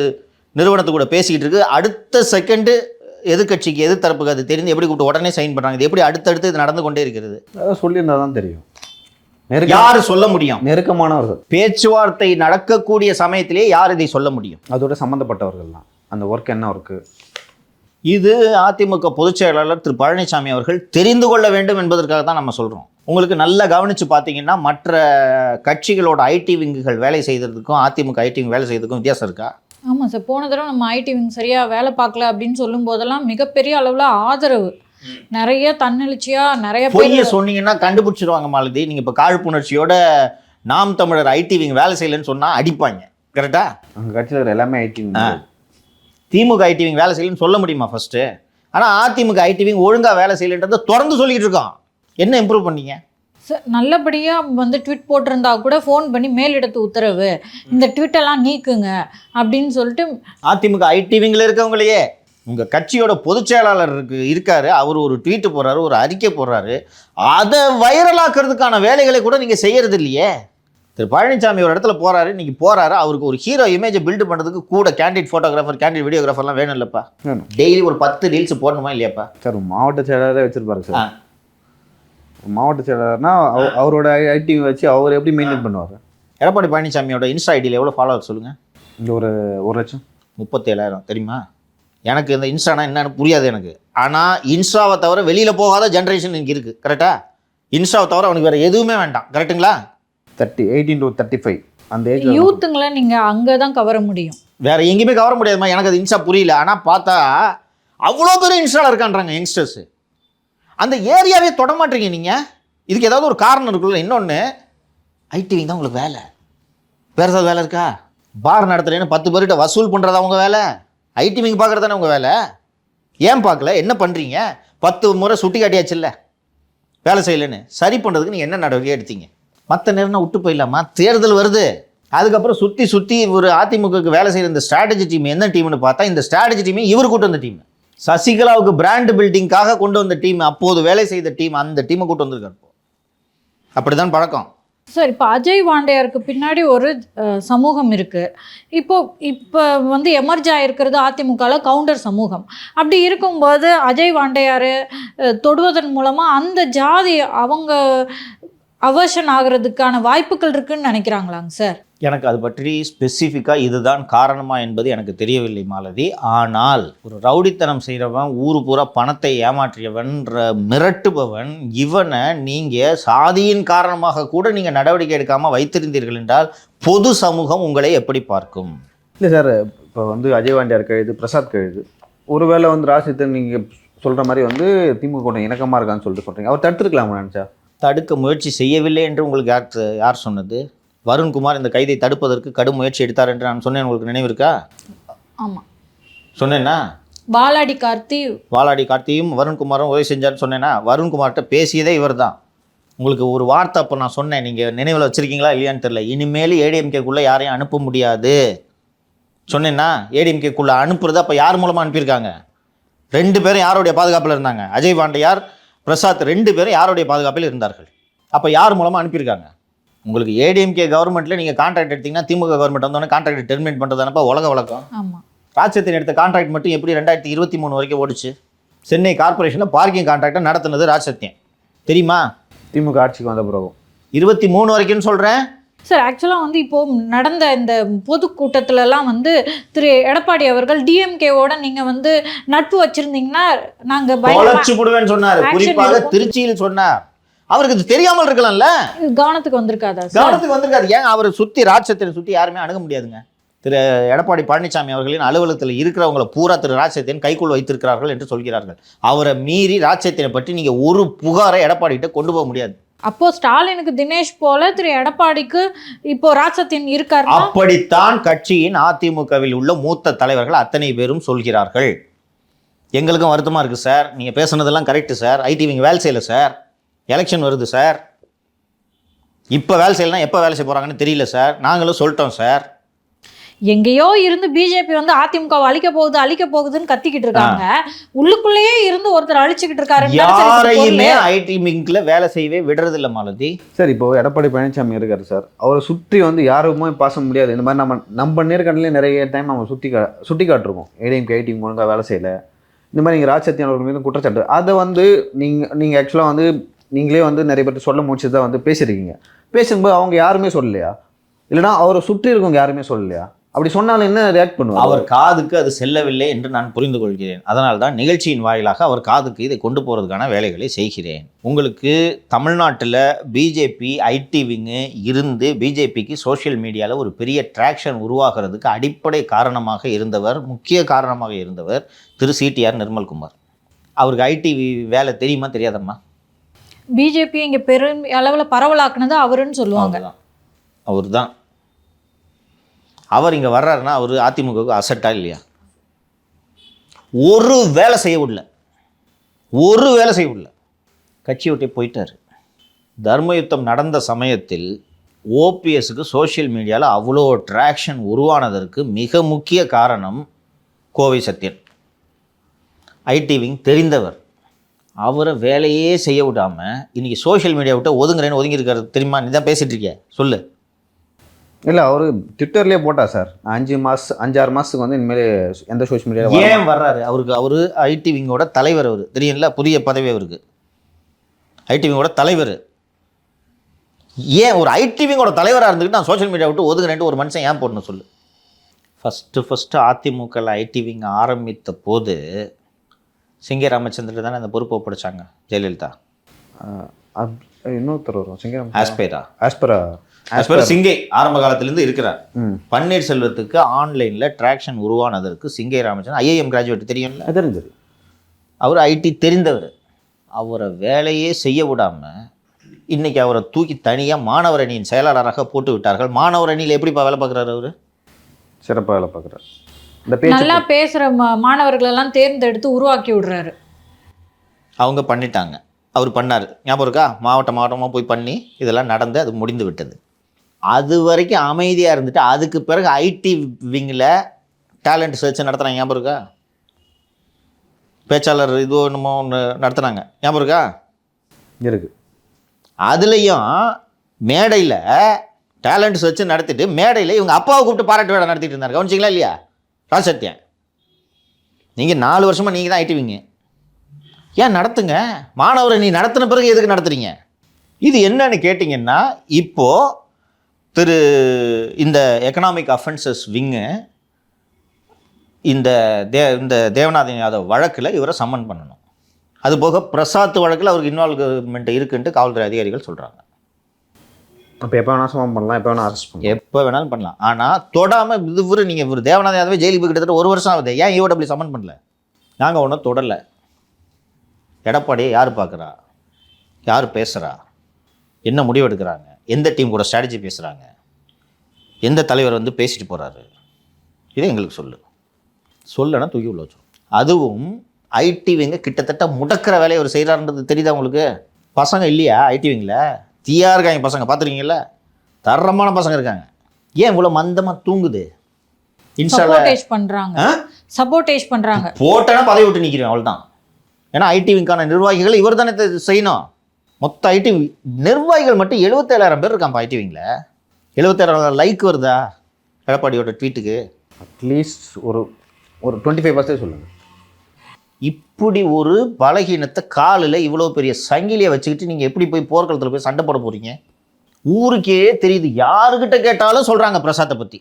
C: நிறுவனத்து கூட பேசிக்கிட்டு இருக்கு, அடுத்த செகண்டு எதிர்கட்சிக்கு எதிர்த்தரப்புக்கு அது தெரிந்து எப்படி கூப்பிட்டு உடனே சைன் பண்ணுறாங்க? இது எப்படி அடுத்தடுத்து இது நடந்து கொண்டே இருக்கிறது?
A: அதான் சொல்லியிருந்தா தான் தெரியும்.
B: யாரு சொல்ல முடியும்?
A: நெருக்கமானவர்கள்.
B: பேச்சுவார்த்தை நடக்கக்கூடிய சமயத்திலே யார் இதை சொல்ல முடியும்?
A: அதோட சம்மந்தப்பட்டவர்கள் தான். அந்த ஒர்க் என்ன ஒர்க்கு?
B: இது அதிமுக பொதுச் செயலாளர் திரு பழனிசாமி அவர்கள் தெரிந்து கொள்ள வேண்டும் என்பதற்காக தான் நம்ம சொல்கிறோம். உங்களுக்கு நல்லா கவனித்து பார்த்தீங்கன்னா மற்ற கட்சிகளோட ஐடி விங்குகள் வேலை செய்கிறதுக்கும் அதிமுக ஐடி விங் வேலை செய்கிறதுக்கும் வித்தியாசம் இருக்கா?
C: ஆமாம் சார், போன தடவை நம்ம ஐடி விங் சரியாக வேலை பார்க்கல அப்படின்னு சொல்லும் போதெல்லாம் மிகப்பெரிய அளவில் ஆதரவு, நிறைய தன்னெழுச்சியாக நிறைய
B: பொய்ய சொன்னீங்கன்னா கண்டுபிடிச்சிருவாங்க மாலதி. நீங்கள் இப்போ காழ்ப்புணர்ச்சியோட நாம் தமிழர் ஐடி விங் வேலை செய்யலைன்னு சொன்னால் அடிப்பாங்க. கரெக்டா?
A: அங்கே கட்சியில் எல்லாமே IT wing.
B: DMK IT wing வேலை செய்யலன்னு சொல்ல முடியுமா ஃபஸ்ட்டு? ஆனால் அதிமுக ஐடி விங் ஒழுங்காக வேலை செய்யலைன்றதை தொடர்ந்து சொல்லிக்கிட்டு இருக்கோம். என்ன இம்ப்ரூவ் பண்ணீங்க?
C: சார் நல்லபடியாக ட்வீட் போட்டிருந்தா கூட ஃபோன் பண்ணி மேலிடத்து உத்தரவு, இந்த ட்வீட்டெல்லாம் நீக்குங்க அப்படின்னு சொல்லிட்டு
B: அதிமுக ஐடி விங்கில் இருக்கவங்களையே உங்கள் கட்சியோட பொதுச் செயலாளர் இருக்காரு, அவர் ஒரு ட்வீட்டு போடுறாரு, ஒரு அறிக்கை போடுறாரு, அதை வைரலாக்குறதுக்கான வேலைகளை கூட நீங்கள் செய்கிறது இல்லையே. திரு பழனிசாமி ஒரு இடத்துல போகிறாரு, இன்றைக்கி போகிறாரு, அவருக்கு ஒரு ஹீரோ இமேஜை பில்டு பண்ணுறதுக்கு கூட கேண்டிட் ஃபோட்டோகிராஃபர் கேண்டிட் வீடியோகிராஃபர்லாம் வேணும் இல்லைப்பா? டெய்லி ஒரு 10 ரீல்ஸ் போடணுமா இல்லையாப்பா?
A: சார் மாவட்ட செயலாளரே வச்சுருப்பாரு சார். மாவட்ட செயலாளர்னா அவரோட ஐடி வச்சு அவர் எப்படி மெயின்டைன் பண்ணுவார்?
B: எடப்பாடி பழனிசாமியோட இன்ஸ்டா ஐடியில் எவ்வளோ ஃபாலோவர் சொல்லுங்கள்?
A: இந்த ஒரு 1,00,000.
B: 37,000 தெரியுமா? எனக்கு இந்த இன்ஸ்டானா என்னன்னு புரியாது எனக்கு. ஆனால் இன்ஸ்டாவை தவிர வெளியில் போகாத ஜென்ரேஷன் எனக்கு இருக்குது. கரெக்டாக? இன்ஸ்டாவை தவிர அவனுக்கு வேறு எதுவுமே வேண்டாம். கரெக்டுங்களா?
A: 18 to 35 அந்த ஏஜ்
C: யூத்துங்களை நீங்கள் அங்கே தான் கவர முடியும்,
B: வேறு எங்கேயுமே கவர முடியாதுமா. எனக்கு அது இன்ஸ்டா புரியல. ஆனால் பார்த்தா அவ்வளோ பேரும் இன்ஸ்டாவில் இருக்கான்றாங்க யங்ஸ்டர்ஸு. அந்த ஏரியாவே தொடமாட்டீங்க நீங்கள். இதுக்கு ஏதாவது ஒரு காரணம் இருக்குல்ல. இன்னொன்று, ஐடி தான் உங்களுக்கு வேலை, வேறு ஏதாவது வேலை இருக்கா? பார் நடத்துறேன்னு 10 பேர்கிட்ட வசூல் பண்ணுறதா உங்கள் வேலை? ஐடி விங் பார்க்குறது தானே உங்கள் வேலை. ஏன் பார்க்கல? என்ன பண்ணுறீங்க? 10 முறை சுட்டி காட்டியாச்சு இல்லை வேலை செய்யலைன்னு. சரி பண்ணுறதுக்கு நீங்கள் என்ன நடவடிக்கை எடுத்தீங்க? மற்ற நேரம்னா விட்டு போயிடலாமா? தேர்தல் வருது, அதுக்கப்புறம் சுற்றி ஒரு அதிமுகவுக்கு வேலை செய்கிற இந்த ஸ்ட்ராட்டஜி டீம் என்ன டீம்னு பார்த்தா, இந்த ஸ்ட்ராட்டஜி டீமே இவர் கூட்டு வந்த டீம். சசிகலாவுக்கு பிராண்ட் பில்டிங்காக கொண்டு வந்த டீம், அப்போது வேலை செய்த டீம், அந்த டீமை கூட்டு வந்திருக்காரு. அப்படி தான் பழக்கம்.
C: சார் இப்போ அஜய் வாண்டையாருக்கு பின்னாடி ஒரு சமூகம் இருக்குது. இப்போ எமர்ஜ் ஆகிருக்கிறது அதிமுகவில் கவுண்டர் சமூகம். அப்படி இருக்கும்போது அஜய் வாண்டையார் தொடுவதன் மூலமாக அந்த ஜாதி அவங்க அவர்ஷன் ஆகிறதுக்கான வாய்ப்புகள் இருக்குன்னு நினைக்கிறாங்களாங்க சார்?
B: எனக்கு அது பற்றி ஸ்பெசிஃபிக்காக இதுதான் காரணமா என்பது எனக்கு தெரியவில்லை மாலதி. ஆனால் ஒரு ரவுடித்தனம் செய்கிறவன், ஊரு பூரா பணத்தை ஏமாற்றியவன், மிரட்டுபவன், இவனை நீங்கள் சாதியின் காரணமாக கூட நீங்கள் நடவடிக்கை எடுக்காமல் வைத்திருந்தீர்கள் என்றால் பொது சமூகம் உங்களை எப்படி பார்க்கும்?
A: இல்லை சார், இப்போ அஜய் வாண்டியார் கழுது, பிரசாத் கழுது, ஒருவேளை ராசித்தன் நீங்கள் சொல்கிற மாதிரி வந்து திமுக கூட்டம் இணக்கமாக இருக்கான்னு சொல்லிட்டு சொல்கிறீங்க. அவர் தடுத்துருக்கலாமா நினச்சா?
B: தடுக்க முயற்சி செய்யவில்லை என்று உங்களுக்கு யார் சொன்னது? வருண்குமார் இந்த கைதை தடுப்பதற்கு கடும் முயற்சி எடுத்தார் என்று நான் சொன்னேன், உங்களுக்கு நினைவு இருக்கா?
C: ஆமாம்
B: சொன்னேன்னா?
C: வாலாடி
B: கார்த்தியும் வருண்குமாரும் உதவி செஞ்சார்னு சொன்னேன்னா? வருண்குமார்கிட்ட பேசியதே இவர் தான். உங்களுக்கு ஒரு வார்த்தை அப்போ நான் சொன்னேன், நீங்கள் நினைவில் வச்சுருக்கீங்களா இல்லையான்னு தெரியல. இனிமேல் ஏடிஎம்கேக்குள்ளே யாரையும் அனுப்ப முடியாது சொன்னேன்னா? ஏடிஎம்கேக்குள்ளே அனுப்புறது அப்போ யார் மூலமாக அனுப்பியிருக்காங்க? 2 பேரும் யாருடைய பாதுகாப்பில் இருந்தாங்க? அஜய் வாண்டையார், பிரசாத் 2 பேரும் யாருடைய பாதுகாப்பில் இருந்தார்கள்? அப்போ யார் மூலமாக அனுப்பியிருக்காங்க? உங்களுக்கு ஏடிஎம்கே கவர்மெண்ட்டில் நீங்கள் கான்ட்ராக்ட் எடுத்தீங்கன்னா திமுக கவர்மெண்ட் வந்தோடனே கான்ட்ராக்ட் டெர்மினேட் பண்ணுறதானப்பா உலக வழக்கம்.
C: ஆமாம்.
B: ராஜ்சத்தியன் எடுத்த கான்ட்ராக்ட் மட்டும் எப்படி 2023 வரைக்கும் ஓடிச்சு? சென்னை கார்பரேஷனில் பார்க்கிங் கான்ட்ராக்டை நடத்துனது ராஜ்சத்தியன், தெரியுமா?
A: திமுக ஆட்சிக்கு வந்த பிறகு
B: 23 வரைக்கும்னு சொல்கிறேன்
C: சார். ஆக்சுவலாக வந்து இப்போது நடந்த இந்த பொதுக்கூட்டத்திலலாம் வந்து திரு எடப்பாடி அவர்கள் டிஎம்கேவோட நீங்கள் வந்து நட்பு வச்சுருந்தீங்கன்னா நாங்கள்
B: தொலைச்சு விடுவேன்னு சொன்னார். குறிப்பாக திருச்சியில் சொன்னார். அவருக்கு இது தெரியாமல் இருக்கலாம்ல?
C: கவனத்துக்கு வந்திருக்காதா?
B: கவனத்துக்கு வந்திருக்காது. ஏன் அவரை சுற்றி ராஜ்சத்தியனை சுற்றி யாருமே அணுக முடியாதுங்க. திரு எடப்பாடி பழனிசாமி அவர்களின் அலுவலகத்தில் இருக்கிறவங்களை பூரா திரு ராஜ்சத்தியன் கைக்குள் வைத்திருக்கிறார்கள் என்று சொல்கிறார்கள். அவரை மீறி ராஜ்சத்தியனை பற்றி நீங்கள் ஒரு புகாரை எடப்பாடிகிட்ட கொண்டு போக முடியாது.
C: அப்போ ஸ்டாலினுக்கு தினேஷ் போல திரு எடப்பாடிக்கு இப்போ ராஜ்சத்தியன் இருக்காரு.
B: அப்படித்தான் கட்சியின் அதிமுகவில் உள்ள மூத்த தலைவர்கள் அத்தனை பேரும் சொல்கிறார்கள். எங்களுக்கும் வருத்தமாக இருக்குது சார், நீங்கள் பேசுனதெல்லாம் கரெக்டு சார், ஐடிவிங்க வேலை செய்யலை சார், எலெக்ஷன் வருது சார், இப்போ வேலை செய்யலாம், எப்போ வேலை செய்ய போகிறாங்கன்னு தெரியல சார், நாங்களும் சொல்லிட்டோம் சார்.
C: எங்கேயோ இருந்து பிஜேபி வந்து அதிமுகவை அழிக்க போகுதுன்னு கத்திக்கிட்டு இருக்காங்க. உள்ளுக்குள்ளேயே இருந்து ஒருத்தர் அழிச்சுக்கிட்டு இருக்காரு.
B: யாரையுமே ஐடி விங்ல வேலை செய்யவே விடுறது இல்லை மாலதி.
A: சார் இப்போ எடப்பாடி பழனிசாமி இருக்காரு சார், அவரை சுற்றி வந்து யாருமே பேச முடியாது. இந்த மாதிரி நம்ம நேர்காணலே நிறைய டைம் நம்ம சுட்டி காட்டிருக்கோம். ஏடிஎம்கே ஐடிஎம் ஒழுங்காக வேலை செய்யலை, இந்த மாதிரி நீங்கள் ராஜ்சத்தியன் அவர்கள் மீது குற்றச்சாட்டு. அதை வந்து நீங்கள் ஆக்சுவலாக வந்து நீங்களே வந்து நிறைய பேர் சொல்ல முடிச்சு தான் வந்து பேசியிருக்கீங்க. பேசும்போது அவங்க யாருமே சொல்லலையா? இல்லைனா அவரை சுற்றி இருக்கவங்க யாருமே சொல்லலையா? அப்படி சொன்னாலும் என்ன ரியாக்ட் பண்ணுவார்?
B: அவர் காதுக்கு அது செல்லவில்லை என்று நான் புரிந்து கொள்கிறேன். அதனால் தான் நிகழ்ச்சியின் வாயிலாக அவர் காதுக்கு இதை கொண்டு போகிறதுக்கான வேலைகளை செய்கிறேன். உங்களுக்கு தமிழ்நாட்டில் பிஜேபி ஐடி விங்கு இருந்து பிஜேபிக்கு சோஷியல் மீடியாவில் ஒரு பெரிய ட்ராக்ஷன் உருவாகிறதுக்கு அடிப்படை காரணமாக இருந்தவர், முக்கிய காரணமாக இருந்தவர் திரு சிடிஆர் நிர்மல்குமார். அவருக்கு ஐடி வேலை தெரியுமா தெரியாதம்மா?
C: பிஜேபி இங்கே பெரும் அளவில் பரவலாக்குனது அவருன்னு சொல்லுவாங்க.
B: அவர் தான். அவர் இங்கே வர்றாருன்னா அவர் அதிமுகவுக்கு அசட்டா இல்லையா? ஒரு வேலை செய்ய விடல, கட்சி விட்டே போயிட்டார். தர்மயுத்தம் நடந்த சமயத்தில் ஓபிஎஸ்க்கு சோஷியல் மீடியாவில் அவ்வளோ ட்ராக்ஷன் உருவானதற்கு மிக முக்கிய காரணம் கோவை சத்யன். ஐடி விங் தெரிந்தவர். அவரை வேலையே செய்ய விடாமல் இன்றைக்கி சோஷியல் மீடியா விட்டு ஒதுங்குறேன்னு ஒதுங்கியிருக்காரு. தெரியுமா? நீ தான் பேசிகிட்டு இருக்கிய, சொல்லு.
A: இல்லை, அவர் ட்விட்டர்லேயே போட்டா சார், 5-6 மாதத்துக்கு வந்து இனிமேல் எந்த சோஷியல் மீடியா
B: ஏன் வர்றாரு? அவர் ஐடி விங்கோட தலைவர். அவர் தெரியும்ல, புதிய பதவி அவருக்கு, ஐடி விங்கோட தலைவர். ஏன் ஒரு ஐடி விங்கோட தலைவராக இருந்துக்கிட்டு நான் சோஷியல் மீடியா விட்டு ஒதுங்குறேன்ட்டு ஒரு மனுஷன் ஏன் போடணும் சொல்லு? ஃபஸ்ட்டு அதிமுகவில் ஐடி விங் ஆரம்பித்த போது சிங்கே ராமச்சந்திரன் தானே அந்த பொறுப்பை ஒப்படைச்சாங்க ஜெயலலிதா.
A: இன்னொருத்தர் வரும்,
B: ஆஸ்பரா சிங்கை ஆரம்ப காலத்திலேருந்து இருக்கிறார். பன்னீர்செல்வத்துக்கு ஆன்லைனில் ட்ராக்ஷன் உருவானதற்கு சிங்கை ராமச்சந்திரன் ஐஏஎம் கிராஜுவேட் தெரியும்ல,
A: தெரிஞ்சது.
B: அவர் ஐடி தெரிந்தவர். அவரை வேலையே செய்ய விடாமல் இன்றைக்கி அவரை தூக்கி தனியாக மாணவர் அணியின் செயலாளராக போட்டு விட்டார்கள். மாணவர் அணியில் எப்படிப்பா வேலை பார்க்குறாரு? அவர்
A: சிறப்பாக வேலை பார்க்குறாரு.
C: நல்லா பேசுகிற மாணவர்களெல்லாம் தேர்ந்தெடுத்து உருவாக்கி விடுறாரு.
B: அவங்க பண்ணிட்டாங்க, அவர் பண்ணார். ஞாபகம் இருக்கா? மாவட்டமாக போய் பண்ணி இதெல்லாம் நடந்து அது முடிந்து விட்டது. அது வரைக்கும் அமைதியாக இருந்துட்டு அதுக்கு பிறகு ஐடி விங்கில் டேலண்ட் சர்ச் நடத்துகிறாங்க. ஞாபகம் இருக்கா? பேச்சாளர் இது என்னமோ ஒன்று நடத்துனாங்க. ஞாபகம் இருக்கா?
A: இருக்குது.
B: அதுலேயும் மேடையில் டேலண்ட் சர்ச் நடத்திட்டு மேடையில் இவங்க அப்பாவை கூப்பிட்டு பாராட்டு வேலை நடத்திட்டு இருந்தார். கவனிச்சிங்களா இல்லையா? ராஜ்சத்தியன், நீங்கள் 4 வருஷமாக நீங்கள் தான் ஐடி விங்க, ஏன் நடத்துங்க. மாணவரை நீ நடத்தின பிறகு எதுக்கு நடத்துறீங்க? இது என்னன்னு கேட்டிங்கன்னா, இப்போது இந்த எக்கனாமிக் அஃபென்சஸ் விங்கு இந்த தேவநாதன் யாதவ் வழக்கில் இவரை சம்மன் பண்ணணும். அதுபோக பிரசாத் வழக்கில் அவருக்கு இன்வால்வ்மெண்ட் இருக்குன்ட்டு காவல்துறை அதிகாரிகள் சொல்கிறாங்க.
A: அப்போ எப்போ வேணாலும் சம்மன் பண்ணலாம், எப்போ வேணாலும் அரெஸ்ட் பண்ணலாம்,
B: எப்போ வேணாலும் பண்ணலாம். ஆனால் தொடாமல் நீங்கள் தேவநாதன் யாதவே ஜெயிலுக்கு கிட்டத்தட்ட 1 வருஷம் ஆகுது. ஏன் ஈஓடபிள்யூ சம்மன் பண்ணல? நாங்கள் ஒன்றும் தொடரல. எடப்பாடியை யார் பார்க்குறா, யார் பேசுகிறா, என்ன முடிவு எடுக்கிறாங்க, எந்த டீம் கூட ஸ்ட்ராட்டஜி பேசுகிறாங்க, எந்த தலைவர் வந்து பேசிட்டு போகிறாரு, இதை எங்களுக்கு சொல்லனா தூக்கி உள்ள வச்சோம். அதுவும் ஐடி விங்க கிட்டத்தட்ட முடக்கிற வேலையை அவர் செய்கிறாருன்றது தெரியுதா உங்களுக்கு? பசங்க இல்லையா ஐடி விங்கில்? தீயா இருக்காங்க பசங்க, பார்த்துருக்கீங்கள? தரமான பசங்க இருக்காங்க. ஏன் இவ்வளோ மந்தமாக தூங்குது?
C: சப்போர்ட்டேஜ் பண்றாங்க.
B: போட்டேன்னா பதவி விட்டு நிற்கிறேன், அவ்வளோதான். ஏன்னா ஐடி விங்கான நிர்வாகிகள் இவர் தானே செய்யணும். மொத்த ஐடி நிர்வாகிகள் மட்டும் 77,000 பேர் இருக்கான்ப்பா ஐடி விங்கில். 77,000 லைக் வருதா எடப்பாடியோட ட்வீட்டுக்கு?
A: அட்லீஸ்ட் ஒரு 25% சொல்லுங்கள்.
B: இப்படி ஒரு பலகீனத்தை காலில் இவ்வளோ பெரிய சங்கிலியை வச்சுக்கிட்டு நீங்கள் எப்படி போய் போர்க்களத்தில் போய் சண்டை போட போகிறீங்க? ஊருக்கே தெரியுது, யாருக்கிட்ட கேட்டாலும் சொல்கிறாங்க பிரசாத்தை பற்றி.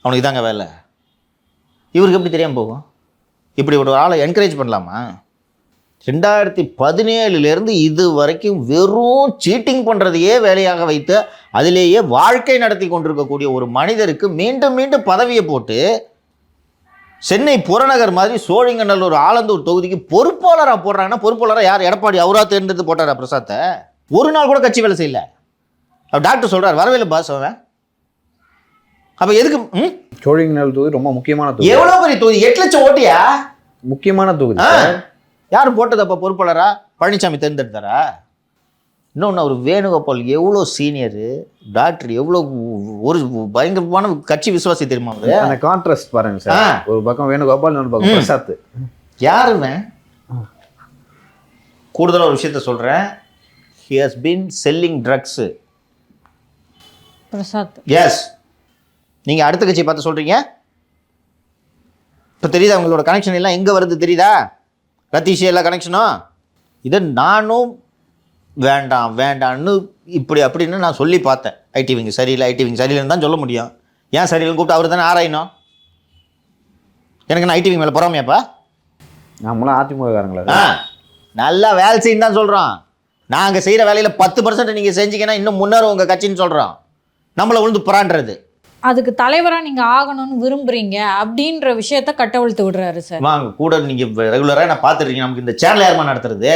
B: அவனுக்கு தாங்க வேலை. இவருக்கு எப்படி தெரியாமல் போகும்? இப்படி ஒரு ஆளை என்கரேஜ் பண்ணலாமா? 2017 இது வரைக்கும் வெறும் சீட்டிங் பண்ணுறதையே வேலையாக வைத்து அதிலேயே வாழ்க்கை நடத்தி கொண்டிருக்கக்கூடிய ஒரு மனிதருக்கு மீண்டும் மீண்டும் பதவியை போட்டு சென்னை புறநகர் மாதிரி சோழிங்கநல்லூர் ஆலந்தூர் தொகுதிக்கு பொறுப்பாளராக போடுறாங்கன்னா, பொறுப்பாளராக யார்? எடப்பாடி அவரா தேர்ந்தெடுத்து போட்டாரா பிரசாத்தை? ஒரு நாள் கூட கட்சி வேலை செய்யல. டாக்டர் சொல்கிறார் வரவேல பாஸ் அவன். அப்போ எதுக்கு?
A: சோழிங்கநல்லூர் தொகுதி ரொம்ப முக்கியமான தொகுதி.
B: எவ்வளோ பெரிய தொகுதி? 8 லட்சம் ஓட்டியா?
A: முக்கியமான தொகுதி.
B: யார் போட்டது அப்போ பொறுப்பாளரா? பழனிசாமி தேர்ந்தெடுத்தாரா? இன்னொன்று, அவர் வேணுகோபால் எவ்வளோ சீனியரு, டாக்டர் எவ்வளோ ஒரு பயங்கரமான கட்சி விசுவாசி தெரியுமா?
A: அந்த கான்ட்ராஸ்ட் பாருங்க சார். ஒரு பக்கம் வேணுகோபால், இன்னொரு பக்கம் பிரசாத்.
B: யாருன்னு கூடுதலாக ஒரு விஷயத்த சொல்கிறேன். He has been selling drugs.
C: Prasad.
B: Yes. நீங்கள் அடுத்த கட்சியை பார்த்து சொல்கிறீங்க. இப்போ தெரியுதா உங்களோட கனெக்ஷன் எல்லாம் எங்கே வருது தெரியுதா? ரத்தீஷ் எல்லா கனெக்ஷனும். இதை நானும் வேண்டான்னு இப்படி அப்படின்னு நான் சொல்லி பார்த்தேன். ஐடி விங்க சரியில்லைன்னு தான் சொல்ல முடியும். ஏன் சரியில்லைன்னு கூப்பிட்டு அவர் தானே ஆராயணும். எனக்கு நான் ஐடி விங் மேலே போகிறாமையாப்பா?
A: நம்மளாம் அதிமுககாரங்களா?
B: நல்லா வேலை செய்யணும் தான் சொல்கிறோம். நாங்கள் செய்கிற வேலையில் 10% நீங்கள் செஞ்சீங்கன்னா இன்னும் முன்னேறும் உங்கள் கட்சின்னு சொல்கிறோம். நம்மளை விழுந்து புறான்றது.
C: அதுக்கு தலைவராக நீங்கள் ஆகணும்னு விரும்புகிறீங்க அப்படின்ற விஷயத்த கட்டவிழ்த்து விடுறாரு சார்.
B: வாங்க கூட நீங்கள் ரெகுலராக நான் பார்த்துருக்கீங்க. நமக்கு இந்த சேனல் யாருமா நடத்துறது?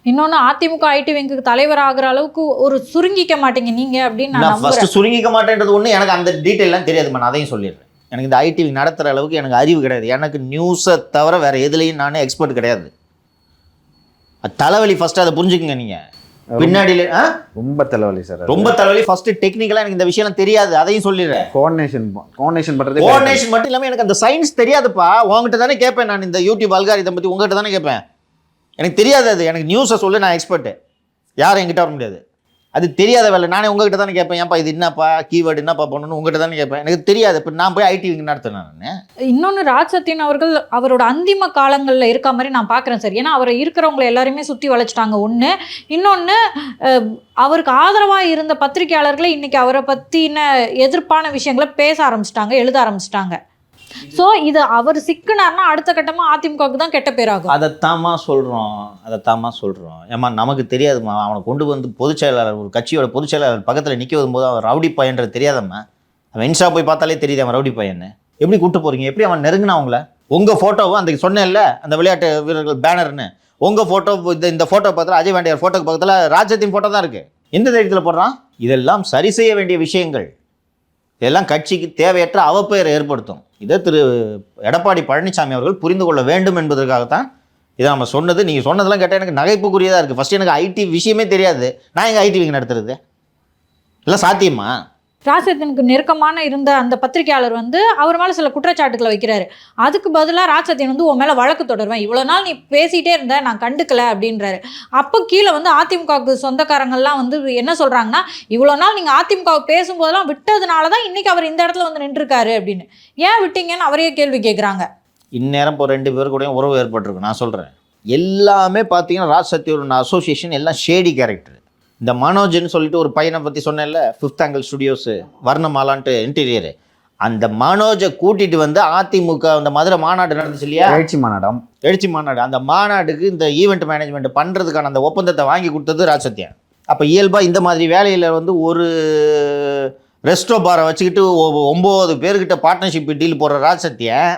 C: இன்னொன்று, அதிமுக ஐடி விங்குக்கு தலைவர் ஆகிற அளவுக்கு ஒரு சுருங்கிக்க மாட்டீங்க நீங்கள் அப்படின்னு நான்
B: ஃபஸ்ட்டு சுருங்கிக்க மாட்டேன்றது ஒன்று. எனக்கு அந்த டீட்டெயிலாம் தெரியாதுமா, நான் அதையும் சொல்லிடுறேன். எனக்கு இந்த ஐடி விங் நடத்துகிற அளவுக்கு எனக்கு அறிவு கிடையாது. எனக்கு நியூஸை தவிர வேறு எதுலேயும் நானே எக்ஸ்பர்ட் கிடையாது. தலைவலி ஃபஸ்ட்டு அதை புரிஞ்சுக்குங்க. நீங்கள் பின்னாடியில்
A: ரொம்ப தலைவலி சார்.
B: ரொம்ப தலைவலி. ஃபஸ்ட்டு டெக்னிக்கலாக எனக்கு இந்த விஷயம்லாம் தெரியாது, அதையும் சொல்லிடுறேன்.
A: கோஆர்டினேஷன் பண்ணுறது.
B: கோஆர்டினேஷன் மட்டும் இல்லாமல் எனக்கு அந்த சயின்ஸ் தெரியாதுப்பா. உங்ககிட்ட தானே கேட்பேன் நான். இந்த யூடியூப் அல்காரிதம் பற்றி உங்ககிட்ட தானே கேட்பேன். எனக்கு தெரியாது அது. எனக்கு நியூஸை சொல்லு, நான் எக்ஸ்பர்ட்டு. யாரும் என்கிட்ட வர முடியாது. அது தெரியாத வேலை. நானே உங்ககிட்ட தானே கேட்பேன். ஏன்ப்பா இது என்னப்பா கீவேர்டு என்னப்பா பண்ணணும்னு உங்ககிட்ட தானே கேட்பேன். எனக்கு தெரியாது. இப்போ நான் போய் ஐடி விங் நடத்தினேன் நான்.
C: இன்னொன்று, ராஜ்சத்தியன் அவர்கள் அவரோட அந்திம காலங்களில் இருக்க மாதிரி நான் பார்க்குறேன் சார். ஏன்னா அவரை இருக்கிறவங்களை எல்லாருமே சுற்றி வளைச்சிட்டாங்க ஒன்று. இன்னொன்று, அவருக்கு ஆதரவாக இருந்த பத்திரிகையாளர்களை இன்றைக்கி அவரை பற்றின எதிர்ப்பான விஷயங்களை பேச ஆரம்பிச்சிட்டாங்க, எழுத ஆரம்பிச்சிட்டாங்க. ஸோ இது அவர் சிக்கினார்னா அடுத்த கட்டமாக அதிமுகவுக்கு தான் கெட்ட பேராகும்.
B: அதைத்தாம்மா சொல்கிறோம். ஏம்மா நமக்கு தெரியாதுமா. அவனை கொண்டு வந்து பொதுச் செயலாளர், ஒரு கட்சியோட பொதுச் செயலாளர் பக்கத்தில் நிற்க வரும்போது அவன் ரவுடி பையன்றது தெரியாதம்மா. அவன் இன்ஸ்டா போய் பார்த்தாலே தெரியுது அவன் ரவுடி பையன்னு. எப்படி கூப்பிட்டு போகிறீங்க? எப்படி அவன் நெருங்கினா அவங்கள? உங்கள் ஃபோட்டோவும் அந்த சொன்னேன்ல அந்த விளையாட்டு வீரர்கள் பேனர்னு, உங்கள் ஃபோட்டோ இந்த ஃபோட்டோ பக்கத்தில் அஜய் வாண்டியார் ஃபோட்டோக்கு பக்கத்தில் ராஜ்சத்தியன் ஃபோட்டோ தான் இருக்குது. எந்த தைரியத்தில் போடுறான்? இதெல்லாம் சரி செய்ய வேண்டிய விஷயங்கள். இதெல்லாம் கட்சிக்கு தேவையற்ற அவப்பெயரை ஏற்படுத்தும். இதை திரு எடப்பாடி பழனிசாமி அவர்கள் புரிந்து கொள்ள வேண்டும் என்பதற்காகத்தான் இதை நம்ம சொன்னது. நீங்கள் சொன்னதெல்லாம் கேட்டால் எனக்கு நகைப்புக்குரியதாக இருக்குது. ஃபஸ்ட்டு எனக்கு ஐடி விஷயமே தெரியாது. நான் எங்கள் ஐடி விங் நடத்துறது எல்லாம் சாத்தியமா?
C: ராஜ்சத்தியனுக்கு நெருக்கமான இருந்த அந்த பத்திரிகையாளர் வந்து அவர் மேலே சில குற்றச்சாட்டுகளை வைக்கிறாரு. அதுக்கு பதிலாக ராஜ்சத்தியன் வந்து உன் மேலே வழக்கு தொடருவேன், இவ்வளோ நாள் நீ பேசிகிட்டே இருந்த, நான் கண்டுக்கல அப்படின்றாரு. அப்போ கீழே வந்து அதிமுகவுக்கு சொந்தக்காரங்கள்லாம் வந்து என்ன சொல்கிறாங்கன்னா, இவ்வளோ நாள் நீங்கள் அதிமுகவுக்கு பேசும்போதெல்லாம் விட்டதுனால தான் இன்றைக்கி அவர் இந்த இடத்துல வந்து நின்றுருக்காரு அப்படின்னு. ஏன் விட்டீங்கன்னு அவரையே கேள்வி கேட்குறாங்க.
B: இந்நேரம் இப்போ 2 பேர் கூட உறவு ஏற்பட்டிருக்கு. நான் சொல்கிறேன், எல்லாமே பார்த்தீங்கன்னா ராஜ்சத்தியன் அசோசியேஷன் எல்லாம் ஷேடி கேரக்டர். இந்த மனோஜ்னு சொல்லிட்டு ஒரு பையனை பற்றி சொன்னேன்ல, 5th ஆங்கிள் ஸ்டுடியோஸு வர்ணமாலான்ட்டு இன்டீரியரு, அந்த மனோஜை கூட்டிகிட்டு வந்து அதிமுக அந்த மதுரை மாநாடு நடந்துச்சு இல்லையா, எழுச்சி மாநாடு, அந்த மாநாடுக்கு இந்த ஈவெண்ட் மேனேஜ்மெண்ட் பண்ணுறதுக்கான அந்த ஒப்பந்தத்தை வாங்கி கொடுத்தது ராஜ்சத்தியன். அப்போ இயல்பாக இந்த மாதிரி வேலையில் வந்து ஒரு ரெஸ்டோ பாரை வச்சுக்கிட்டு 9 பேர்கிட்ட பார்ட்னர்ஷிப் டீல் போடுற ராஜ்சத்தியன்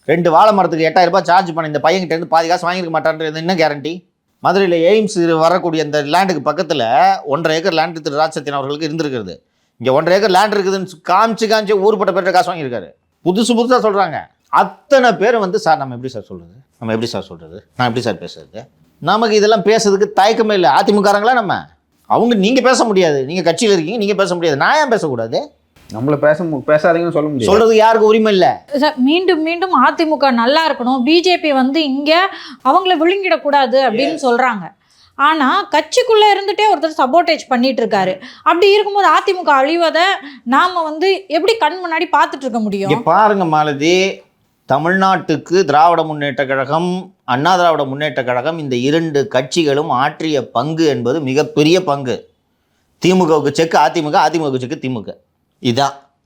B: 2 வாழை மரத்துக்கு 8,000 ரூபாய் சார்ஜ் பண்ண இந்த பையன்கிட்ட இருந்து பாதி காசு வாங்கியிருக்க மாட்டான்றது என்ன கேரண்டி? மதுரையில் எய்ம்ஸ் வரக்கூடிய அந்த லேண்டுக்கு பக்கத்தில் 1.5 ஏக்கர் லேண்டு திரு ராஜசத்தியன் அவர்களுக்கு இருந்திருக்கிறது. இங்கே 1.5 ஏக்கர் லேண்ட் இருக்குதுன்னு காமிச்சு ஊருப்பட்ட பேர்கிட்ட காசு வாங்கியிருக்காரு. புதுசாக சொல்கிறாங்க. அத்தனை பேர் வந்து சார் நம்ம எப்படி சார் சொல்கிறது, நான் எப்படி சார் பேசுறது? நமக்கு இதெல்லாம் பேசுறதுக்கு தயக்கமே இல்லை. அதிமுகங்களா நம்ம அவங்க நீங்கள் பேச முடியாது, நீங்கள் கட்சியில் இருக்கீங்க, நீங்கள் பேச முடியாது, நான் ஏன் பேசக்கூடாது?
A: நம்மள பேசாதீங்கன்னு சொல்ல முடியும்.
B: சொல்றது யாருக்கு உரிமை இல்லை
C: சார். மீண்டும் மீண்டும் அதிமுக நல்லா இருக்கணும், பிஜேபி வந்து இங்கே அவங்கள விழுங்கிடக்கூடாது அப்படின்னு சொல்கிறாங்க. ஆனால் கட்சிக்குள்ளே இருந்துகிட்டே ஒருத்தர் சப்போர்டேஜ் பண்ணிட்டு இருக்காரு. அப்படி இருக்கும்போது அதிமுக அழிவதை நாம் வந்து எப்படி கண் முன்னாடி பார்த்துட்டு இருக்க முடியும்?
B: பாருங்க மாலதி, தமிழ்நாட்டுக்கு திராவிட முன்னேற்ற கழகம், அண்ணா திராவிட முன்னேற்ற கழகம், இந்த 2 கட்சிகளும் ஆற்றிய பங்கு என்பது மிகப்பெரிய பங்கு. திமுகவுக்கு செக்கு அதிமுக, அதிமுகவுக்கு செக்கு திமுக.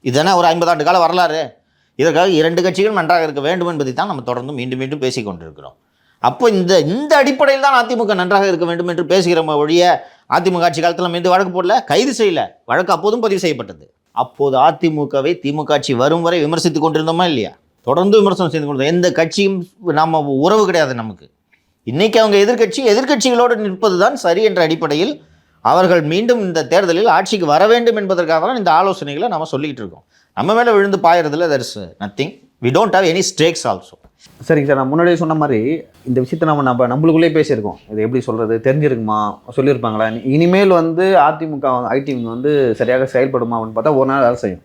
B: இதானே ஒரு 50 ஆண்டு கால வரலாறு. இதற்காக 2 கட்சிகளும் நன்றாக இருக்க வேண்டும் என்பதை தான் நம்ம தொடர்ந்து மீண்டும் பேசிக் கொண்டிருக்கிறோம். அப்போ இந்த அடிப்படையில் தான் அதிமுக நன்றாக இருக்க வேண்டும் என்று பேசுகிற ஒழிய அதிமுக ஆட்சி காலத்தில் மீது வழக்கு போடல, கைது செய்யல. வழக்கு அப்போதும் பதிவு செய்யப்பட்டது. அப்போது அதிமுகவை திமுக ஆட்சி வரும் வரை விமர்சித்து கொண்டிருந்தோமா இல்லையா? தொடர்ந்து விமர்சனம் செய்து கொண்டிருந்தோம். எந்த கட்சியும் நம்ம உறவு கிடையாது நமக்கு. இன்னைக்கு அவங்க எதிர்கட்சிகளோடு நிற்பது தான் சரி என்ற அடிப்படையில் அவர்கள் மீண்டும் இந்த தேர்தலில் ஆட்சிக்கு வர வேண்டும் என்பதற்காக தான் இந்த ஆலோசனைகளை நம்ம சொல்லிக்கிட்டு இருக்கோம். நம்ம மேலே விழுந்து பாயறதுல there is nothing. We don't have any stakes also.
A: சரிங்க சார், நான் முன்னாடியே சொன்ன மாதிரி இந்த விஷயத்தை நம்மளுக்குள்ளே பேசியிருக்கோம். இது எப்படி சொல்கிறது, தெரிஞ்சிருக்குமா, சொல்லியிருப்பாங்களா, இனிமேல் வந்து அதிமுக ஐடி வந்து சரியாக செயல்படுமா அப்படின்னு பார்த்தா ஒரு நாள் வேலை செய்யும்.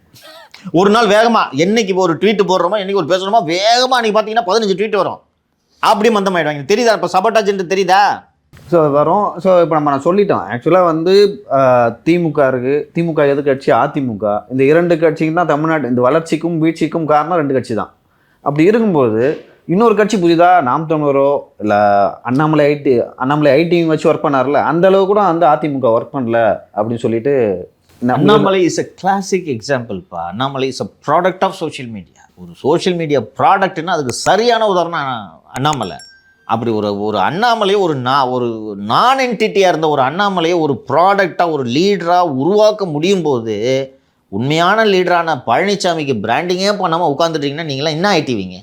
B: ஒரு நாள் வேகமாக என்னைக்கு ஒரு ட்வீட் போடுறோமோ, என்னைக்கு ஒரு பேசுகிறோமோ, வேகமாக அன்றைக்கி பார்த்தீங்கன்னா 15 ட்வீட் வரும். அப்படி மந்தமாயிடுவாங்க. தெரியுதா இப்போ சபட்டாஜ் தெரியுதா?
A: ஸோ வரும். ஸோ இப்போ நான் சொல்லிட்டோம். ஆக்சுவலாக வந்து திமுக இருக்குது, திமுக எதிர்கட்சி அதிமுக, இந்த 2 கட்சிக்கும் தான் தமிழ்நாடு இந்த வளர்ச்சிக்கும் வீழ்ச்சிக்கும் காரணம் 2 கட்சி தான். அப்படி இருக்கும்போது இன்னொரு கட்சி புதிதாக நாம் தமிழரோ இல்லை அண்ணாமலை ஐடியும் வச்சு ஒர்க் பண்ணார்ல, அந்த அளவு கூட வந்து அதிமுக ஒர்க் பண்ணல அப்படின்னு சொல்லிட்டு.
B: அண்ணாமலை இஸ் a classic எக்ஸாம்பிள்ப்பா. Annamalai is a product of social media. ஒரு சோஷியல் மீடியா ப்ராடக்ட்னா அதுக்கு சரியான உதாரணம் அண்ணாமலை. அப்படி ஒரு அண்ணாமலையை ஒரு நான் என்டிட்டியாக இருந்த ஒரு அண்ணாமலையை ஒரு ப்ராடக்டாக ஒரு லீடராக உருவாக்க முடியும் போது, உண்மையான லீடரான பழனிசாமிக்கு பிராண்டிங்கே பண்ணாமல் உட்காந்துட்டீங்கன்னா நீங்களாம் என்ன ஆயிட்டுவீங்க?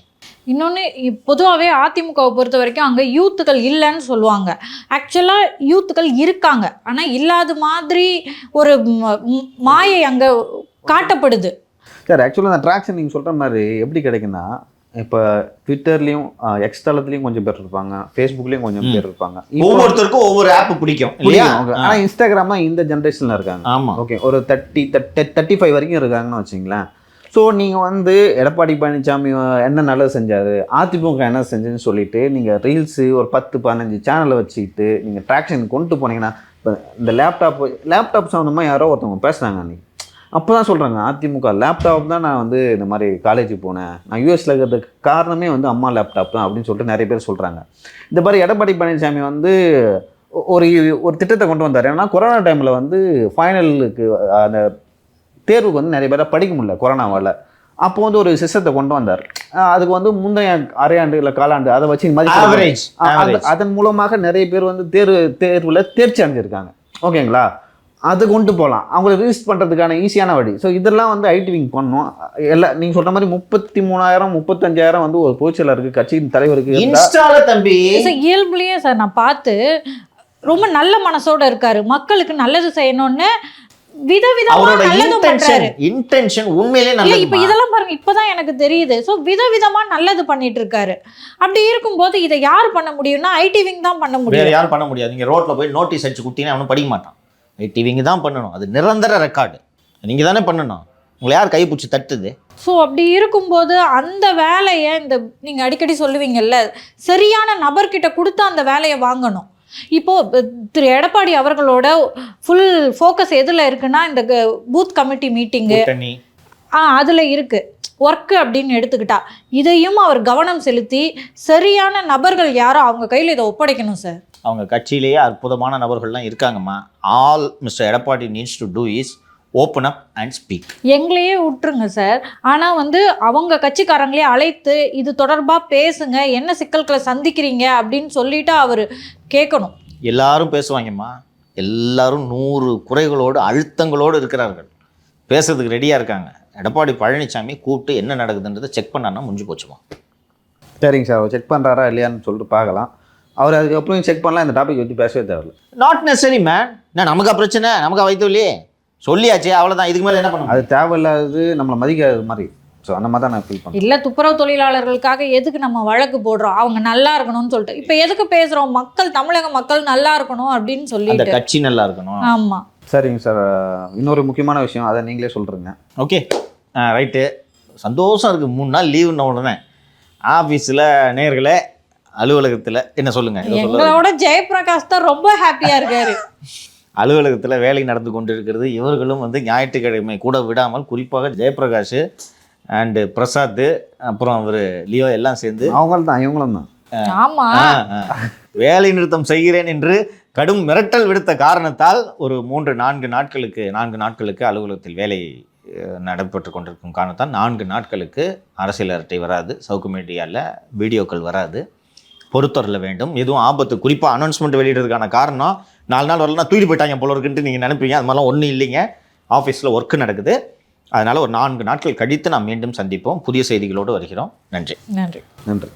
C: இன்னொன்று, பொதுவாகவே அதிமுகவை பொறுத்த வரைக்கும் அங்கே யூத்துக்கள் இல்லைன்னு சொல்லுவாங்க. ஆக்சுவலாக யூத்துக்கள் இருக்காங்க, ஆனால் இல்லாத மாதிரி ஒரு மாயை அங்கே காட்டப்படுது.
A: சார் ஆக்சுவலாக அந்த ட்ராக்ஷன் நீங்கள் சொல்கிற மாதிரி எப்படி கிடைக்குன்னா, இப்போ ட்விட்டர்லேயும் எக்ஸ் தளத்துலேயும் கொஞ்சம் பேர் இருப்பாங்க, ஃபேஸ்புக்லேயும் கொஞ்சம் பேர் இருப்பாங்க.
B: ஒவ்வொருத்தருக்கும் ஒவ்வொரு ஆப் பிடிக்கும்.
A: ஆனால் இன்ஸ்டாகிராம் தான் இந்த ஜென்ரேஷனில் இருக்காங்க.
B: ஆமாம்,
A: ஓகே, ஒரு 35 வரைக்கும் இருக்காங்கன்னு வச்சிங்களேன். ஸோ நீங்கள் வந்து எடப்பாடி பழனிசாமி என்ன நல்லது செஞ்சார், அதிமுக என்ன செஞ்சுன்னு சொல்லிட்டு நீங்கள் ரீல்ஸு ஒரு 10-15 சேனலை வச்சுக்கிட்டு நீங்கள் ட்ராக்ஷன் கொண்டு போனீங்கன்னா, இப்போ இந்த லேப்டாப் சம்மந்தமாக யாரோ ஒருத்தவங்க பேசுகிறாங்க. அன்றைக்கி அப்போ தான் சொல்கிறாங்க, அதிமுக லேப்டாப் தான் நான் வந்து இந்த மாதிரி காலேஜுக்கு போனேன், நான் யூஎஸில் இருக்கிறதுக்கு காரணமே வந்து அம்மா லேப்டாப் தான் அப்படின்னு சொல்லிட்டு நிறைய பேர் சொல்கிறாங்க. இந்த மாதிரி எடப்பாடி பழனிசாமி வந்து ஒரு திட்டத்தை கொண்டு வந்தார். ஏன்னா கொரோனா டைமில் வந்து ஃபைனலுக்கு அந்த தேர்வுக்கு வந்து நிறைய பேரை படிக்க முடியல கொரோனாவால். அப்போ வந்து ஒரு சிஸ்டத்தை கொண்டு வந்தார். அதுக்கு வந்து முந்தைய அரையாண்டு இல்லை காலாண்டு அதை வச்சு மாதிரி அதன் மூலமாக நிறைய பேர் வந்து தேர்வில் தேர்ச்சி அடைஞ்சிருக்காங்க. ஓகேங்களா, அது கொண்டு போகலாம், அவங்கள ரிஜிஸ்டர் பண்ணுறதுக்கான ஈஸியான வழி. ஸோ இதெல்லாம் வந்து ஐடி விங் பண்ணணும். எல்லாம் நீங்கள் சொல்கிற மாதிரி 33,000 35,000 வந்து ஒரு பொதுச்செயலாளருக்கு கட்சியின் தலைவருக்கு
B: தம்பி.
C: இயல்புலேயே சார் நான் பார்த்து ரொம்ப நல்ல மனசோட இருக்காரு, மக்களுக்கு நல்லது செய்யணும்னு விதவிதமா நல்லதும் பண்றாரு.
B: இன்டென்ஷன் உண்மையிலே நல்லது.
C: இப்ப இதெல்லாம் பாருங்க, இப்பதான் எனக்கு தெரியுது. சோ விதவிதமா நல்லது பண்ணிட்டு இருக்காரு. அப்படி இருக்கும்போது இதை யார் பண்ண முடியும்னா ஐடி விங் தான் பண்ண முடியும்.
B: வேற யாரும் பண்ண முடியாது. நீங்க ரோட்ல போய் நோட்டீஸ் அடிச்சு குட்டினா அவனும் படிக்க மாட்டான். ஐடி விங் தான் பண்ணணும். அது நிரந்தர ரெக்கார்டு, நீங்க தானே பண்ணணும். உங்களை யார் கைப்பிடிச்சு தட்டுது?
C: ஸோ அப்படி இருக்கும்போது அந்த வேலையை நீங்கள் அடிக்கடி சொல்லுவீங்கல்ல, சரியான நபர்கிட்ட கொடுத்து அந்த வேலையை வாங்கணும். இப்போது திரு எடப்பாடி அவர்களோட ஃபுல் ஃபோக்கஸ் எதில் இருக்குன்னா இந்த பூத் கமிட்டி மீட்டிங்கு அதில் இருக்குது ஒர்க்கு அப்படின்னு எடுத்துக்கிட்டா, இதையும் அவர் கவனம் செலுத்தி சரியான நபர்கள் யாரோ அவங்க கையில் இதை ஒப்படைக்கணும் சார்.
B: அவங்க கட்சியிலேயே அற்புதமான நபர்கள்லாம் இருக்காங்கம்மா. All Mr Edappadi needs to do is open up and speak.
C: எங்களையே விட்டுருங்க சார், ஆனால் வந்து அவங்க கட்சிக்காரங்களே அழைத்து இது தொடர்பாக பேசுங்க, என்ன சிக்கல்களை சந்திக்கிறீங்க அப்படின்னு சொல்லிட்டு அவர் கேட்கணும்.
B: எல்லாரும் பேசுவாங்கம்மா, எல்லாரும் 100 குறைகளோடு அழுத்தங்களோடு இருக்கிறார்கள், பேசுறதுக்கு ரெடியாக இருக்காங்க. எடப்பாடி பழனிசாமி கூப்பிட்டு என்ன நடக்குதுன்றதை செக் பண்ணான்னா முடிஞ்சு போச்சுமா.
A: சரிங்க சார், அவர் செக் பண்ணுறாரா இல்லையான்னு சொல்லிட்டு பார்க்கலாம். அவர் அதுக்கப்புறம் செக் பண்ணலாம், இந்த டாபிக் பற்றி பேசவே தேவையில்ல.
B: Not necessary man. என்ன நமக்கா பிரச்சனை, நமக்கா வைத்தவில்லையே, சொல்லியாச்சு அவ்வளோதான், இதுக்கு மேலே என்ன பண்ணணும்?
A: அது தேவையில்லாதது, நம்மளை மதிக்காத மாதிரி. ஸோ அந்த மாதிரி தான் நான் ஃபீல் பண்ணுறேன்.
C: இல்லை, துப்புரவு தொழிலாளர்களுக்காக எதுக்கு நம்ம வழக்கு போடுறோம்? அவங்க நல்லா இருக்கணும்னு சொல்லிட்டு இப்போ எதுக்கு பேசுகிறோம்? மக்கள், தமிழக மக்கள் நல்லா இருக்கணும் அப்படின்னு
B: அந்த
C: சொல்லிட்டு.
B: கட்சி நல்லா இருக்கணும்.
C: ஆமாம்.
A: சரிங்க சார், இன்னொரு முக்கியமான விஷயம், அதை நீங்களே சொல்கிறீங்க.
B: Okay, right. சந்தோஷம் இருக்குது. 3 நாள் லீவுன்ன உடனே ஆஃபீஸில் நேயர்களே, அலுவலகத்தில் என்ன சொல்லுங்கள்?
C: எங்களோட ஜெயபிரகாஷ் தான் ரொம்ப ஹாப்பியாக இருக்காரு.
B: அலுவலகத்தில் வேலை நடந்து கொண்டு இருக்கிறது. இவர்களும் வந்து ஞாயிற்றுக்கிழமை கூட விடாமல், குறிப்பாக ஜெயபிரகாஷ் அண்டு பிரசாத், அப்புறம் அவர் லியோ எல்லாம் சேர்ந்து
A: அவங்களும் தான், இவங்களும் தான்.
C: ஆமா,
B: வேலை நிறுத்தம் செய்கிறேன் என்று கடும் மிரட்டல் விடுத்த காரணத்தால் ஒரு 4 நாட்களுக்கு அலுவலகத்தில் வேலை நடைபெற்று கொண்டிருக்கும் காரணத்தால் 4 நாட்களுக்கு அரசியல் அரட்டை வராது, சவுக்கு மீடியாவில் வீடியோக்கள் வராது. பொறுத்தரல வேண்டும். எதுவும் ஆபத்து, குறிப்பாக அனௌன்ஸ்மெண்ட் வெளியிடுறதுக்கான காரணம் 4 நாள் வரலாம் தூக்கிட்டு போயிட்டாங்க போல இருக்குன்ட்டு நீங்கள் நினைப்பீங்க. அது மாதிரிலாம் ஒன்றும் இல்லைங்க. ஆஃபீஸில் ஒர்க்கு நடக்குது. அதனால் ஒரு 4 நாட்கள் கழித்து நாம் மீண்டும் சந்திப்போம். புதிய செய்திகளோடு வருகிறோம். நன்றி.
C: நன்றி.
A: நன்றி.